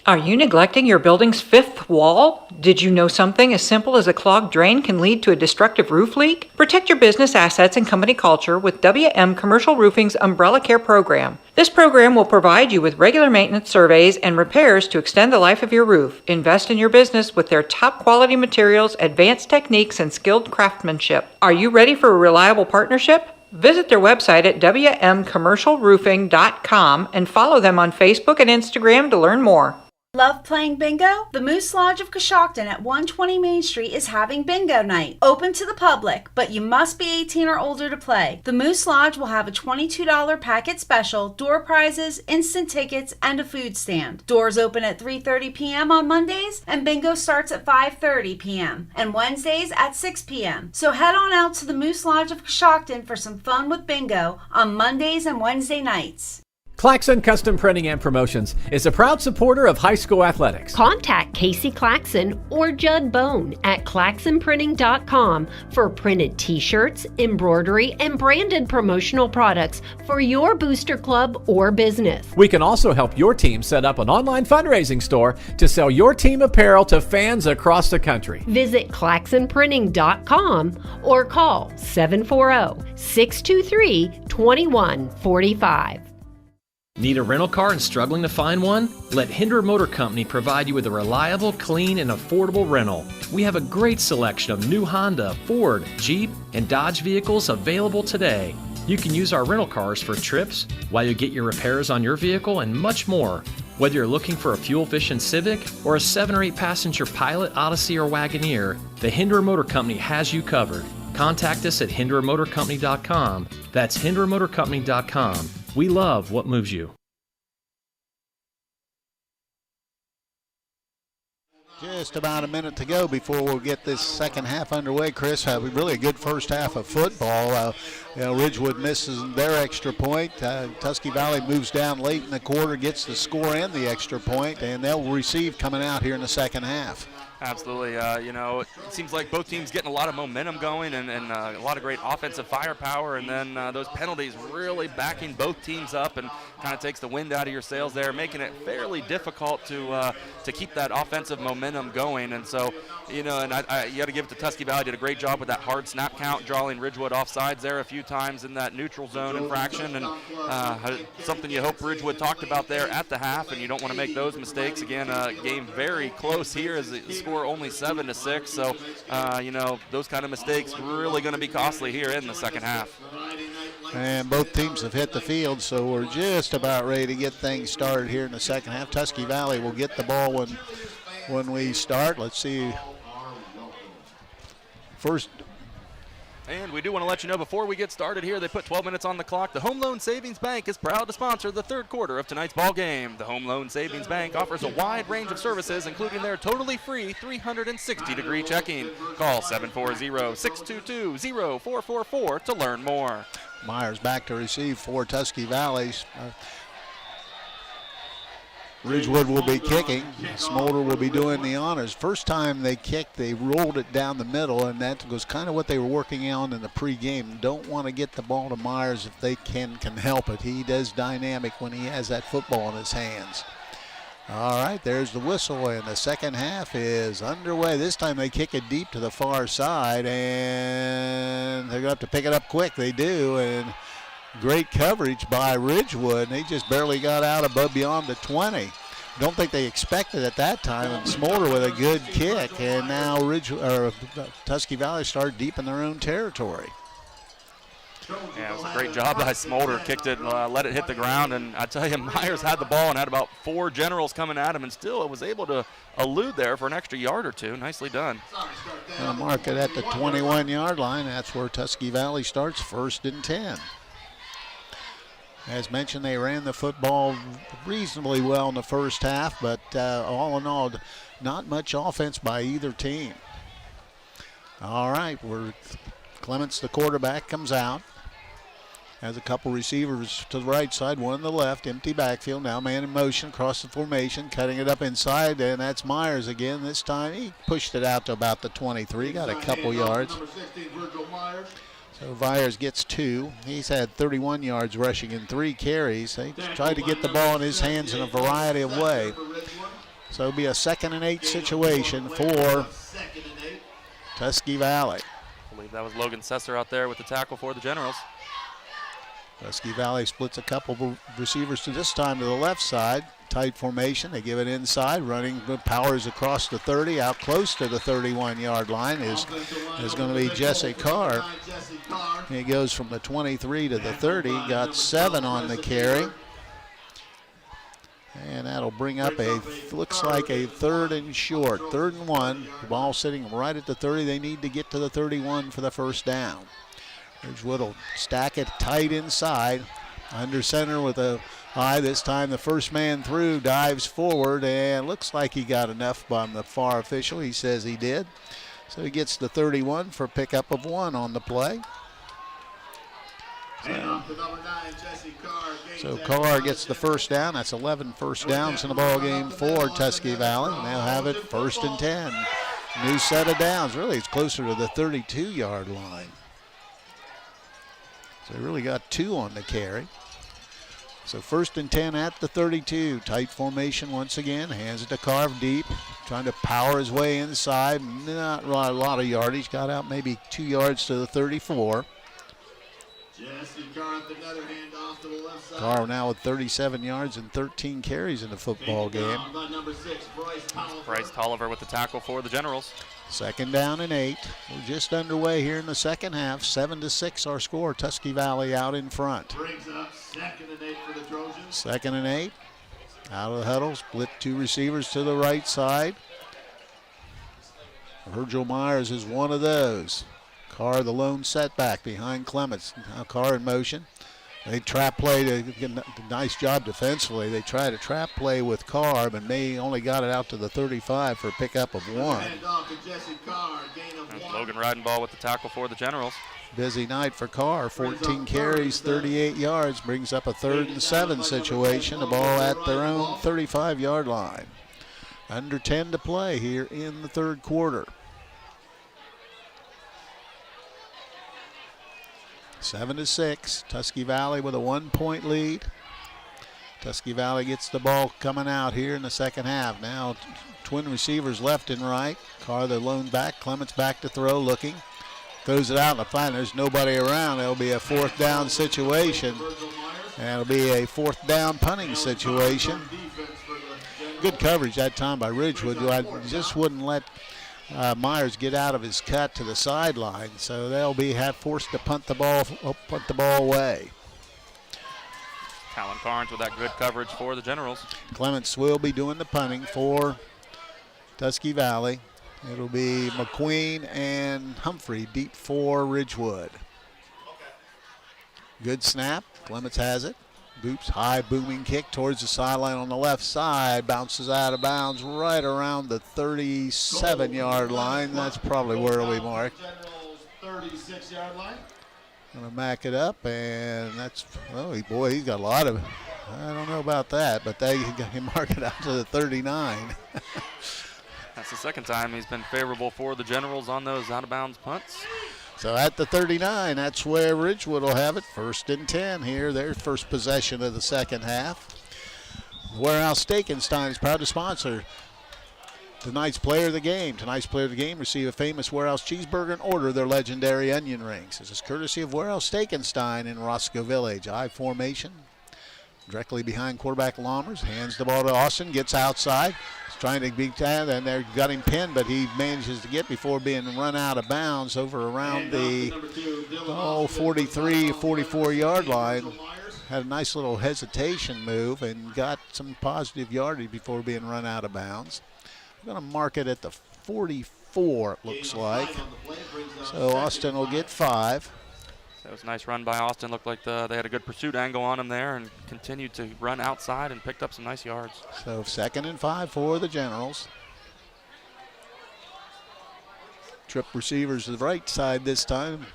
Are you neglecting your building's 5th wall? Did you know something as simple as a clogged drain can lead to a destructive roof leak? Protect your business assets and company culture with WM Commercial Roofing's Umbrella Care program. This program will provide you with regular maintenance surveys and repairs to extend the life of your roof. Invest in your business with their top quality materials, advanced techniques, and skilled craftsmanship. Are you ready for a reliable partnership? Visit their website at wmcommercialroofing.com and follow them on Facebook and Instagram to learn more. Love playing bingo? The Moose Lodge of Coshocton at 120 Main Street is having bingo night. Open to the public, but you must be 18 or older to play. The Moose Lodge will have a $22 packet special, door prizes, instant tickets, and a food stand. Doors open at 3:30 p.m. on Mondays, and bingo starts at 5:30 p.m. and Wednesdays at 6 p.m. So head on out to the Moose Lodge of Coshocton for some fun with bingo on Mondays and Wednesday nights. Claxon Custom Printing and Promotions is a proud supporter of high school athletics. Contact Casey Claxon or Judd Bone at claxonprinting.com for printed t-shirts, embroidery, and branded promotional products for your booster club or business. We can also help your team set up an online fundraising store to sell your team apparel to fans across the country. Visit claxonprinting.com or call 740-623-2145. Need a rental car and struggling to find one? Let Hinder Motor Company provide you with a reliable, clean, and affordable rental. We have a great selection of new Honda, Ford, Jeep, and Dodge vehicles available today. You can use our rental cars for trips, while you get your repairs on your vehicle, and much more. Whether you're looking for a fuel-efficient Civic or a 7 or 8 passenger Pilot, Odyssey, or Wagoneer, the Hinder Motor Company has you covered. Contact us at hindermotorcompany.com. That's hindermotorcompany.com. We love what moves you. Just about a minute to go before we'll get this second half underway. Chris, really a good first half of football. Ridgewood misses their extra point. Tusky Valley moves down late in the quarter, gets the score and the extra point, and they'll receive coming out here in the second half. Absolutely. It seems like both teams getting a lot of momentum going and a lot of great offensive firepower, and then those penalties really backing both teams up and kind of takes the wind out of your sails there, making it fairly difficult to keep that offensive momentum going. And so, you got to give it to Tusky Valley. Did a great job with that hard snap count, drawing Ridgewood offsides there a few times in that neutral zone infraction, and something you hope Ridgewood talked about there at the half, and you don't want to make those mistakes. Again, game very close here as the score only 7-6, so those kind of mistakes really going to be costly here in the second half. And both teams have hit the field, so we're just about ready to get things started here in the second half. Tusky Valley will get the ball when we start. Let's see. First. And we do want to let you know before we get started here, they put 12 minutes on the clock. The Home Loan Savings Bank is proud to sponsor the third quarter of tonight's ball game. The Home Loan Savings Bank offers a wide range of services, including their totally free 360-degree checking. Call 740-622-0444 to learn more. Myers back to receive for Tusky Valley. Ridgewood will be kicking. Smolder will be doing the honors. First time they kicked, they rolled it down the middle, and that was kind of what they were working on in the pregame. Don't want to get the ball to Myers if they can help it. He does dynamic when he has that football in his hands. All right, there's the whistle, and the second half is underway. This time they kick it deep to the far side, and they're going to have to pick it up quick. They do, and great coverage by Ridgewood. They just barely got out above beyond the 20. Don't think they expected at that time. And Smolder with a good kick, and now Tusky Valley start deep in their own territory. Yeah, it was a great job by Smolder. Kicked it, let it hit the ground, and I tell you, Myers had the ball and had about 4 generals coming at him, and still was able to elude there for an extra yard or two. Nicely done. Gonna mark it at the 21-yard line. That's where Tusky Valley starts, 1st and 10. As mentioned, they ran the football reasonably well in the first half, but all in all, not much offense by either team. All right, Clements, the quarterback, comes out. Has a couple receivers to the right side, one on the left, empty backfield. Now man in motion, across the formation, cutting it up inside, and that's Myers again. This time he pushed it out to about the 23, got a couple yards. So Myers gets 2. He's had 31 yards rushing in 3 carries. They tried to get the ball in his hands in a variety of ways. So it'll be a 2nd and 8 situation for Tusky Valley. I believe that was Logan Sesser out there with the tackle for the Generals. Tusky Valley splits a couple receivers to this time to the left side. Tight formation. They give it inside. Running powers across the 30. Out close to the 31-yard line is going to be Jesse Carr. He goes from the 23 to the 30. Got 7 on the carry. And that'll bring up looks like a 3rd and short. 3rd and 1. The ball sitting right at the 30. They need to get to the 31 for the first down. Ridgewood will stack it tight inside. Under center with a high. This time the first man through dives forward, and looks like he got enough on the far official. He says he did. So he gets the 31 for pickup of 1 on the play. So Carr gets the first down. That's 11 first downs in the ball game for Tusky Valley. They'll have it 1st and 10. New set of downs. Really, it's closer to the 32-yard line. So they really got 2 on the carry. So 1st and 10 at the 32. Tight formation once again. Hands it to Carr deep. Trying to power his way inside. Not a lot of yardage. Got out maybe 2 yards to the 34. Carr now with 37 yards and 13 carries in the football game. Bryce Tolliver with the tackle for the Generals. 2nd down and 8. We're just underway here in the second half. 7-6 our score. Tusky Valley out in front. Brings up 2nd and 8 for the Trojans. 2nd and 8. Out of the huddle. Split 2 receivers to the right side. Virgil Myers is one of those. Carr the lone setback behind Clements. Now Carr in motion. They trap play to get a nice job defensively. They try to trap play with Carr, but they only got it out to the 35 for a pickup of 1. Logan Ridenball with the tackle for the Generals. Busy night for Carr. 14 carries, 38 yards. Brings up a 3rd and 7 situation. The ball at their own 35-yard line. Under 10 to play here in the 3rd quarter. 7-6. Tusky Valley with a 1-point lead. Tusky Valley gets the ball coming out here in the second half. Now twin receivers left and right. Carr the lone back. Clements back to throw, looking. Throws it out in the flat. There's nobody around. It'll be a 4th down situation. And it'll be a 4th down punting situation. Good coverage that time by Ridgewood, who I just wouldn't let Myers get out of his cut to the sideline, so they'll be forced to punt the ball away. Talon Carnes with that good coverage for the Generals. Clements will be doing the punting for Tusky Valley. It'll be McQueen and Humphrey deep for Ridgewood. Good snap. Clements has it. Boops, high booming kick towards the sideline on the left side. Bounces out of bounds right around the 37-yard line. That's probably where it'll be marked. 36-yard line. Gonna back it up, and that's, he's got a lot of, I don't know about that, but they mark it out to the 39. That's the second time he's been favorable for the Generals on those out-of-bounds punts. So at the 39, that's where Ridgewood will have it. 1st and 10 here, their first possession of the second half. Warehouse Steakenstein is proud to sponsor tonight's player of the game. Tonight's player of the game receive a famous Warehouse cheeseburger and order their legendary onion rings. This is courtesy of Warehouse Steakenstein in Roscoe Village. I formation. Directly behind quarterback Lammers. Hands the ball to Austin, gets outside. Trying to beat that, and they've got him pinned, but he manages to get before being run out of bounds over around the 43, 44-yard line. Had a nice little hesitation move and got some positive yardage before being run out of bounds. We're going to mark it at the 44, it looks like. So Austin will get 5. That was a nice run by Austin. Looked like they had a good pursuit angle on him there and continued to run outside and picked up some nice yards. So 2nd and 5 for the Generals. Trip receivers to the right side this time.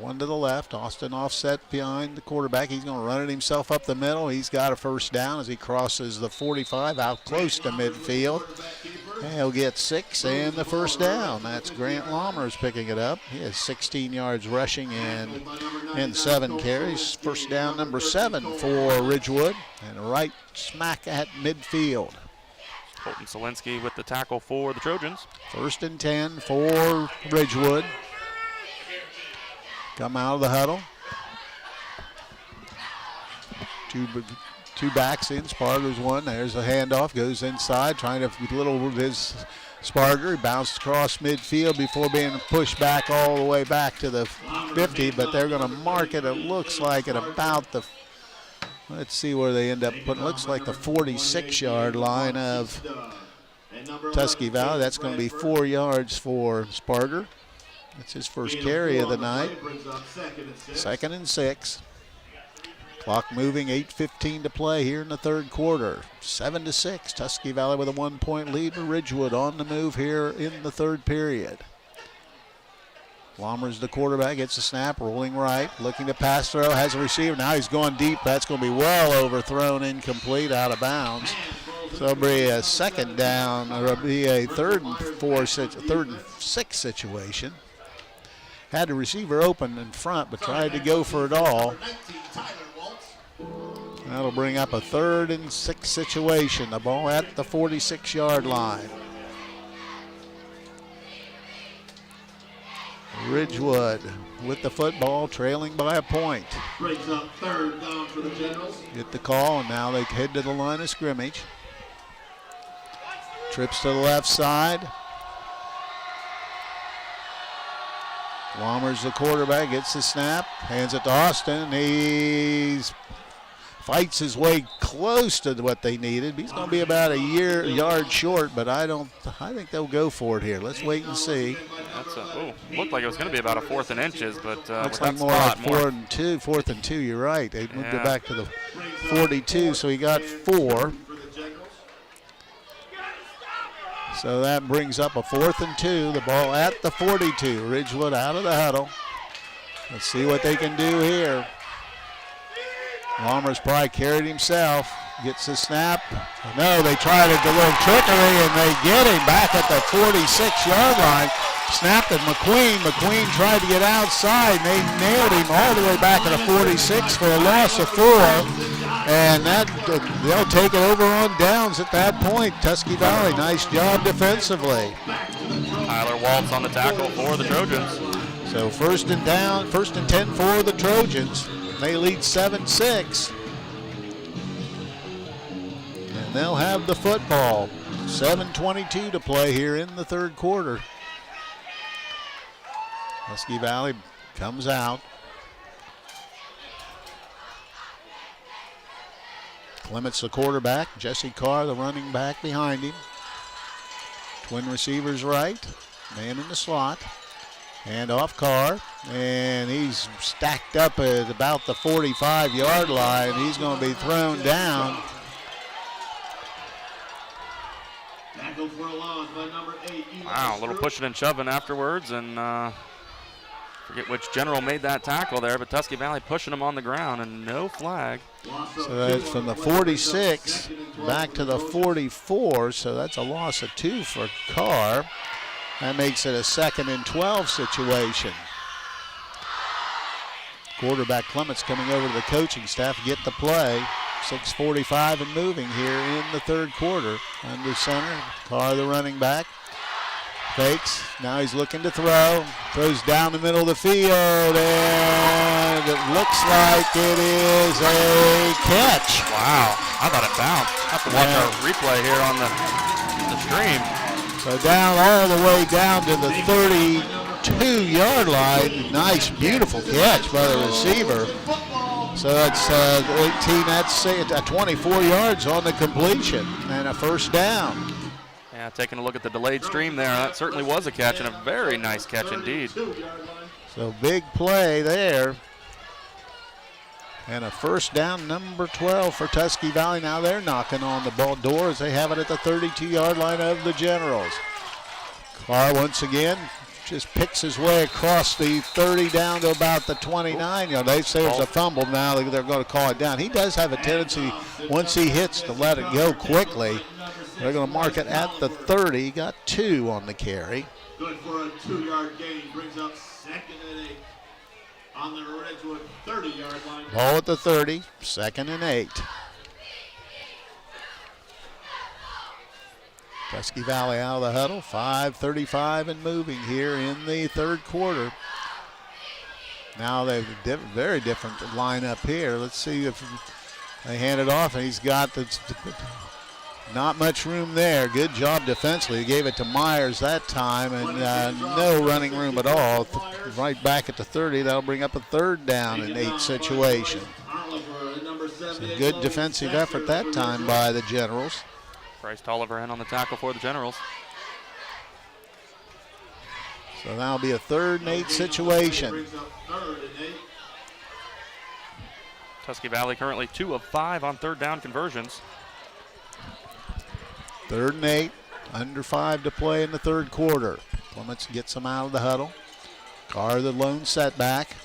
One to the left. Austin offset behind the quarterback. He's going to run it himself up the middle. He's got a first down as he crosses the 45 out close to midfield. And he'll get 6 and the first down. That's Grant Lammers picking it up. He has 16 yards rushing and 7 carries. First down number 7 for Ridgewood. And right smack at midfield. Colton Solinsky with the tackle for the Trojans. 1st and 10 for Ridgewood. Come out of the huddle. Two backs in. Sparger's one. There's a handoff. Goes inside. Trying to little with his Sparger. He bounced across midfield before being pushed back all the way back to the 50. But they're going to mark it, it looks like, at about the Let's see where they end up putting. Looks like the 46-yard line of Tusky Valley. That's going to be 4 yards for Sparger. That's his first carry of the night. 2nd and 6. Clock moving, 8:15 to play here in the third quarter. 7-6. Tusky Valley with a 1-point lead. Ridgewood on the move here in the third period. Lommers, the quarterback, gets a snap, rolling right, looking to pass throw, has a receiver. Now he's going deep. That's going to be well overthrown, incomplete, out of bounds. So it'll be a second down, or it'll be a 3rd and 6 situation. Had the receiver open in front, but tried to go for it all. That'll bring up a 3rd and 6 situation. The ball at the 46-yard line. Ridgewood with the football, trailing by a point. Brings up 3rd down for the Generals. Get the call, and now they head to the line of scrimmage. Trips to the left side. Lommers, the quarterback, gets the snap, hands it to Austin. He fights his way close to what they needed. He's going to be about a yard short, but I think they'll go for it here. Let's wait and see. Looked like it was going to be about a 4th and inches, but looks like more like 4th and 2. You're right. They moved it back to the 42, so he got 4. So that brings up a 4th and 2. The ball at the 42. Ridgewood out of the huddle. Let's see what they can do here. Lommers probably carried himself. Gets the snap. No, they tried a little trickery, and they get him back at the 46-yard line. Snapped at McQueen. McQueen tried to get outside. They nailed him all the way back at the 46 for a loss of 4. And they'll take it over on downs at that point. Tusky Valley, nice job defensively. Tyler Waltz on the tackle for the Trojans. So 1st and 10 for the Trojans. They lead 7-6. And they'll have the football. 7:22 to play here in the third quarter. Tusky Valley comes out. Clements, the quarterback. Jesse Carr, the running back, behind him. Twin receivers right. Man in the slot. Hand off Carr. And he's stacked up at about the 45-yard line. He's going to be thrown down. Wow, a little pushing and shoving afterwards, and forget which general made that tackle there, but Tusky Valley pushing him on the ground, and no flag. So that's from the 46 back to the 44, so that's a loss of 2 for Carr. That makes it a 2nd and 12 situation. Quarterback Clements coming over to the coaching staff to get the play. 6:45 and moving here in the third quarter. Under center, Carr the running back. Fakes, now he's looking to throw. Throws down the middle of the field, and it looks like it is a catch. Wow, I thought it bounced. I have to watch our replay here on the stream. So down all the way down to the 32-yard line. Nice, beautiful catch by the receiver. So that's 18, that's 24 yards on the completion and a first down. Yeah, taking a look at the delayed stream there, that certainly was a catch, and a very nice catch indeed. So big play there. And a first down, number 12 for Tusky Valley. Now they're knocking on the ball door as they have it at the 32-yard line of the Generals. Carr once again just picks his way across the 30 down to about the 29. They say there's a fumble now. They're going to call it down. He does have a tendency, once he hits, to let it go quickly. They're going to mark it at the 30. He got 2 on the carry. Good for a 2-yard gain. Brings up 2nd and 8 on the Ridgewood 30-yard line. Ball at the 30, 2nd and 8. Tusky Valley out of the huddle, 5:35 and moving here in the third quarter. Now they've a very different lineup here. Let's see if they hand it off, and he's got not much room there. Good job defensively. He gave it to Myers that time, and no running room at all. Right back at the 30. That'll bring up a 3rd down and 8 situation. So good defensive effort that time by the Generals. Bryce Tolliver in on the tackle for the Generals. So that'll be a 3rd and 8 situation. Tusky Valley currently 2 of 5 on 3rd down conversions. 3rd and 8, under 5 to play in the 3rd quarter. Clements gets them out of the huddle. Carr the lone setback.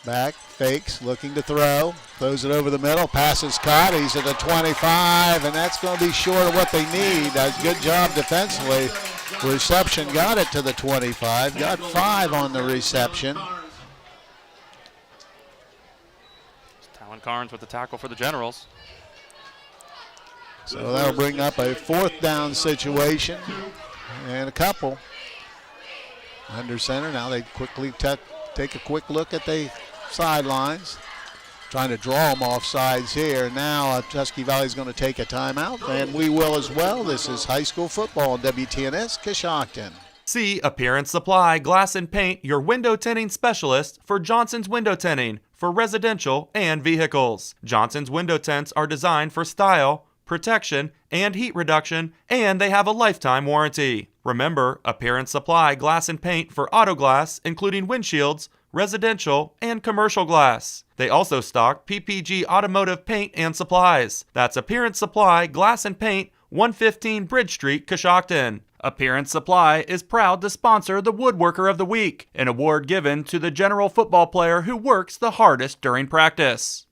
Back, fakes, looking to throw. Throws it over the middle, pass is caught. He's at the 25, and that's going to be short of what they need. Does good job defensively. Reception got it to the 25, got 5 on the reception. Talon Carnes with the tackle for the Generals. So that'll bring up a 4th down situation and a couple. Under center, now they quickly take a quick look at the sidelines. Trying to draw them off sides here. Now Tusky Valley's going to take a timeout, and we will as well. This is high school football on WTNS Coshocton. See Appearance Supply Glass and Paint, your window tinting specialist for Johnson's Window Tinting for residential and vehicles. Johnson's window tints are designed for style, protection, and heat reduction, and they have a lifetime warranty. Remember, Appearance Supply Glass and Paint for auto glass, including windshields, residential, and commercial glass. They also stock PPG automotive paint and supplies. That's Appearance Supply Glass and Paint, 115 Bridge Street, Coshocton. Appearance Supply is proud to sponsor the Woodworker of the Week, an award given to the general football player who works the hardest during practice.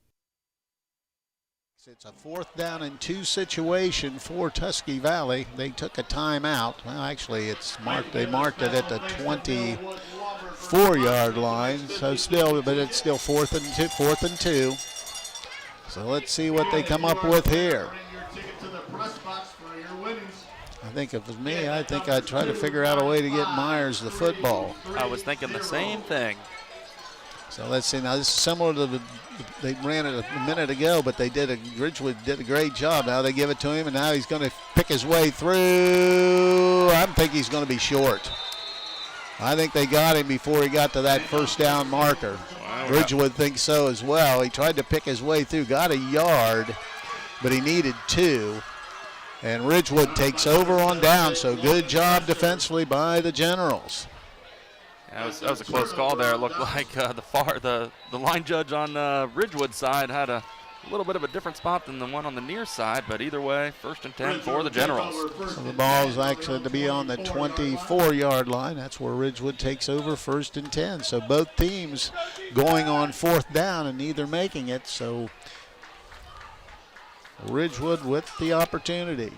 It's a 4th down and 2 situation for Tusky Valley. They took a timeout. Well, actually, it's marked. They marked it at the 24-yard line. So still, but it's still 4th and 2. So let's see what they come up with here. I think if it was me, I think I'd try to figure out a way to get Myers the football. I was thinking the same thing. So let's see. Now this is similar to they ran it a minute ago, but Ridgewood did a great job. Now they give it to him, and now he's going to pick his way through. I think he's going to be short. I think they got him before he got to that 1st down marker. Wow. Ridgewood thinks so as well. He tried to pick his way through, got a yard, but he needed 2. And Ridgewood takes over on down, so good job defensively by the Generals. Yeah, that was a close call there. It looked like the line judge on Ridgewood's side had a little bit of a different spot than the one on the near side, but either way, 1st and 10 for the Generals. So the ball is actually to be on the 24-yard line. That's where Ridgewood takes over 1st and 10. So both teams going on 4th down and neither making it. So Ridgewood with the opportunity.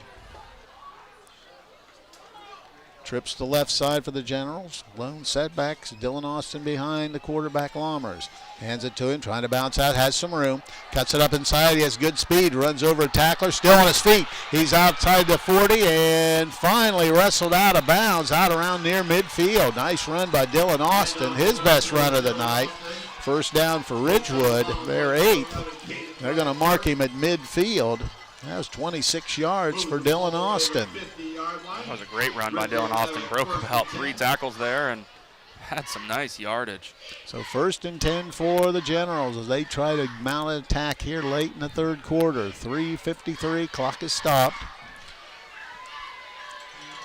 Trips to left side for the Generals. Lone setbacks. Dylan Austin behind the quarterback Lammers. Hands it to him, trying to bounce out, has some room. Cuts it up inside. He has good speed. Runs over a tackler, still on his feet. He's outside the 40 and finally wrestled out of bounds, out around near midfield. Nice run by Dylan Austin, his best run of the night. 1st down for Ridgewood. They're 8th. They're going to mark him at midfield. That was 26 yards for Dylan Austin. That was a great run by Dylan Austin. Broke about 3 tackles there and had some nice yardage. So 1st and 10 for the Generals as they try to mount an attack here late in the 3rd quarter. 3:53, clock is stopped.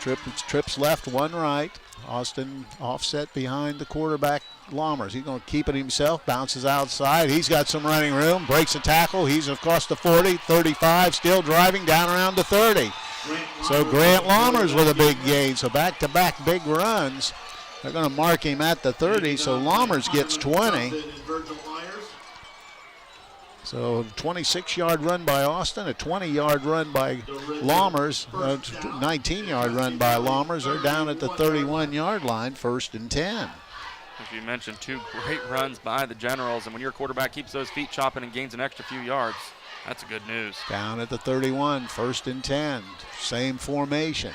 Trips left, 1 right. Austin offset behind the quarterback Lammers. He's going to keep it himself, bounces outside. He's got some running room, breaks a tackle. He's across the 40, 35, still driving down around the 30. So Grant Lammers with a big gain. So back-to-back big runs. They're going to mark him at the 30, so Lammers gets 20. So 26-yard run by Austin, a 20-yard run by Lammers, a 19-yard run by Lammers. They're down at the 31-yard line, 1st and 10. As you mentioned, 2 great runs by the Generals, and when your quarterback keeps those feet chopping and gains an extra few yards, that's good news. Down at the 31, 1st and 10. Same formation.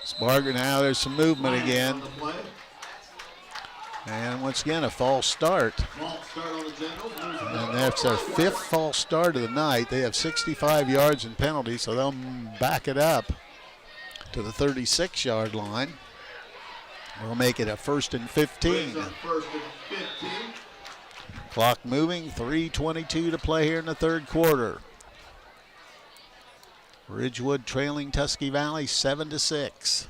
Sparger now, there's some movement again. And once again, a false start. And that's their 5th false start of the night. They have 65 yards in penalties, so they'll back it up to the 36-yard line. We'll make it a 1st and 15. Clock moving, 3:22 to play here in the third quarter. Ridgewood trailing Tusky Valley 7-6.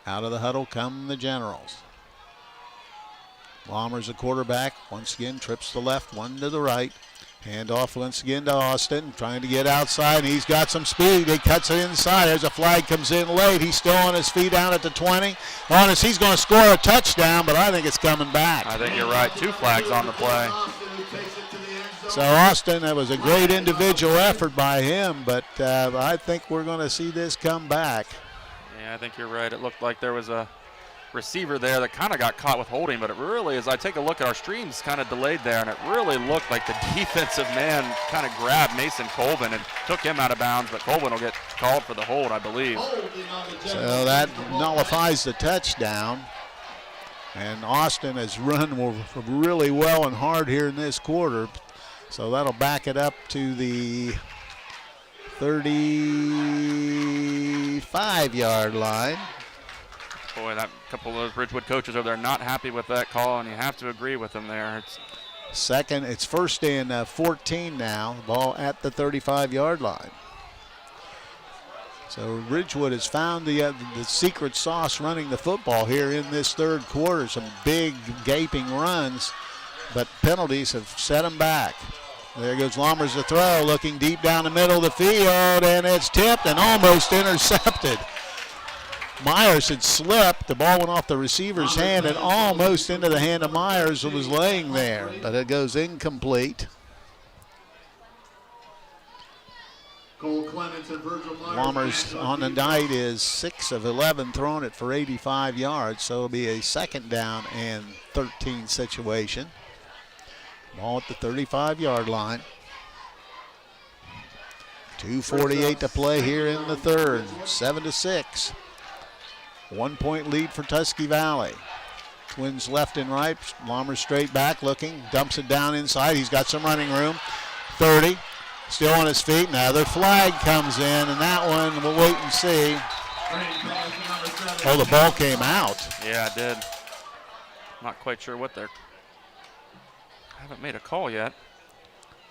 Out of the huddle come the Generals. Lommers a quarterback, once again trips to the left, one to the right. Hand off once again to Austin, trying to get outside. He's got some speed. He cuts it inside. There's a flag, comes in late. He's still on his feet down at the 20. Honest, he's going to score a touchdown, but I think it's coming back. I think you're right. 2 flags on the play. So Austin, that was a great individual effort by him, but I think we're going to see this come back. Yeah, I think you're right. It looked like there was a receiver there that kind of got caught with holding, but it really, as I take a look at our streams, kind of delayed there, and it really looked like the defensive man kind of grabbed Mason Colvin and took him out of bounds, but Colvin will get called for the hold, I believe. So that nullifies the touchdown, and Austin has run really well and hard here in this quarter, so that'll back it up to the 35-yard line. Boy, that couple of those Ridgewood coaches over there not happy with that call, and you have to agree with them there. It's 1st and 14 now. Ball at the 35-yard line. So Ridgewood has found the secret sauce running the football here in this third quarter. Some big gaping runs, but penalties have set them back. There goes Lommers to throw, looking deep down the middle of the field, and it's tipped and almost intercepted. Myers had slipped. The ball went off the receiver's hand and almost into the hand of Myers, who was laying there, but it goes incomplete. Lommers on the night is 6 of 11, throwing it for 85 yards, so it'll be a 2nd down and 13 situation. Ball at the 35-yard line. 2:48 to play here in the third, 7-6. 1-point lead for Tusky Valley. Twins left and right. Lommers straight back looking. Dumps it down inside. He's got some running room. 30. Still on his feet. Another flag comes in, and that one we'll wait and see. Oh, the ball came out. Yeah, it did. Not quite sure what they're. I haven't made a call yet.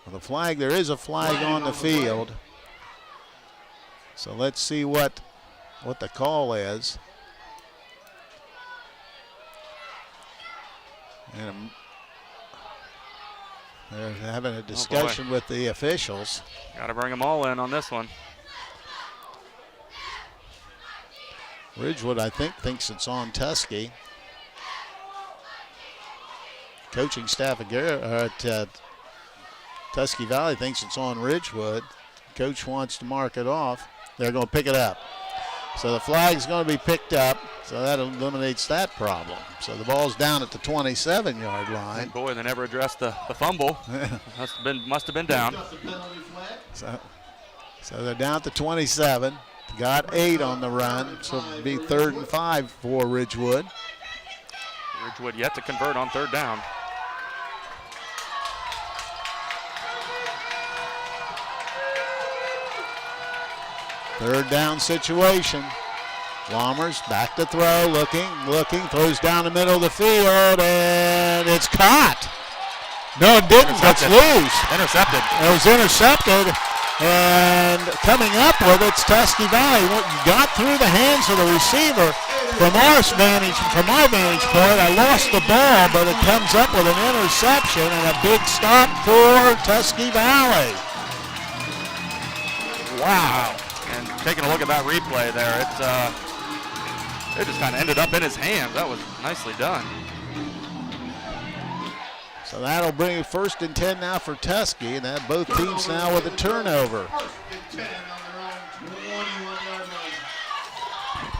Well, the flag, there is a flag on the field. So let's see what the call is. And they're having a discussion with the officials. Got to bring them all in on this one. Ridgewood, I think, thinks it's on Tusky. Coaching staff at Tusky Valley thinks it's on Ridgewood. Coach wants to mark it off. They're going to pick it up. So the flag's going to be picked up, so that eliminates that problem. So the ball's down at the 27-yard line. And boy, they never addressed the fumble. must have been down. So they're down at the 27. Got 8 on the run, so it'll be 3rd and 5 for Ridgewood. Ridgewood yet to convert on 3rd down. Third down situation. Lommers back to throw, looking, throws down the middle of the field, and it's caught. No, it didn't. That's loose. Intercepted. It was intercepted, and coming up with it's Tusky Valley. Got through the hands of the receiver. From our vantage point, I lost the ball, but it comes up with an interception and a big stop for Tusky Valley. Wow. And taking a look at that replay there, it just kind of ended up in his hands. That was nicely done. So that'll bring it 1st and 10 now for Tusky, and that both teams now with a turnover.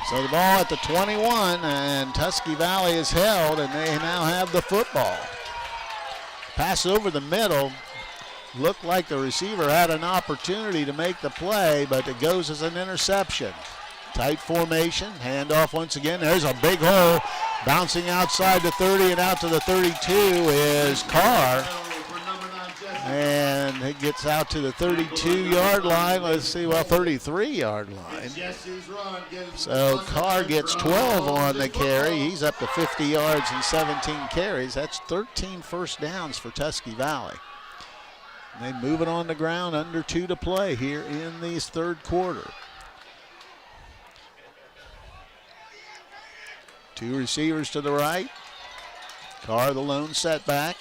So the ball at the 21, and Tusky Valley is held, and they now have the football. Pass over the middle. Looked like the receiver had an opportunity to make the play, but it goes as an interception. Tight formation, handoff once again. There's a big hole. Bouncing outside the 30 and out to the 32 is Carr. And and it gets out to the 32-yard line. Let's see, 33-yard line. So Carr gets 12 on the carry. He's up to 50 yards and 17 carries. That's 13 first downs for Tusky Valley. And they move it on the ground, under 2 to play here in this third quarter. 2 receivers to the right. Carr, the lone setback.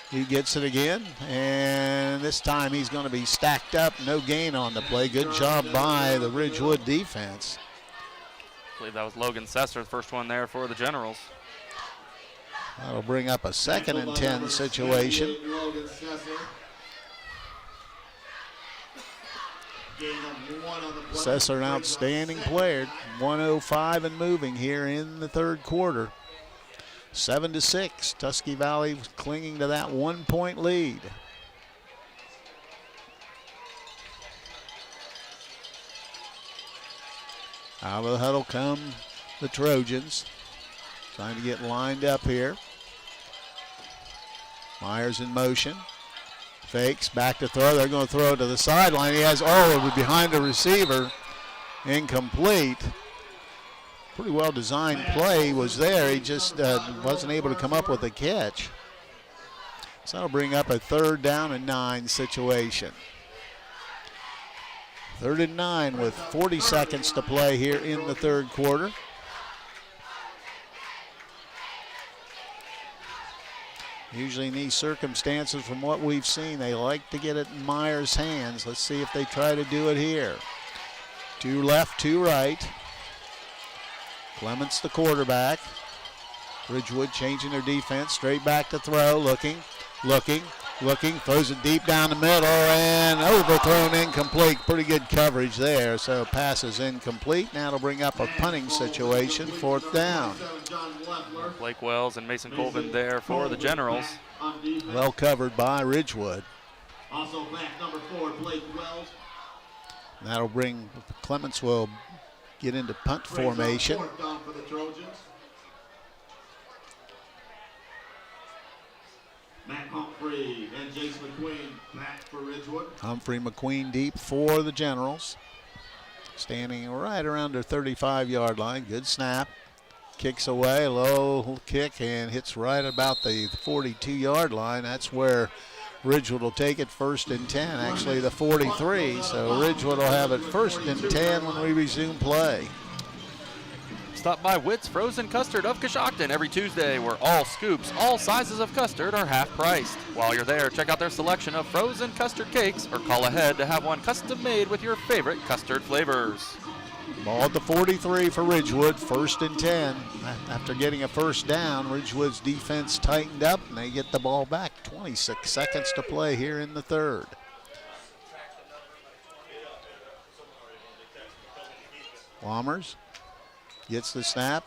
He gets it again, and this time he's going to be stacked up. No gain on the play. Good job by the Ridgewood defense. I believe that was Logan Sesser, the first one there for the Generals. That'll bring up a 2nd and 10 situation. Sesser, an outstanding player. 105 and moving here in the third quarter. 7-6. Tusky Valley clinging to that 1-point lead. Out of the huddle come the Trojans. Trying to get lined up here. Myers in motion. Fakes, back to throw. They're going to throw it to the sideline. He has, it was behind the receiver. Incomplete. Pretty well designed play was there. He just wasn't able to come up with a catch. So that'll bring up a 3rd down and 9 situation. 3rd and 9 with 40 seconds to play here in the third quarter. Usually in these circumstances, from what we've seen, they like to get it in Myers' hands. Let's see if they try to do it here. 2 left, 2 right. Clements the quarterback. Ridgewood changing their defense. Straight back to throw. Looking. Throws it deep down the middle and overthrown, incomplete. Pretty good coverage there. So pass is incomplete. Now it'll bring up a punting situation. 4th down. Blake Wells and Mason Colvin there for the Generals. Well covered by Ridgewood. Also back number 4, Blake Wells. That'll bring Clements will get into punt formation. Matt Humphrey and Jace McQueen back for Ridgewood. Humphrey, McQueen deep for the Generals. Standing right around their 35-yard line. Good snap. Kicks away, low kick, and hits right about the 42-yard line. That's where Ridgewood will take it 1st and 10, actually the 43. So Ridgewood will have it 1st and 10 when we resume play. Stop by Witt's Frozen Custard of Coshocton every Tuesday, where all scoops, all sizes of custard are half priced. While you're there, check out their selection of frozen custard cakes or call ahead to have one custom made with your favorite custard flavors. Ball at the 43 for Ridgewood, 1st and 10. After getting a 1st down, Ridgewood's defense tightened up and they get the ball back. 26 seconds to play here in the third. Lammers gets the snap,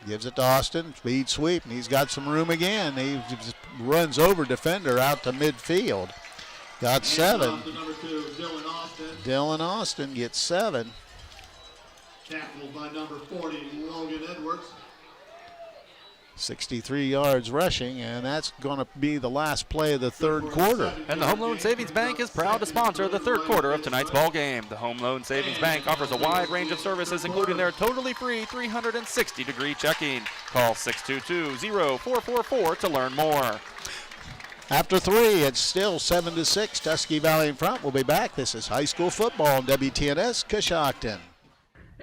gives it to Austin, speed sweep, and he's got some room again. He just runs over defender out to midfield. Got 7. Dylan Austin gets 7. Tackled by number 40, Logan Edwards. 63 yards rushing, and that's going to be the last play of the third quarter. And the Home Loan Savings Bank is proud to sponsor the third quarter of tonight's ball game. The Home Loan Savings Bank offers a wide range of services, including their totally free 360-degree checking. Call 622-0444 to learn more. After 3, it's still 7-6. Tusky Valley in front. We'll be back. This is high school football on WTNS Coshocton.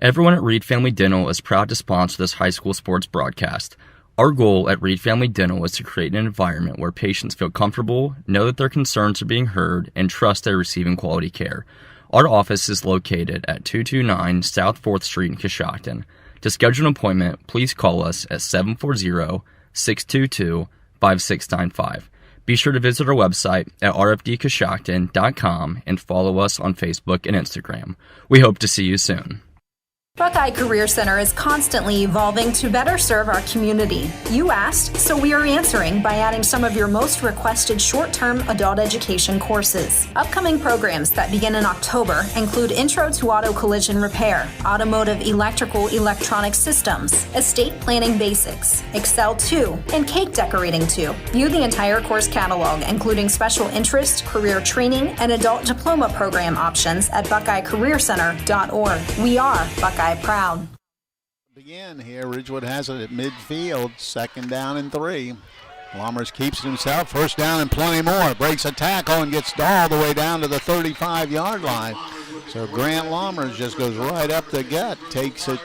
Everyone at Reed Family Dental is proud to sponsor this high school sports broadcast. Our goal at Reed Family Dental is to create an environment where patients feel comfortable, know that their concerns are being heard, and trust they're receiving quality care. Our office is located at 229 South 4th Street in Coshocton. To schedule an appointment, please call us at 740-622-5695. Be sure to visit our website at rfdcoshocton.com and follow us on Facebook and Instagram. We hope to see you soon. Buckeye Career Center is constantly evolving to better serve our community. You asked, so we are answering by adding some of your most requested short-term adult education courses. Upcoming programs that begin in October include Intro to Auto Collision Repair, Automotive Electrical Electronic Systems, Estate Planning Basics, Excel 2, and Cake Decorating 2. View the entire course catalog, including special interest, career training, and adult diploma program options at BuckeyeCareerCenter.org. We are Buckeye proud. Begin here. Ridgewood has it at midfield. 2nd down and 3. Lommers keeps it himself. 1st down and plenty more. Breaks a tackle and gets all the way down to the 35-yard line. So Grant Lommers just goes right up the gut. Takes it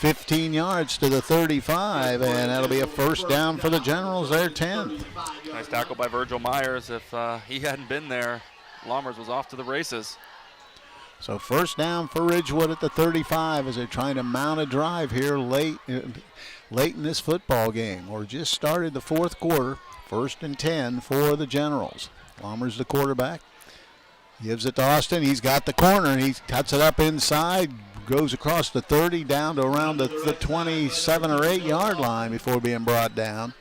15 yards to the 35, and that'll be a 1st down for the Generals, their 10th. Nice tackle by Virgil Myers. If he hadn't been there, Lommers was off to the races. So 1st down for Ridgewood at the 35 as they're trying to mount a drive here late in this football game. Or just started the 4th quarter. 1st and 10 for the Generals. Lommers the quarterback. Gives it to Austin. He's got the corner. He cuts it up inside. Goes across the 30 down to around the 27 or 8-yard line before being brought down.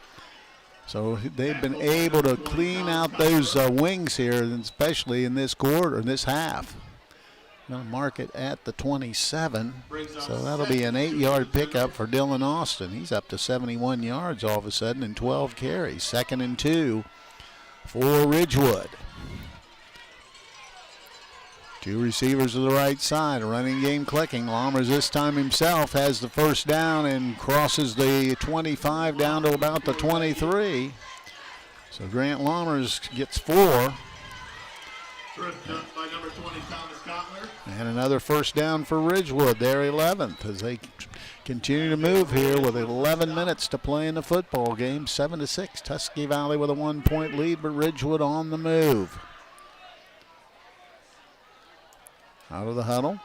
So they've been able to clean out those wings here, especially in this quarter, in this half. Going to mark it at the 27, so that'll be an 8-yard pickup for Dylan Austin. He's up to 71 yards all of a sudden in 12 carries. 2nd and 2 for Ridgewood. 2 receivers to the right side, running game clicking. Lommers this time himself has the 1st down and crosses the 25 down to about the 23. So Grant Lommers gets 4. By number 20, Thomas Kotler. And another 1st down for Ridgewood, their 11th, as they continue to move here with 11 minutes to play in the football game. 7-6, Tusky Valley with a 1-point lead, but Ridgewood on the move. Out of the huddle.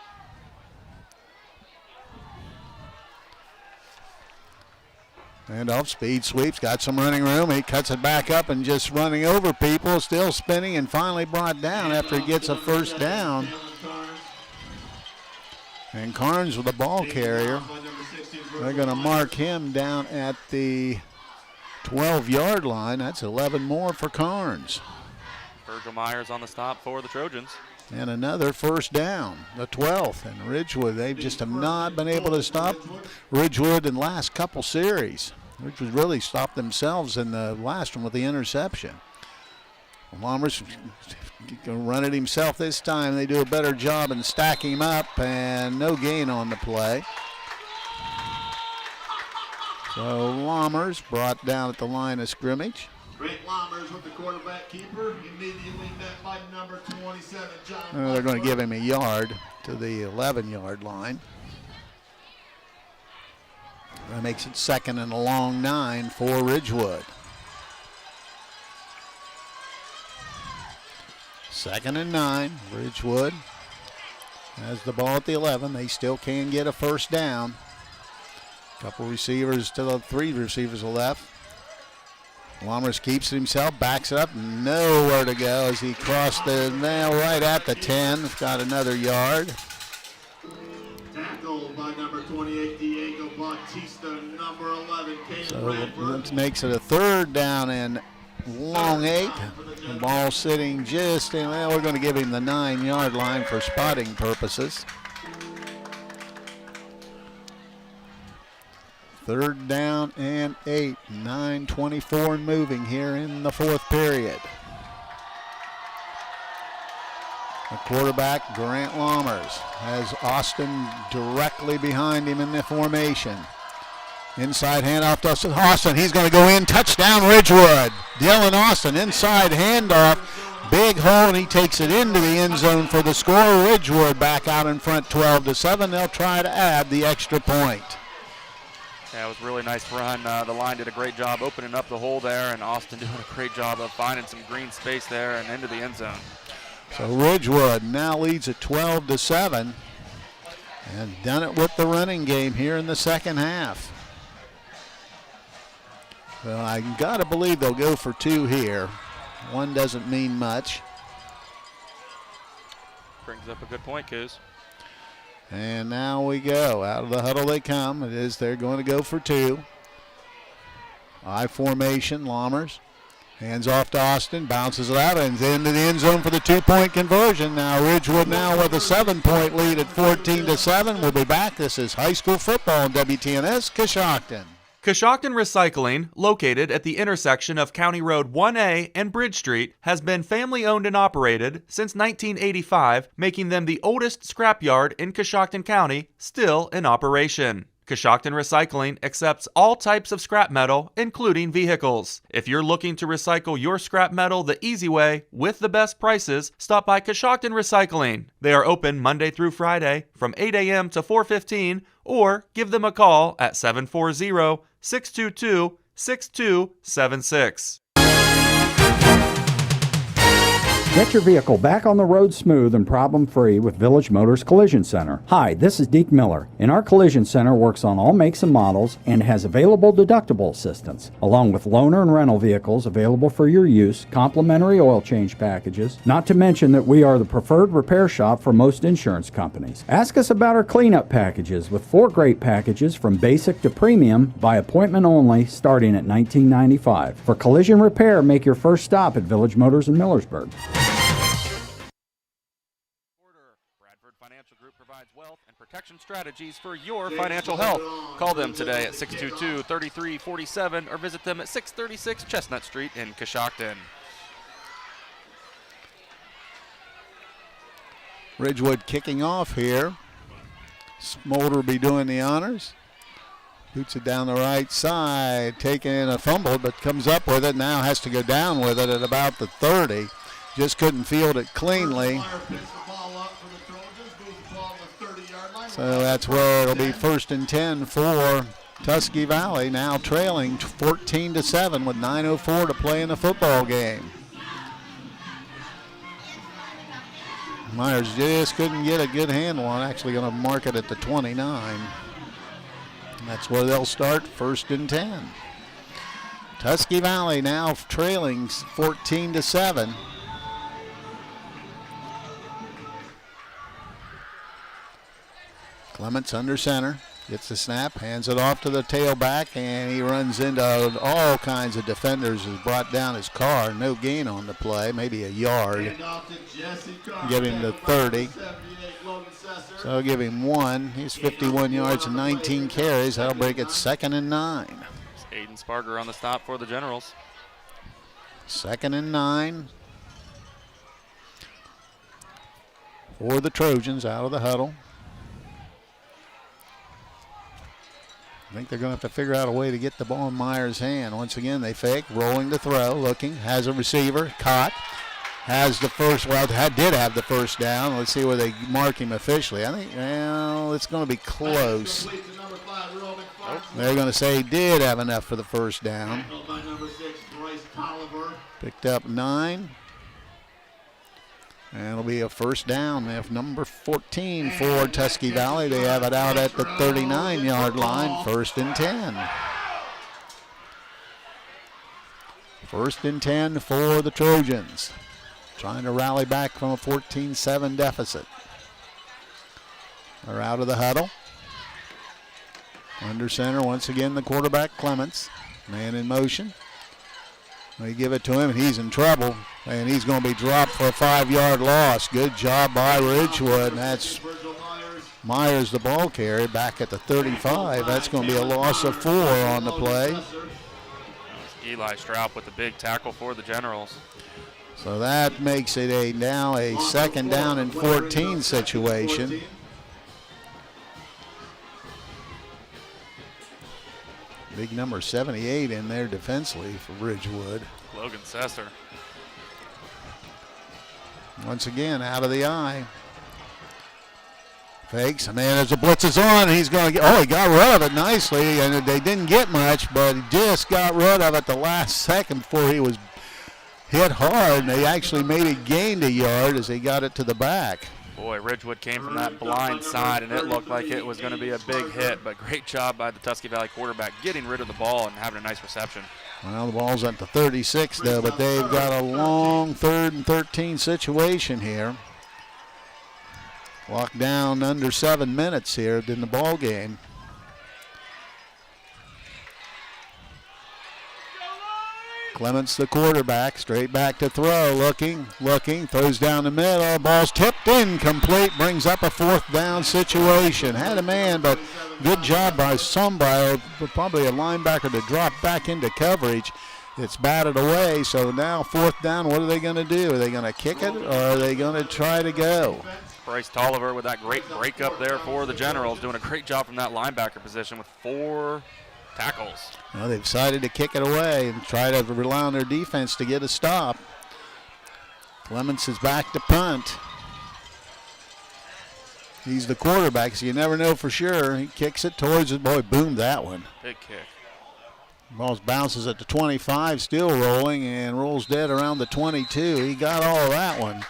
And off speed sweeps, got some running room. He cuts it back up and just running over people, still spinning and finally brought down after he gets a 1st down. And Carnes with the ball carrier. They're going to mark him down at the 12-yard line. That's 11 more for Carnes. Virgil Myers on the stop for the Trojans. And another 1st down, the 12th. And Ridgewood, they just have not been able to stop Ridgewood in the last couple series. Ridgewood really stopped themselves in the last one with the interception. Lommers going to run it himself this time. They do a better job and stack him up, and no gain on the play. So Lommers brought down at the line of scrimmage. Grant Lommers with the quarterback keeper. Immediately met by number 27, John. They're going to give him a yard to the 11-yard line. That makes it 2nd and a long 9 for Ridgewood. 2nd and 9, Ridgewood has the ball at the 11. They still can get a 1st down. Couple receivers to the 3 receivers left. Lommers keeps it himself, backs it up, nowhere to go as he crossed the nail right at the 10. Got another yard. Tackled by number 28, Diego Bautista, number 11, Caleb So Bradford. that makes it a 3rd down and long 8. The ball sitting just in, well, we're going to give him the 9-yard line for spotting purposes. 3rd down and 8. 9:24 and moving here in the 4th period. The quarterback, Grant Lommers, has Austin directly behind him in the formation. Inside handoff to Austin. He's going to go in. Touchdown, Ridgewood. Dylan Austin, inside handoff. Big hole, and he takes it into the end zone for the score. Ridgewood back out in front 12-7. They'll try to add the extra point. Yeah, it was a really nice run. The line did a great job opening up the hole there, and Austin doing a great job of finding some green space there and into the end zone. So Ridgewood now leads at 12-7 and done it with the running game here in the second half. Well, I got to believe they'll go for 2 here. 1 doesn't mean much. Brings up a good point, Coos. And now we go. Out of the huddle they come. They're going to go for two. I formation, Lammers. Hands off to Austin, bounces it out, and into the end zone for the 2-point conversion. Now Ridgewood now with a 7-point lead at 14-7. We'll be back. This is high school football on WTNS, Coshocton. Coshocton Recycling, located at the intersection of County Road 1A and Bridge Street, has been family-owned and operated since 1985, making them the oldest scrapyard in Coshocton County, still in operation. Coshocton Recycling accepts all types of scrap metal, including vehicles. If you're looking to recycle your scrap metal the easy way with the best prices, stop by Coshocton Recycling. They are open Monday through Friday from 8 a.m. to 4:15, or give them a call at 740-622-6276. Get your vehicle back on the road smooth and problem-free with Village Motors Collision Center. Hi, this is Deke Miller, and our Collision Center works on all makes and models and has available deductible assistance, along with loaner and rental vehicles available for your use, complimentary oil change packages, not to mention that we are the preferred repair shop for most insurance companies. Ask us about our cleanup packages with 4 great packages from basic to premium by appointment only starting at $19.95. For collision repair, make your first stop at Village Motors in Millersburg. Wealth and protection strategies for your financial health. Call them today at 622-3347 or visit them at 636 Chestnut Street in Coshocton. Ridgewood kicking off here. Smolder will be doing the honors. Boots it down the right side, taking in a fumble, but comes up with it. Now has to go down with it at about the 30. Just couldn't field it cleanly. So that's where it'll be 1st and 10 for Tusky Valley, now trailing 14-7 with 9:04 to play in the football game. Myers just couldn't get a good handle on, actually going to mark it at the 29. And that's where they'll start, 1st and 10. Tusky Valley now trailing 14-7. Clements under center, gets the snap, hands it off to the tailback, and he runs into all kinds of defenders, has brought down his car. No gain on the play, maybe a yard. Give him the 30. So give him 1. He's 51 yards and 19 carries. That'll break it 2nd and 9. Aiden Sparger on the stop for the Generals. 2nd and 9 for the Trojans out of the huddle. I think they're going to have to figure out a way to get the ball in Myers' hand. Once again, they fake, rolling to throw, looking, has a receiver, caught, has the first, did have the first down. Let's see where they mark him officially. I think, well, it's going to be close. They're going to say he did have enough for the first down. Picked up 9. And it'll be a first down. They have number 14 for Tusky Valley. They have it out at the 39-yard line, 1st and 10. 1st and 10 for the Trojans. Trying to rally back from a 14-7 deficit. They're out of the huddle. Under center, once again, the quarterback, Clements. Man in motion. They give it to him, and he's in trouble. And he's going to be dropped for a 5-yard loss. Good job by Ridgewood. And that's Myers, the ball carrier, back at the 35. That's going to be a loss of 4 on the play. Eli Straub with the big tackle for the Generals. So that makes it now a 2nd down and 14 situation. Big number 78 in there defensively for Ridgewood. Logan Sesser. Once again, out of the eye. Fakes, man, as the blitz is on, he's going to get, he got rid of it nicely, and they didn't get much, but he just got rid of it the last second before he was hit hard, and they actually maybe gained a yard as they got it to the back. Boy, Ridgewood came from that blind side, and it looked like it was going to be a big hit, but great job by the Tusky Valley quarterback getting rid of the ball and having a nice reception. Well, the ball's at the 36, though, but they've got a long 3rd and 13 situation here. Clock down under 7 minutes here in the ball game. Clements, the quarterback, straight back to throw, looking, throws down the middle, ball's tipped incomplete, brings up a 4th down situation. Had a man, but good job by somebody, probably a linebacker to drop back into coverage. It's batted away, so now 4th down, what are they going to do? Are they going to kick it, or are they going to try to go? Bryce Tolliver with that great break up there for the Generals, doing a great job from that linebacker position with 4 tackles. Well, they've decided to kick it away and try to rely on their defense to get a stop. Clements is back to punt. He's the quarterback, so you never know for sure. He kicks it towards it. Boy, boomed that one. Big kick. Ball bounces at the 25, still rolling, and rolls dead around the 22. He got all of that one.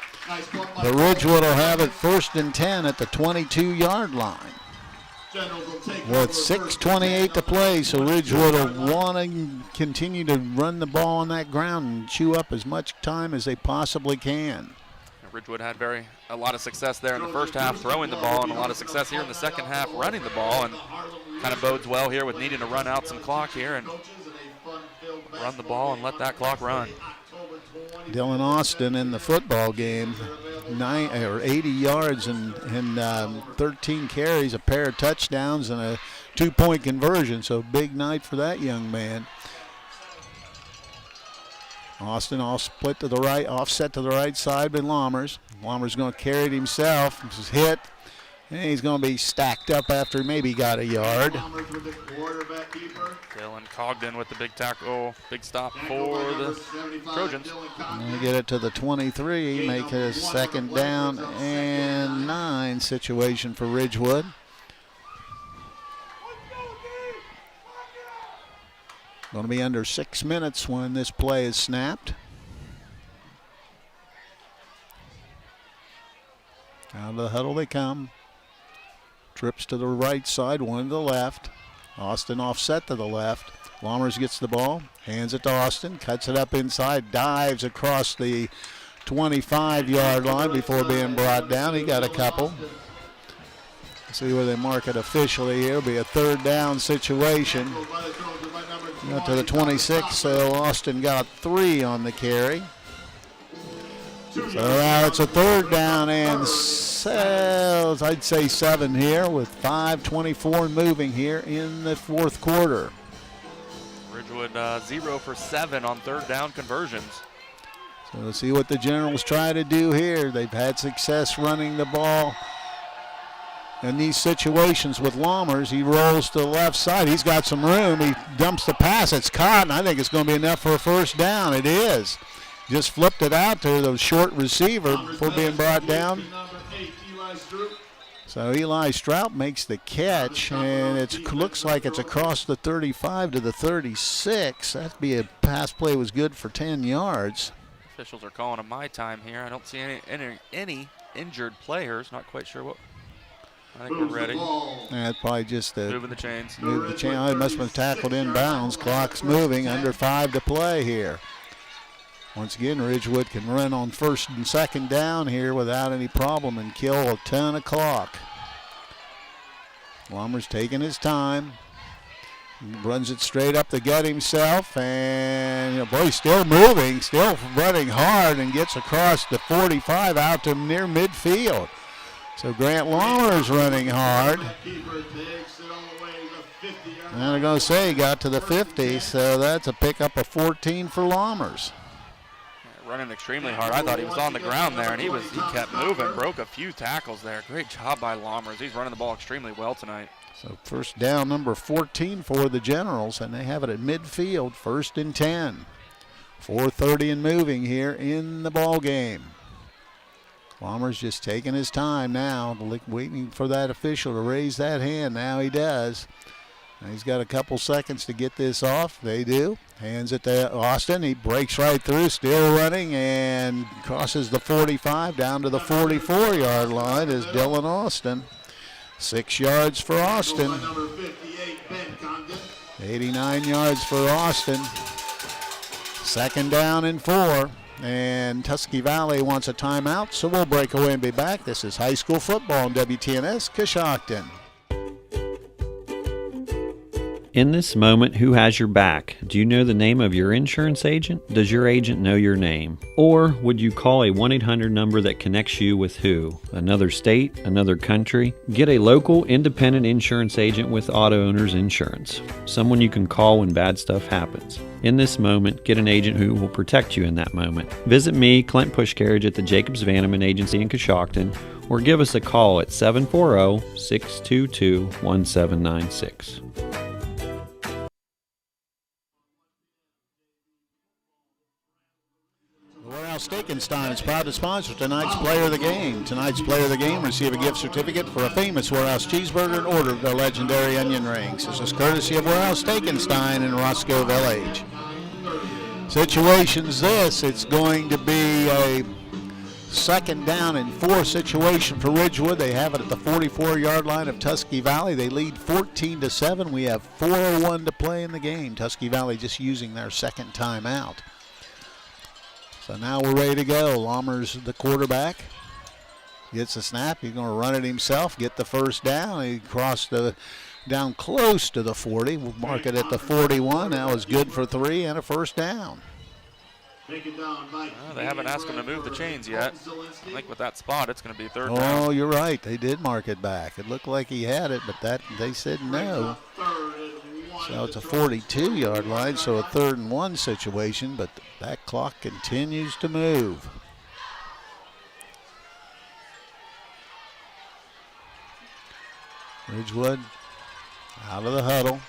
The Ridgewood will have it 1st and 10 at the 22-yard line. With 6:28 to play, so Ridgewood will want to continue to run the ball on that ground and chew up as much time as they possibly can. Ridgewood had a lot of success there in the first half throwing the ball, and a lot of success here in the second half running the ball, and kind of bodes well here with needing to run out some clock here and run the ball and let that clock run. Dylan Austin in the football game, 80 yards and 13 carries, a pair of touchdowns, and a 2-point conversion. So big night for that young man. Austin all split to the right, offset to the right side by Lammers. Lammers going to carry it himself. This is hit. And he's going to be stacked up after maybe got a yard. Dylan Cogden with the big tackle, big stop for the Trojans. And they get it to the 23, make it a 2nd down and 9 situation for Ridgewood. Going to be under 6 minutes when this play is snapped. Out of the huddle they come. Trips to the right side, one to the left. Austin offset to the left. Lammers gets the ball, hands it to Austin, cuts it up inside, dives across the 25-yard line before being brought down. He got a couple. See where they mark it officially here. It'll be a 3rd down situation. Got to the 26, so Austin got 3 on the carry. So now it's a 3rd down and I'd say 7 here with 5:24 moving here in the 4th quarter. Ridgewood 0 for 7 on 3rd down conversions. So let's see what the Generals try to do here. They've had success running the ball in these situations with Lammers. He rolls to the left side. He's got some room. He dumps the pass. It's caught, and I think it's going to be enough for a 1st down. It is. Just flipped it out to the short receiver before being brought down. So Eli Strout makes the catch, and it looks like it's across the 35 to the 36. That'd be a pass play was good for 10 yards. Officials are calling a my time here. I don't see any injured players. Not quite sure what. I think we're ready. That's probably just moving the chains. Move the chain. Oh, he must have been tackled in bounds. Clock's moving. Under 5 to play here. Once again, Ridgewood can run on 1st and 2nd down here without any problem and kill a ton of clock. Lammers taking his time. Runs it straight up the gut himself, and boy, still moving, still running hard, and gets across the 45 out to near midfield. So Grant Lammers running hard. And I'm going to say he got to the 50, so that's a pickup of 14 for Lammers. Running extremely hard. I thought he was on the ground there, and he kept moving, broke a few tackles there. Great job by Lammers. He's running the ball extremely well tonight. So 1st down, number 14 for the Generals, and they have it at midfield, 1st and 10. 4:30 and moving here in the ball game. Lammers just taking his time now, waiting for that official to raise that hand. Now he does. And he's got a couple seconds to get this off. They do. Hands it to Austin. He breaks right through, still running, and crosses the 45 down to the 44-yard line is Dylan Austin. 6 yards for Austin. 89 yards for Austin. 2nd down and 4. And Tusky Valley wants a timeout, so we'll break away and be back. This is high school football on WTNS Coshocton. In this moment, who has your back? Do you know the name of your insurance agent? Does your agent know your name? Or would you call a 1-800 number that connects you with who? Another state? Another country? Get a local independent insurance agent with Auto Owners Insurance. Someone you can call when bad stuff happens. In this moment, get an agent who will protect you in that moment. Visit me, Clint Pushcarriage, at the Jacobs Vanneman Agency in Coshocton, or give us a call at 740-622-1796. Steakenstein is proud to sponsor tonight's Player of the Game. Tonight's Player of the Game receive a gift certificate for a famous Warehouse cheeseburger and order of their legendary onion rings. This is courtesy of Warehouse Steakenstein in Roscoe Village. Situations this, it's going to be a 2nd down and 4 situation for Ridgewood. They have it at the 44-yard line of Tusky Valley. They lead 14-7. We have 4:01 to play in the game. Tusky Valley just using their 2nd timeout. So now we're ready to go. Lammers, the quarterback, gets a snap. He's going to run it himself, get the first down. He crossed down close to the 40. We'll mark it at the 41. That was good for 3 and a first down. Well, they haven't asked him to move the chains yet. I think with that spot, it's going to be 3rd down. Oh, you're right. They did mark it back. It looked like he had it, but they said no. So it's a 42-yard line, so a 3rd and 1 situation, but that clock continues to move. Ridgewood out of the huddle.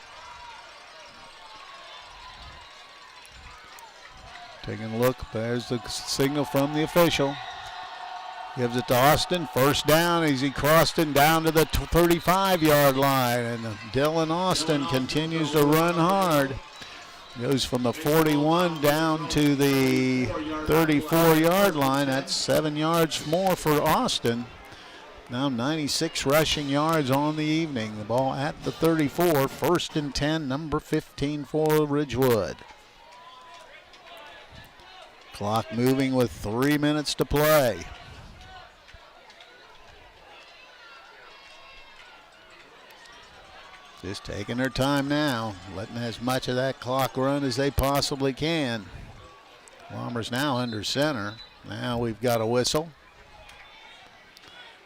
Taking a look, there's the signal from the official. Gives it to Austin, first down as he crossed him down to the 35-yard line, and Dylan Austin continues to run hard. Goes from the 41 down to the 34-yard line. That's 7 yards more for Austin. Now 96 rushing yards on the evening. The ball at the 34, 1st and 10, number 15 for Ridgewood. Clock moving with 3 minutes to play. Just taking their time now, letting as much of that clock run as they possibly can. Lammers now under center. Now we've got a whistle.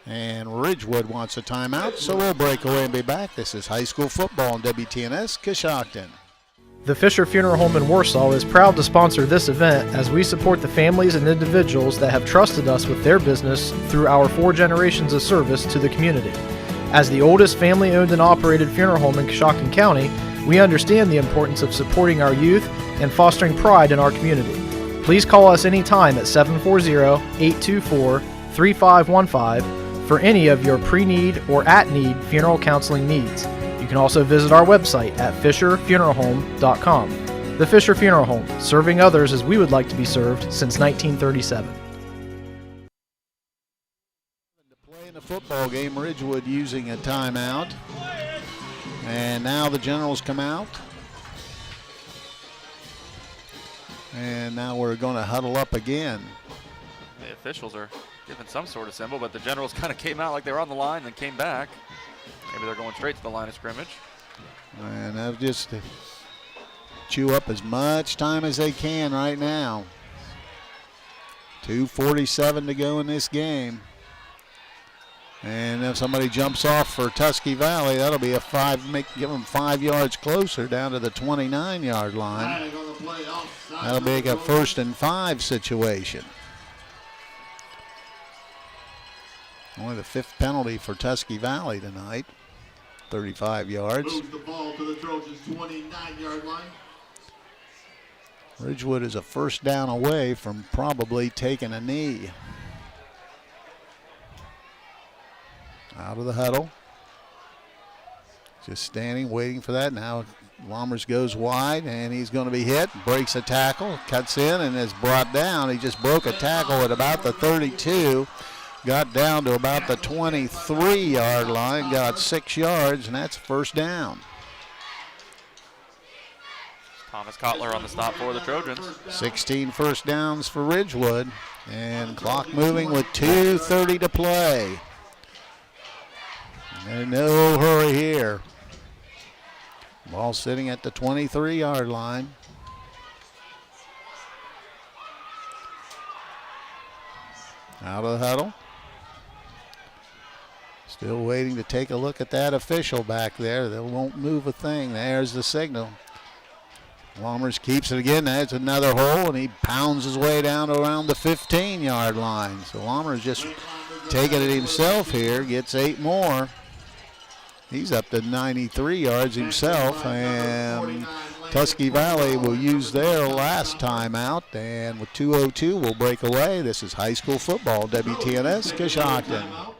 And Ridgewood wants a timeout, so we'll break away and be back. This is high school football on WTNS Coshocton. The Fisher Funeral Home in Warsaw is proud to sponsor this event as we support the families and individuals that have trusted us with their business through our 4 generations of service to the community. As the oldest family-owned and operated funeral home in Coshocton County, we understand the importance of supporting our youth and fostering pride in our community. Please call us anytime at 740-824-3515 for any of your pre-need or at-need funeral counseling needs. You can also visit our website at fisherfuneralhome.com. The Fisher Funeral Home, serving others as we would like to be served since 1937. Football game, Ridgewood using a timeout. And now the Generals come out. And now we're going to huddle up again. The officials are giving some sort of symbol, but the Generals kind of came out like they were on the line and came back. Maybe they're going straight to the line of scrimmage. And they'll just chew up as much time as they can right now. 2:47 to go in this game. And if somebody jumps off for Tusky Valley, that'll be a 5, give them 5 yards closer down to the 29-yard line. That'll be a 1st and 5 situation. Only the 5th penalty for Tusky Valley tonight. 35 yards. Moves the ball to the Trojans' 29-yard line. Ridgewood is a 1st down away from probably taking a knee. Out of the huddle. Just standing, waiting for that. Now Lammers goes wide, and he's going to be hit. Breaks a tackle, cuts in, and is brought down. He just broke a tackle at about the 32. Got down to about the 23-yard line. Got 6 yards, and that's 1st down. Thomas Kotler on the stop for the Trojans. 16 first downs for Ridgewood, and clock moving with 2:30 to play. And no hurry here. Ball sitting at the 23-yard line. Out of the huddle. Still waiting to take a look at that official back there. They won't move a thing. There's the signal. Walmers keeps it again. That's another hole, and he pounds his way down around the 15-yard line. So Walmers just taking it himself here, gets 8 more. He's up to 93 yards himself, and Tusky Valley will use their last timeout, and with 2:02 will break away. This is high school football, WTNS, Coshocton.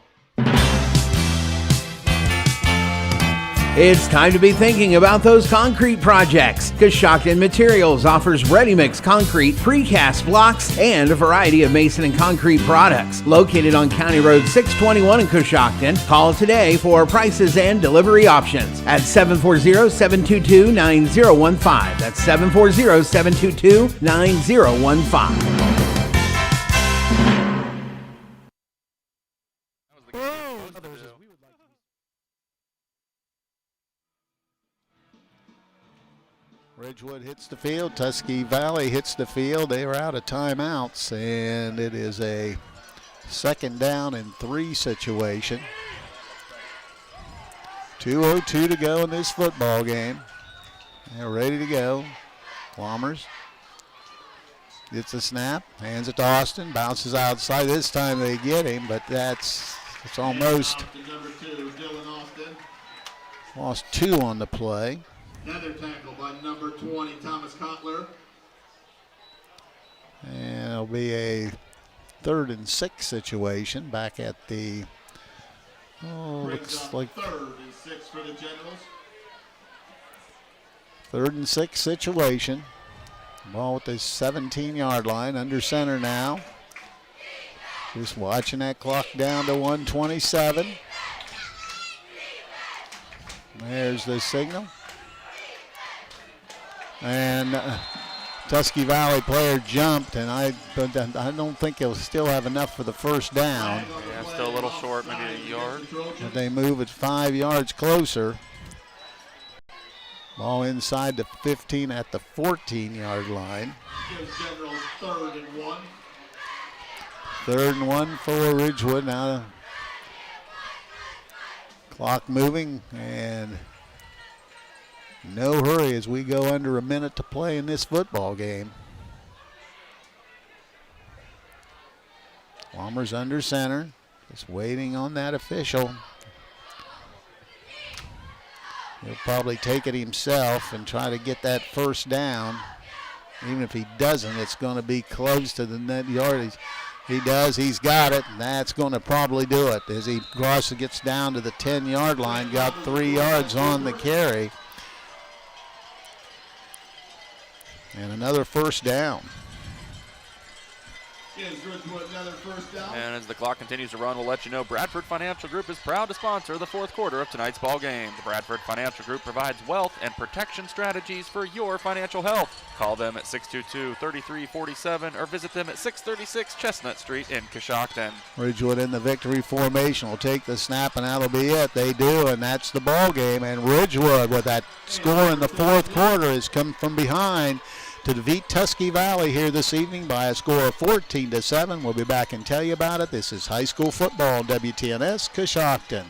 It's time to be thinking about those concrete projects. Coshocton Materials offers ready-mix concrete, precast blocks, and a variety of mason and concrete products. Located on County Road 621 in Coshocton, call today for prices and delivery options at 740-722-9015. That's 740-722-9015. Ridgewood hits the field. Tusky Valley hits the field. They are out of timeouts, and it is a 2nd down and 3 situation. 2:02 to go in this football game. They're ready to go. Walmers gets a snap, hands it to Austin, bounces outside. This time they get him, but it's almost lost 2 on the play. Another tackle by number 20, Thomas Kotler. And it'll be a 3rd and 6 situation back at the, looks like 3rd and 6 for the Generals. 3rd and 6 situation. Ball at the 17-yard line, under center now. Just watching that clock down to 1:27. There's the signal. And Tusky Valley player jumped, and I don't think he'll still have enough for the first down. Yeah, still a little short, maybe a yard. But they move it 5 yards closer. Ball inside the 15 at the 14-yard line. Gives Generals 3rd and 1. 3rd and 1 for Ridgewood. Now the clock moving, and no hurry as we go under a minute to play in this football game. Walmers under center, just waiting on that official. He'll probably take it himself and try to get that first down. Even if he doesn't, it's going to be close to the net yardage. He does, he's got it, and that's going to probably do it. As he gets down to the 10-yard line, got 3 yards on the carry. And another first down. Gives Ridgewood another first down. And as the clock continues to run, we'll let you know Bradford Financial Group is proud to sponsor the 4th quarter of tonight's ball game. The Bradford Financial Group provides wealth and protection strategies for your financial health. Call them at 622-3347 or visit them at 636 Chestnut Street in Coshocton. Ridgewood in the victory formation will take the snap, and that'll be it. They do, and that's the ball game. And Ridgewood, with that score in the 4th quarter, has come from behind to defeat Tusky Valley here this evening by a score of 14-7. We'll be back and tell you about it. This is high school football, WTNS, Coshocton.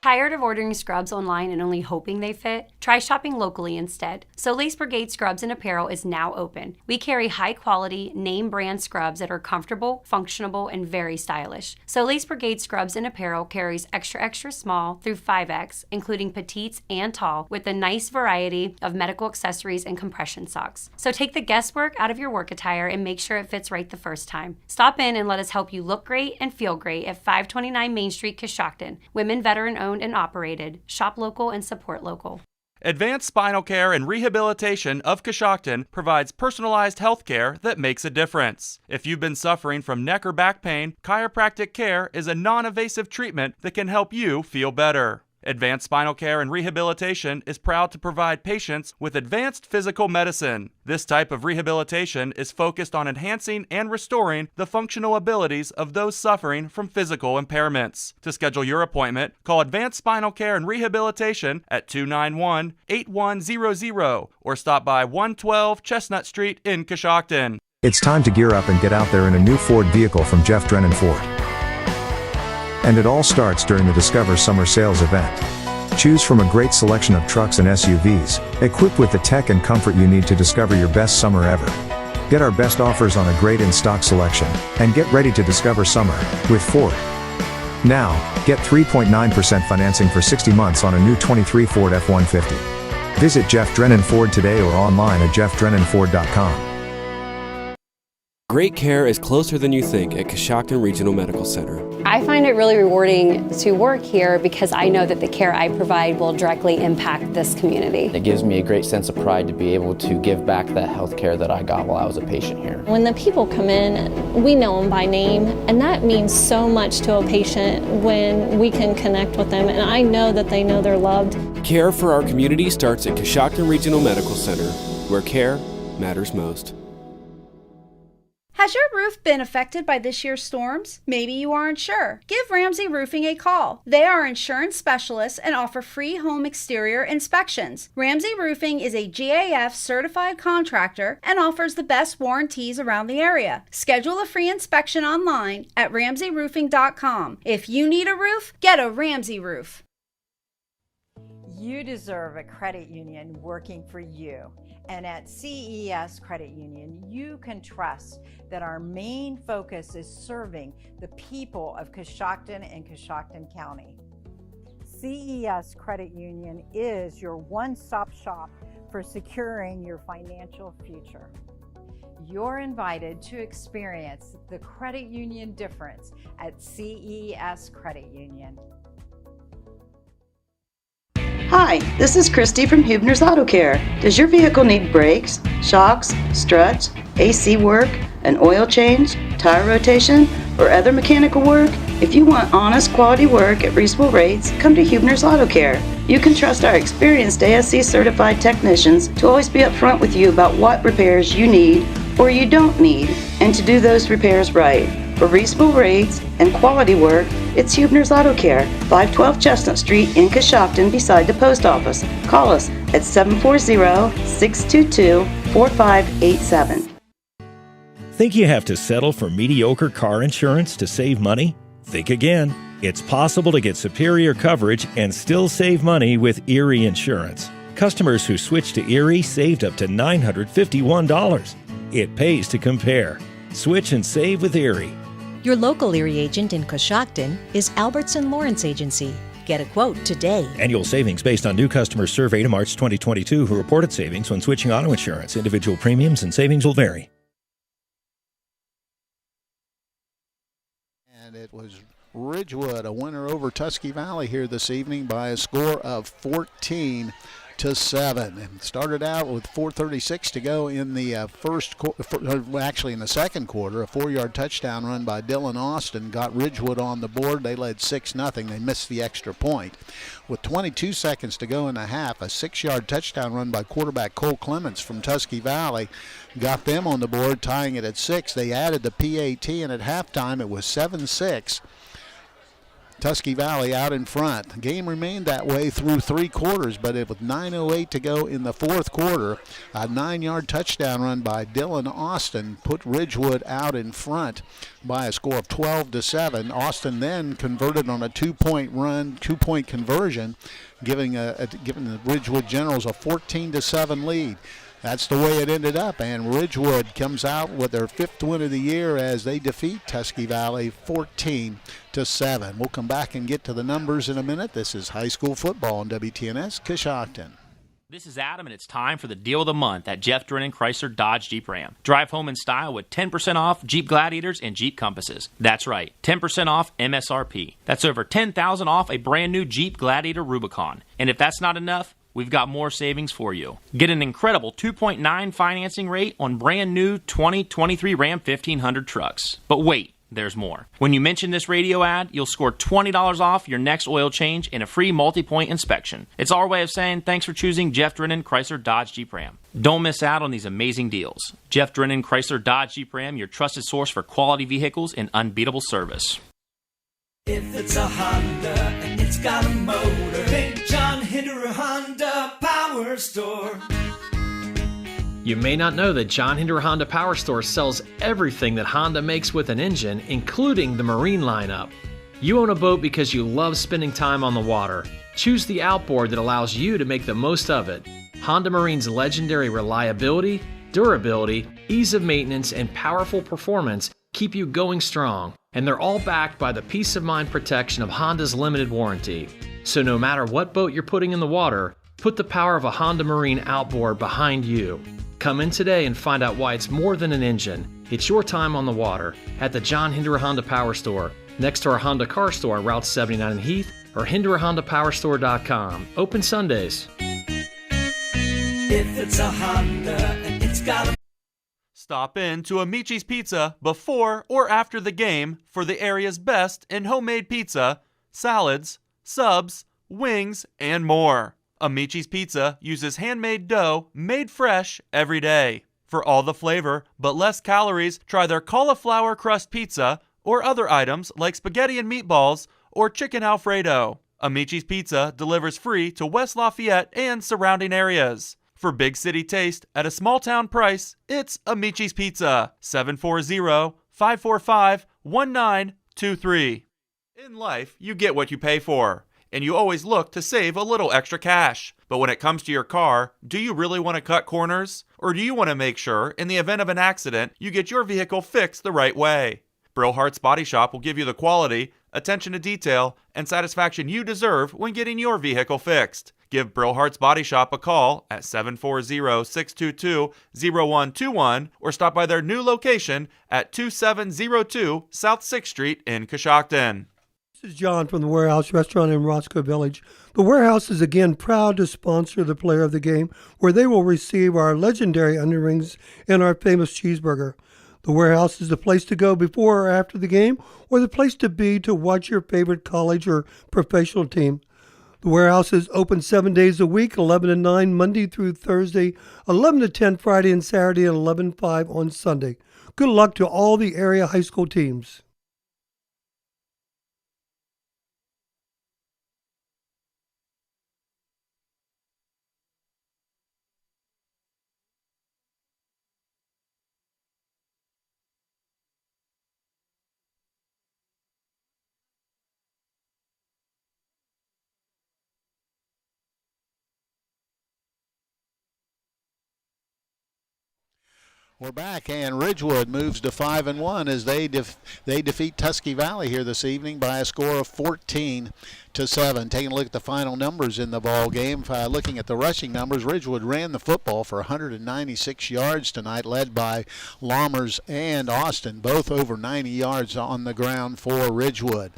Tired of ordering scrubs online and only hoping they fit? Try shopping locally instead. Solis Brigade Scrubs and Apparel is now open. We carry high-quality, name-brand scrubs that are comfortable, functional, and very stylish. Solis Brigade Scrubs and Apparel carries extra small through 5X, including petites and tall, with a nice variety of medical accessories and compression socks. So take the guesswork out of your work attire and make sure it fits right the first time. Stop in and let us help you look great and feel great at 529 Main Street, Coshocton. Women veteran-owned and operated. Shop local and support local. Advanced Spinal Care and Rehabilitation of Coshocton provides personalized health care that makes a difference. If you've been suffering from neck or back pain, chiropractic care is a non-invasive treatment that can help you feel better. Advanced Spinal Care and Rehabilitation is proud to provide patients with advanced physical medicine. This type of rehabilitation is focused on enhancing and restoring the functional abilities of those suffering from physical impairments. To schedule your appointment, call Advanced Spinal Care and Rehabilitation at 291-8100 or stop by 112 Chestnut Street in Coshocton. It's time to gear up and get out there in a new Ford vehicle from Jeff Drennan Ford. And it all starts during the Discover Summer Sales event. Choose from a great selection of trucks and SUVs, equipped with the tech and comfort you need to discover your best summer ever. Get our best offers on a great in-stock selection, and get ready to discover summer with Ford. Now, get 3.9% financing for 60 months on a new 23 Ford F-150. Visit Jeff Drennan Ford today or online at jeffdrennanford.com. Great care is closer than you think at Coshocton Regional Medical Center. I find it really rewarding to work here because I know that the care I provide will directly impact this community. It gives me a great sense of pride to be able to give back that health care that I got while I was a patient here. When the people come in, we know them by name, and that means so much to a patient when we can connect with them, and I know that they know they're loved. Care for our community starts at Coshocton Regional Medical Center, where care matters most. Has your roof been affected by this year's storms? Maybe you aren't sure. Give Ramsey Roofing a call. They are insurance specialists and offer free home exterior inspections. Ramsey Roofing is a GAF certified contractor and offers the best warranties around the area. Schedule a free inspection online at ramseyroofing.com. If you need a roof, get a Ramsey roof. You deserve a credit union working for you. And at CES Credit Union, you can trust that our main focus is serving the people of Coshocton and Coshocton County. CES Credit Union is your one-stop shop for securing your financial future. You're invited to experience the credit union difference at CES Credit Union. Hi, this is Christy from Huebner's Auto Care. Does your vehicle need brakes, shocks, struts, AC work, an oil change, tire rotation, or other mechanical work? If you want honest quality work at reasonable rates, come to Huebner's Auto Care. You can trust our experienced ASC certified technicians to always be upfront with you about what repairs you need or you don't need, and to do those repairs right. For reasonable rates and quality work, it's Huebner's Auto Care, 512 Chestnut Street in Coshocton beside the post office. Call us at 740-622-4587. Think you have to settle for mediocre car insurance to save money? Think again. It's possible to get superior coverage and still save money with Erie Insurance. Customers who switched to Erie saved up to $951. It pays to compare. Switch and save with Erie. Your local Erie agent in Coshocton is Albertson Lawrence Agency. Get a quote today. Annual savings based on new customers surveyed in March 2022 who reported savings when switching auto insurance. Individual premiums and savings will vary. And it was Ridgewood, a winner over Tusky Valley here this evening by a score of 14-7, and started out with 4:36 to go in the in the second quarter. A 4-yard touchdown run by Dylan Austin got Ridgewood on the board. They led 6-0. They missed the extra point. With 22 seconds to go in the half, a 6-yard touchdown run by quarterback Cole Clements from Tusky Valley got them on the board, tying it at 6. They added the PAT, and at halftime it was 7-6. Tusky Valley out in front. The game remained that way through 3 quarters, but with 9:08 to go in the fourth quarter, a 9-yard touchdown run by Dylan Austin put Ridgewood out in front by a score of 12-7. Austin then converted on a 2-point conversion, giving the Ridgewood Generals a 14-7 lead. That's the way it ended up, and Ridgewood comes out with their 5th win of the year as they defeat Tusky Valley 14-7. We'll come back and get to the numbers in a minute. This is high school football on WTNS Coshocton. This is Adam, and it's time for the deal of the month at Jeff Drennan Chrysler Dodge Jeep Ram. Drive home in style with 10% off Jeep Gladiators and Jeep Compasses. That's right, 10% off MSRP. That's over $10,000 off a brand new Jeep Gladiator Rubicon. And if that's not enough, we've got more savings for you. Get an incredible 2.9 financing rate on brand new 2023 Ram 1500 trucks. But wait, there's more. When you mention this radio ad, you'll score $20 off your next oil change and a free multi-point inspection. It's our way of saying thanks for choosing Jeff Drennan Chrysler Dodge Jeep Ram. Don't miss out on these amazing deals. Jeff Drennan Chrysler Dodge Jeep Ram, your trusted source for quality vehicles and unbeatable service. If it's a Honda and it's got a motor, think John Hinderer Honda Power Store. You may not know that John Hinderer Honda Power Store sells everything that Honda makes with an engine, including the marine lineup. You own a boat because you love spending time on the water. Choose the outboard that allows you to make the most of it. Honda Marine's legendary reliability, durability, ease of maintenance, and powerful performance keep you going strong, and they're all backed by the peace of mind protection of Honda's limited warranty. So no matter what boat you're putting in the water, put the power of a Honda Marine outboard behind you. Come in today and find out why it's more than an engine. It's your time on the water at the John Hinderer Honda Power Store, next to our Honda Car Store on Route 79 in Heath, or HindererHondaPowerStore.com. Open Sundays. If it's a Honda and it's got a... Stop in to Amici's Pizza before or after the game for the area's best in homemade pizza, salads, subs, wings, and more. Amici's Pizza uses handmade dough made fresh every day. For all the flavor but less calories, try their cauliflower crust pizza or other items like spaghetti and meatballs or chicken Alfredo. Amici's Pizza delivers free to West Lafayette and surrounding areas. For big city taste at a small town price, it's Amici's Pizza, 740-545-1923. In life, you get what you pay for, and you always look to save a little extra cash. But when it comes to your car, do you really want to cut corners? Or do you want to make sure, in the event of an accident, you get your vehicle fixed the right way? Brillhart's Body Shop will give you the quality, attention to detail, and satisfaction you deserve when getting your vehicle fixed. Give Brillhart's Body Shop a call at 740-622-0121 or stop by their new location at 2702 South 6th Street in Coshocton. This is John from the Warehouse Restaurant in Roscoe Village. The Warehouse is again proud to sponsor the player of the game, where they will receive our legendary onion rings and our famous cheeseburger. The Warehouse is the place to go before or after the game, or the place to be to watch your favorite college or professional team. The Warehouse is open 7 days a week, 11 to 9 Monday through Thursday, 11 to 10 Friday and Saturday, and 11 to 5 on Sunday. Good luck to all the area high school teams. We're back, and Ridgewood moves to 5-1 as they defeat Tusky Valley here this evening by a score of 14-7. Taking a look at the final numbers in the ball game, looking at the rushing numbers, Ridgewood ran the football for 196 yards tonight, led by Lammers and Austin, both over 90 yards on the ground for Ridgewood.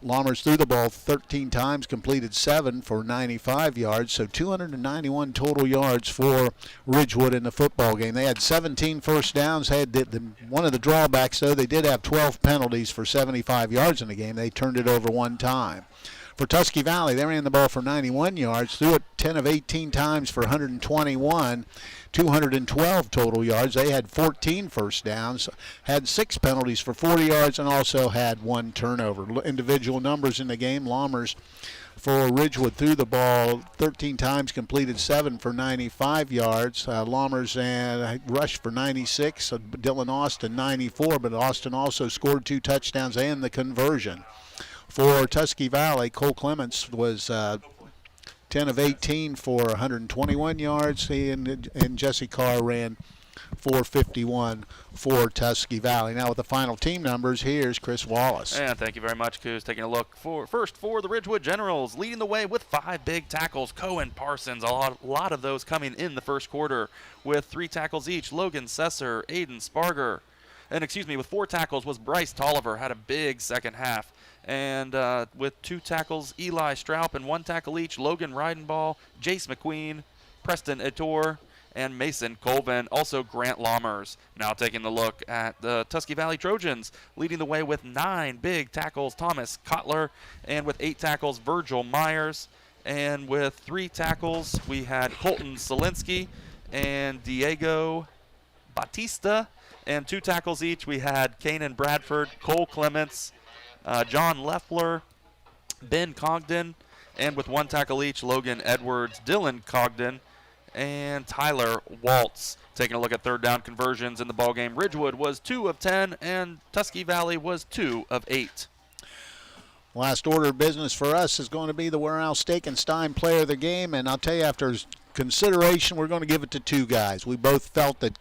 Lammers threw the ball 13 times, completed 7 for 95 yards, so 291 total yards for Ridgewood in the football game. They had 17 first downs. One of the drawbacks, though, they did have 12 penalties for 75 yards in the game. They turned it over one time. For Tusky Valley, they ran the ball for 91 yards, threw it 10 of 18 times for 121, 212 total yards. They had 14 first downs, had 6 penalties for 40 yards, and also had 1 turnover. Individual numbers in the game, Lammers for Ridgewood threw the ball 13 times, completed 7 for 95 yards. Lammers rushed for 96, Dylan Austin 94, but Austin also scored 2 touchdowns and the conversion. For Tusky Valley, Cole Clements was 10 of 18 for 121 yards, and Jesse Carr ran 451 for Tusky Valley. Now with the final team numbers, here's Chris Wallace. And thank you very much, Coos. Taking a look for the Ridgewood Generals, leading the way with 5 big tackles. Cohen Parsons, a lot of those coming in the first quarter with 3 tackles each. Logan Sesser, Aiden Sparger, and with 4 tackles was Bryce Tolliver, had a big second half. And with 2 tackles, Eli Stroup, and 1 tackle each, Logan Ridenball, Jace McQueen, Preston Ettore, and Mason Colvin. Also Grant Lammers. Now taking a look at the Tusky Valley Trojans, leading the way with 9 big tackles, Thomas Kotler, and with 8 tackles, Virgil Myers. And with 3 tackles, we had Colton Solinsky and Diego Batista. And 2 tackles each, we had Kanan Bradford, Cole Clements, John Leffler, Ben Cogden, and with 1 tackle each, Logan Edwards, Dylan Cogden, and Tyler Waltz. Taking a look at third down conversions in the ballgame, Ridgewood was 2 of 10, and Tusky Valley was 2 of 8. Last order of business for us is going to be the Warehouse Steak and Stein player of the game, and I'll tell you, after consideration, we're going to give it to 2 guys. We both felt that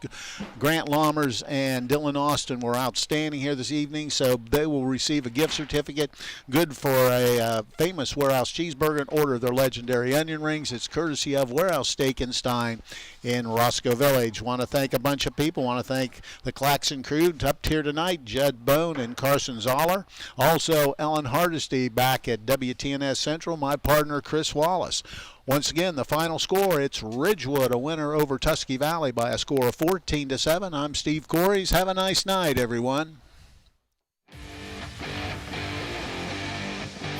Grant Lammers and Dylan Austin were outstanding here this evening, so they will receive a gift certificate good for a famous Warehouse cheeseburger and order their legendary onion rings. It's courtesy of Warehouse Steak and Stein in Roscoe Village. Want to thank a bunch of people. Want to thank the Claxon crew up here tonight, Judd Bone and Carson Zoller. Also, Ellen Hardesty back at WTNS Central, my partner Chris Wallace. Once again, the final score, it's Ridgewood, a winner over Tusky Valley by a score of 14-7. I'm Steve Corries. Have a nice night, everyone.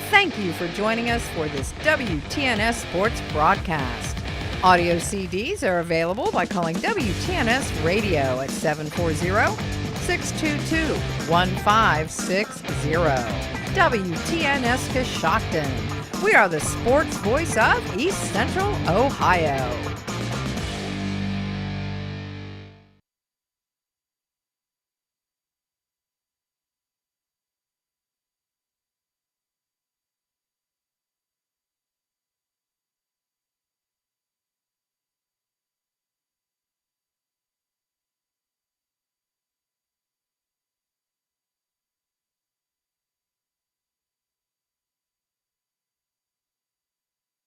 Thank you for joining us for this WTNS Sports broadcast. Audio CDs are available by calling WTNS Radio at 740-622-1560. WTNS Coshocton. We are the sports voice of East Central Ohio.